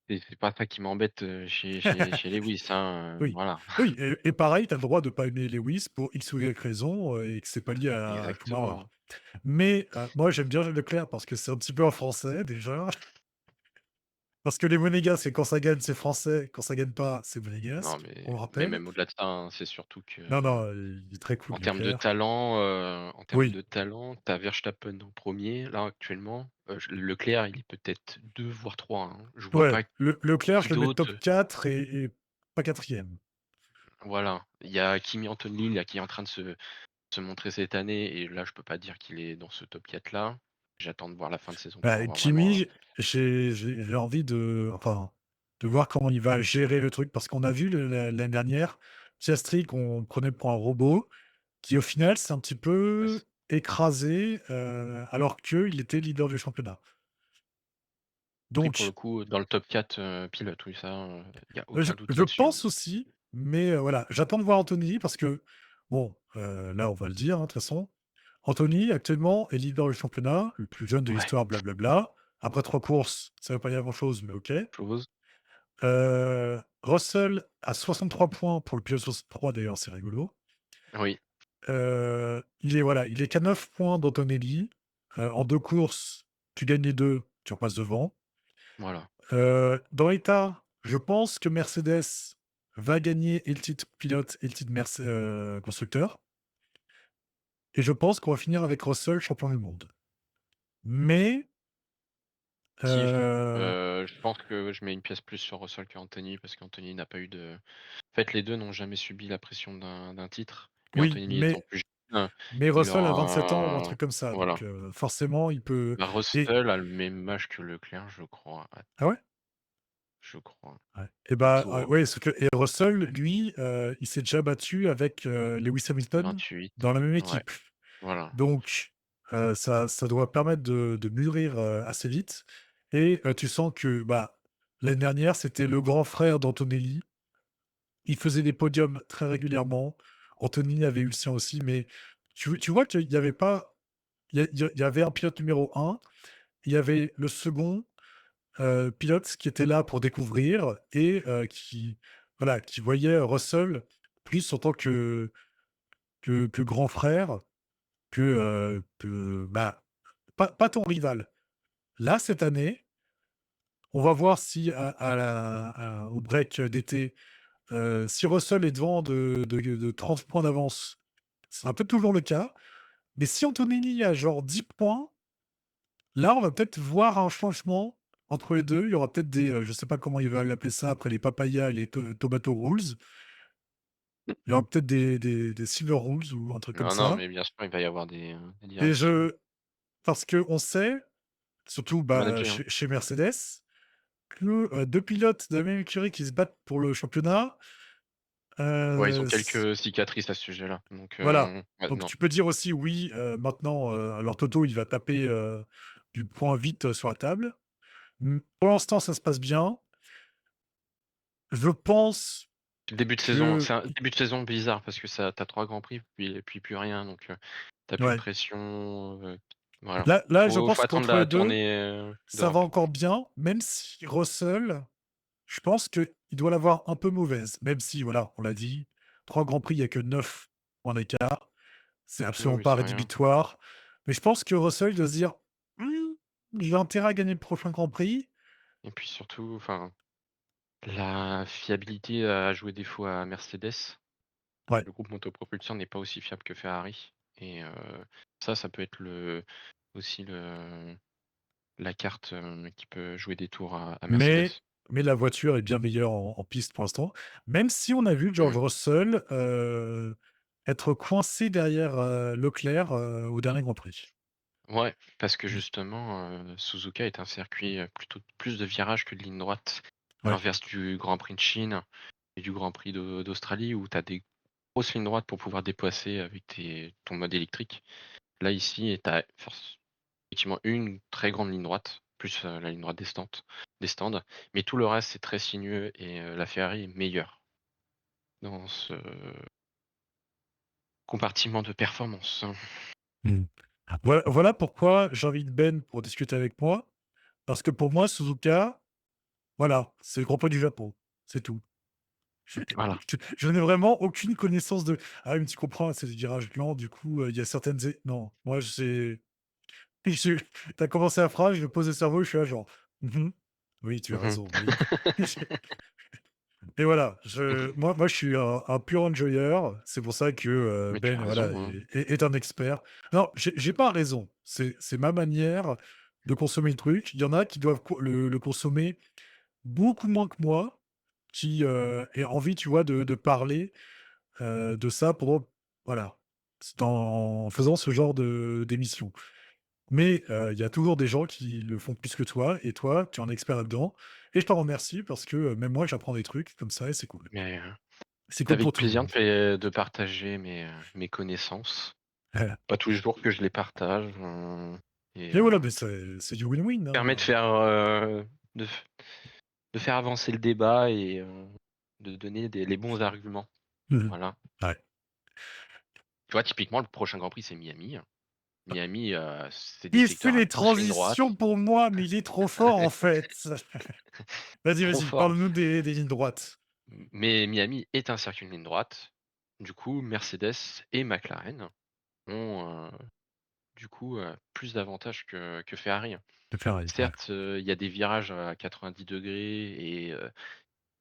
mais c'est pas ça qui m'embête, chez Lewis, hein, Oui, voilà. oui et pareil, tu as le droit de pas aimer Lewis pour X ou Y raison, et que c'est pas lié à Schumacher. Exactement. Mais moi, j'aime bien Leclerc parce que c'est un petit peu un Français déjà. Parce que les Monégasques, c'est quand ça gagne, c'est français, quand ça gagne pas, c'est Non, monégasque, on le mais rappelle. même au-delà de ça, hein, c'est surtout que, Non, non, il est très cool Leclerc. En termes de Oui, talent, tu as Verstappen en premier là, actuellement. J Leclerc, il est peut-être 2 voire 3, hein. Je vois ouais, pas Leclerc, qui je le mets d'autre, top 4 et pas quatrième. voilà. Il y a Kimi Antonelli là, qui est en train de se montrer cette année et là, je peux pas dire qu'il est dans ce top 4 là. J'attends de voir la fin de saison pour Bah, avoir vraiment, Kimi, j'ai envie de enfin, de voir comment il va gérer le truc parce qu'on a vu l'année dernière, Piastri qu'on prenait pour un robot, qui au final s'est un petit peu s écrasé, alors qu'il était leader du championnat. pris pour le Donc coup dans le top 4 pilote, oui ça, il y a je aucun doute je là-dessus, hein. pense aussi, mais voilà, j'attends de voir Anthony parce que bon, là, on va le dire, hein, de toute façon. Anthony, actuellement, est leader du championnat, le plus jeune de Ouais, l'histoire, blablabla. Après 3 courses, ça ne veut pas dire grand-chose, mais OK. chose. Russell a 63 points pour le pilote 63 d'ailleurs, c'est rigolo. Oui, Il est voilà, il est qu'à 9 points d'Antonelli. En 2 courses, tu gagnes les 2, tu repasses devant. voilà. Dans l'état, je pense que Mercedes va gagner et le titre pilote et le titre constructeur, et je pense qu'on va finir avec Russell champion du monde. Mais, Tif. heu, Je pense que je mets une pièce plus sur Russell qu'Anthony parce qu'Anthony n'a pas eu de en fait, les 2 n'ont jamais subi la pression d'un titre, mais oui, Anthony étant mais plus jeune, il Russell a 27 ans ou un aura truc comme ça, donc voilà. forcément il peut. Bah, Et Russell a le même âge que Leclerc, je crois. ah ouais? Je crois. Ouais, et bah, Autour, ouais, parce que et Russell, lui, il s'est déjà battu avec, Lewis Hamilton 28. dans la même Ouais, équipe. voilà. Donc, ça doit permettre de mûrir, assez vite, et tu sens que, bah, l'année dernière, c'était le grand frère d'Antonelli. Il faisait des podiums très régulièrement. Anthony avait eu le sien aussi, mais tu vois qu'il y avait pas il y avait un pilote numéro un, il y avait le second pilote qui était là pour découvrir, et qui voilà, qui voyait Russell plus en tant que grand frère, bah, pas ton rival. Là, cette année, on va voir si au break d'été, si Russell est devant de 30 points d'avance. C'est un peu toujours le cas, mais si Antonelli a genre 10 points, là, on va peut-être voir un changement entre les 2. Il y aura peut-être des, je sais pas comment ils veulent appeler ça après les papayas et les tomato rules. Il y aura peut-être des silver rules ou un truc comme Non, non, ça, mais bien sûr, il va y avoir des et directions. parce qu'on sait, surtout, Le bah, manager, hein. chez Mercedes, que, 2 pilotes de la même écurie qui se battent pour le championnat, Ouais, ils ont s quelques cicatrices à ce sujet-là, donc voilà. ouais, Donc non. tu peux dire aussi oui, maintenant, alors Toto, il va taper, du poing vite, sur la table. Pour l'instant, ça se passe bien. Je pense Le début de saison, que c'est un début de saison bizarre parce que ça tu 3 grands prix puis plus rien donc tu plus de ouais, pression, voilà. là, je Faut pense attendre qu'entre les la 2, tournée, ça va d'Europe. encore bien, même si Russell, je pense qu'il doit l'avoir un peu mauvaise, même si voilà, on l'a dit, 3 grands prix, il y a que 9 points d'écart. C'est Oui, absolument oui, pas c'est rien rédhibitoire. Mais je pense que Russell doit se dire: «Mmh, j'ai intérêt à gagner le prochain Grand Prix». et puis surtout, enfin, la fiabilité a joué défaut à Mercedes. Ouais, Le groupe motopropulseur n'est pas aussi fiable que Ferrari et ça peut être aussi la carte, qui peut jouer des tours à mais Mercedes. la voiture est bien meilleure en piste pour l'instant. Même si on a vu George Mmh. Russell, être coincé derrière, Leclerc, au dernier Grand Prix. Ouais, parce que justement, Suzuka est un circuit, plutôt plus de virages que de lignes droites. À Ouais, l'inverse du Grand Prix de Chine et du Grand Prix d'Australie où tu as des grosses lignes droites pour pouvoir dépasser avec ton mode électrique. Là, ici, tu as effectivement une très grande ligne droite, plus, la ligne droite des stands, mais tout le reste, c'est très sinueux et la Ferrari est meilleure dans ce compartiment de performance. mmh. Voilà pourquoi j'invite Ben pour discuter avec moi, parce que pour moi, Suzuka, voilà, c'est le Grand Prix du Japon, c'est tout. Je Voilà. je n'ai vraiment aucune connaissance de: «Ah oui, mais tu comprends, c'est des virages lents, du coup, il y a certaines non, moi, c'est je tu as commencé la phrase, je pose le cerveau, je suis là genre: «Mmh oui, tu as Mmh. raison, oui». Et voilà, moi, je suis un pur enjoyeur. C'est pour ça que, Mais tu as Ben, voilà, raison, hein. est un expert. Non, j'ai pas raison. C'est ma manière de consommer le truc. Il y en a qui doivent le consommer beaucoup moins que moi, qui, aient envie, tu vois, de parler, de ça pendant voilà, c'est en faisant ce genre d'émission. Mais, il y a toujours des gens qui le font plus que toi, et toi, tu es un expert là-dedans, et je t'en remercie parce que, même moi, j'apprends des trucs comme ça, et c'est cool. Mais C'est c'est cool pour avec tout le plaisir monde. de partager mes connaissances. Heu Pas tous les jours que je les partage, et et voilà, mais c'est du win-win, permet de hein. faire, de f de faire avancer le débat et de donner les bons arguments. Mmh. Voilà. Ouais. Tu vois, typiquement, le prochain Grand Prix, c'est Miami. Miami, c'est des Il fait secteurs à les grosses lignes droites. transitions pour moi, mais il est trop fort, en fait. Vas-y, Trop vas-y, fort. parle-nous des lignes droites. Mais Miami est un circuit de ligne droite, Du coup, Mercedes et McLaren ont, du coup, plus d'avantages que Ferrari, hein. De Ferrari, ouais. Certes, il y a des virages à 90° et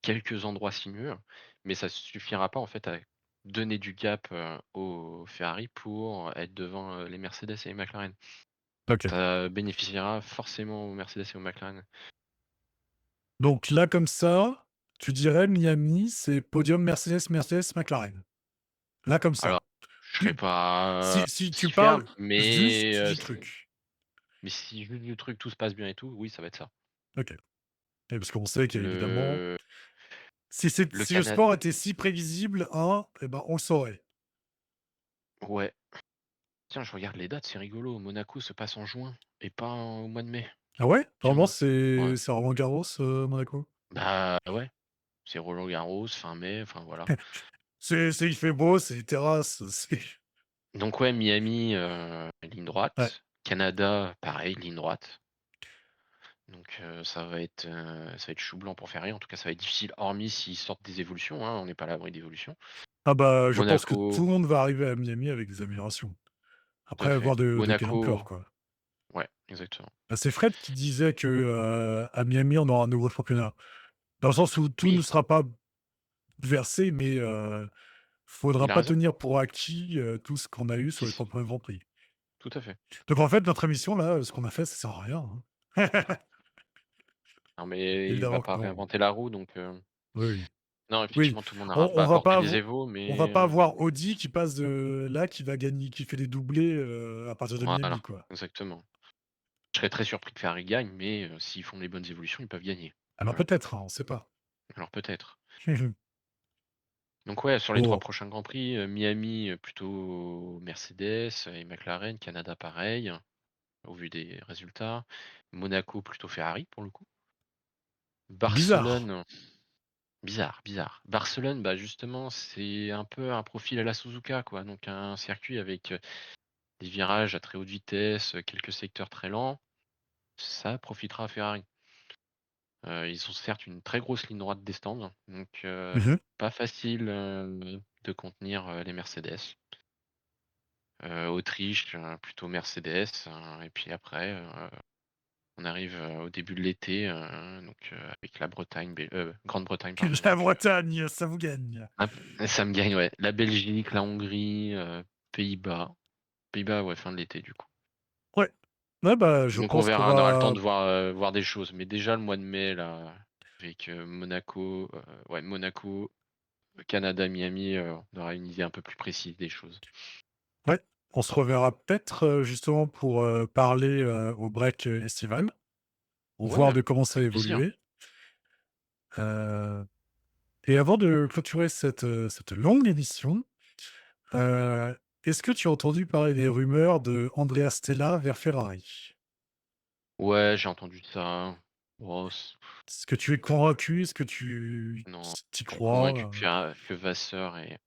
quelques endroits sinueux, mais ça suffira pas en fait à donner du gap, aux Ferrari pour être devant, les Mercedes et les McLaren. OK. Ça bénéficiera forcément aux Mercedes et aux McLaren. Donc là, comme ça, tu dirais Miami, c'est podium Mercedes, Mercedes, McLaren? Là, comme ça. Alors, je serais Tu pas si tu si ferme, parles juste du truc. mais si juste du truc tout se passe bien et tout, oui, ça va être ça. OK. Et parce qu'on sait qu'évidemment, Le le si le Cana sport était si prévisible, hein, et ben, on le saurait. ouais, tiens, je regarde les dates, c'est rigolo. Monaco se passe en juin et pas au mois de mai. Ah ouais? Normalement, Tiens, ouais. c'est Roland Garros, Monaco? Bah, ouais, c'est Roland-Garros, fin mai, enfin voilà. C'est il fait beau, c'est les terrasses, c'est Donc ouais, Miami, ligne ouais. droite. Canada, pareil, ligne droite. Donc ça va être chou blanc pour Ferrari. En tout cas, ça va être difficile, hormis s'ils sortent des évolutions, hein, on n'est pas à l'abri d'évolutions. Ah bah, je pense que tout Monaco, le monde va arriver à Miami avec des améliorations. tout à Après fait. avoir de quelle ampleur, Monaco, quoi. ouais, exactement. Bah, c'est Fred qui disait que, à Miami, on aura un nouveau championnat. Dans le sens où tout ne Oui, sera pas versé, mais faudra il a pas raison, tenir pour acquis, tout ce qu'on a eu sur c'est les 3 premiers grands prix. tout à fait. Donc en fait, notre émission là, ce qu'on a fait, ça sert à rien, hein. Non, mais il va Évidemment que pas non. réinventer la roue, donc Oui, oui. non, Oui, effectivement, tout le monde aura on va apporté pas des avo évos, on va mais pas avoir Audi qui passe de là, qui va gagner qui fait des doublés, à partir de voilà, Miami, quoi. exactement. Je serais très surpris que Ferrari gagne, mais s'ils font les bonnes évolutions, ils peuvent gagner. Alors Voilà, peut-être, hein, on sait pas. alors peut-être. Donc ouais, sur les 3 Bon, prochains grands prix, Miami, plutôt Mercedes et McLaren, Canada pareil, au vu des résultats. Monaco plutôt Ferrari pour le coup. bizarre. Barcelone, bizarre, bizarre. Barcelone, bah, justement, c'est un peu un profil à la Suzuka quoi, donc un circuit avec, des virages à très haute vitesse, quelques secteurs très lents, ça profitera à Ferrari. Ils ont certes une très grosse ligne droite des stands, donc Mmh. pas facile, de contenir, les Mercedes. Autriche, plutôt Mercedes, et puis après, on arrive, au début de l'été, donc avec la Bretagne, Grande-Bretagne pardon, La donc Bretagne, ça vous gagne. hop, ça me gagne, ouais. La Belgique, la Hongrie, Pays-Bas. Pays-Bas, ouais, fin de l'été du coup. Ouais. Ouais, bah, je Donc on pense qu'on verra, on aura le temps va de voir des choses, mais déjà le mois de mai là, avec, Monaco, ouais Monaco, Canada, Miami, on aura une idée un peu plus précise des choses. ouais, on se reverra peut-être, justement pour, parler, au break, estival, voir Ouais, de comment ça a avec plaisir. évolué. Heu et avant de clôturer cette longue émission, heu, est-ce que tu as entendu parler des rumeurs de Andrea Stella vers Ferrari? Ouais, j'ai entendu ça. Oh, Est-ce que tu es convaincu? Est-ce que tu non, y je suis convaincu crois, que Vasseur est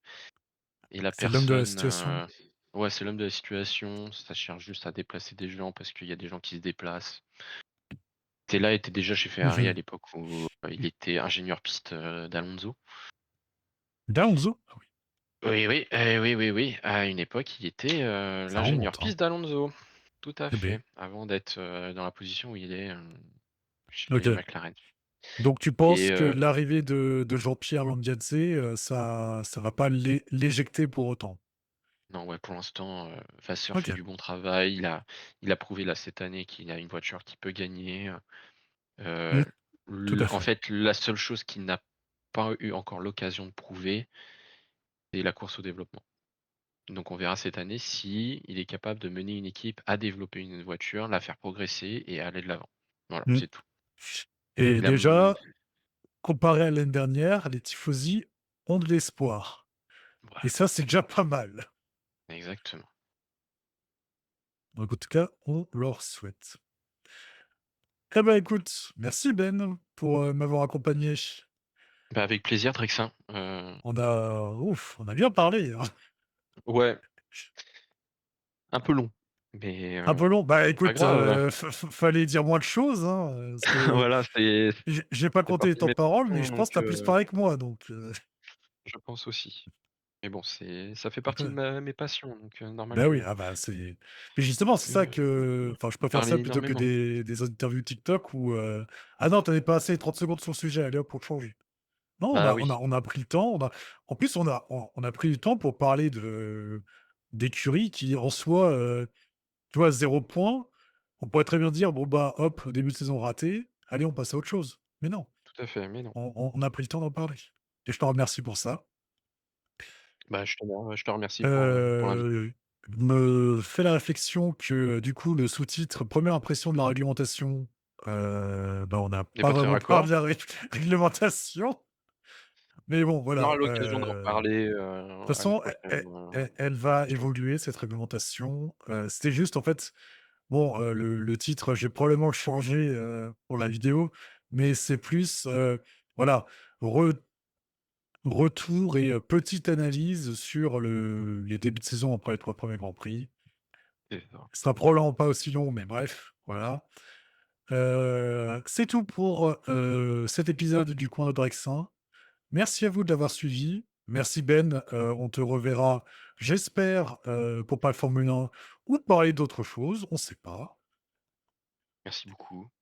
la c'est l'homme de la personne, situation? ouais, c'est l'homme de la situation, ça cherche juste à déplacer des gens parce qu'il y a des gens qui se déplacent. Tella était déjà chez Mmh Ferrari à mh. l'époque où, il était ingénieur piste, d'Alonso. D'Alonso? Ah oui, Oui, oui, oui, oui, oui, à une époque, il était, ça l'ingénieur remonte, hein. piste d'Alonso. Tout à Eh beh, fait, avant d'être, dans la position où il est, chez OK. McLaren Donc tu et penses que l'arrivée de Jean-Pierre Lambiase, ça va pas l'éjecter pour autant? non, ouais, pour l'instant, Vasseur fait OK. du bon travail. Il a prouvé là cette année qu'il a une voiture qui peut gagner. Mmh, tout à En fait. fait, la seule chose qu'il n'a pas eu encore l'occasion de prouver, c'est la course au développement. Donc on verra cette année si il est capable de mener une équipe à développer une voiture, la faire progresser et aller de l'avant. Voilà, Mmh c'est tout. et Il a, mmh, déjà, comparé à l'année dernière, les tifosi ont de l'espoir et voilà, ça, c'est déjà pas mal. exactement. Donc en tout cas, on leur souhaite. Eh ben, écoute, merci Ben pour, m'avoir accompagné. Bah, avec plaisir Drexin, On a bien parlé, hein. ouais, un peu long, mais Un peu long. Bah, pas écoute, grave. fallait dire moins de choses, hein, parce que Voilà, j'ai pas c'est compté les partie de temps mes de parole, mais passions je pense donc que tu as plus parlé que moi, donc je pense aussi. Mais bon, ça fait partie de Ouais. ma mes passions, donc normal Bah, oui, que ah bah, c'est mais justement, c'est ça que que enfin, je préfère parler ça plutôt que énormément. des interviews TikTok où, «Ah non, tu avais pas assez 30 secondes sur le sujet, allez hop, on change». Non, Bah oui, on a pris le temps, en plus, on a pris le temps pour parler d'écuries qui, en soi, tu vois, 0 point. On pourrait très bien dire: «Bon, bah, hop, début de saison raté, allez, on passe à autre chose». Mais non, tout à fait, mais non. on a pris le temps d'en parler et je te remercie pour ça. Bah, je te remercie pour l'invitation. Heu, me fait la réflexion que, du coup, le sous-titre «Première impression de la réglementation», bah, on n'a N'est pas pas très vraiment parlé raccord. de la réglementation, mais bon, On aura voilà, l'occasion d'en reparler, toute à une façon, prochaine, elle va occasion. évoluer cette réglementation. C'était juste en fait, bon, le titre, j'ai probablement changé, pour la vidéo, mais c'est plus, voilà, re retour et petite analyse sur les débuts de saison après les 3 premiers grands prix. C'est ça. Ce sera probablement pas aussi long, mais bref, voilà. C'est tout pour, cet épisode du Coin de Drexin. Merci à vous de l'avoir suivi. Merci Ben, on te reverra, j'espère, pour parler de Formule 1 ou parler d'autres choses, on ne sait pas. Merci beaucoup.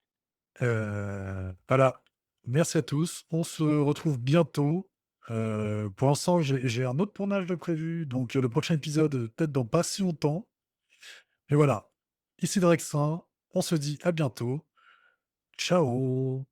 Voilà, merci à tous. On se retrouve bientôt. Pour l'instant, j'ai un autre tournage de prévu, donc le prochain épisode, peut-être dans pas si longtemps. Et voilà, ici Drexin, on se dit à bientôt. Ciao.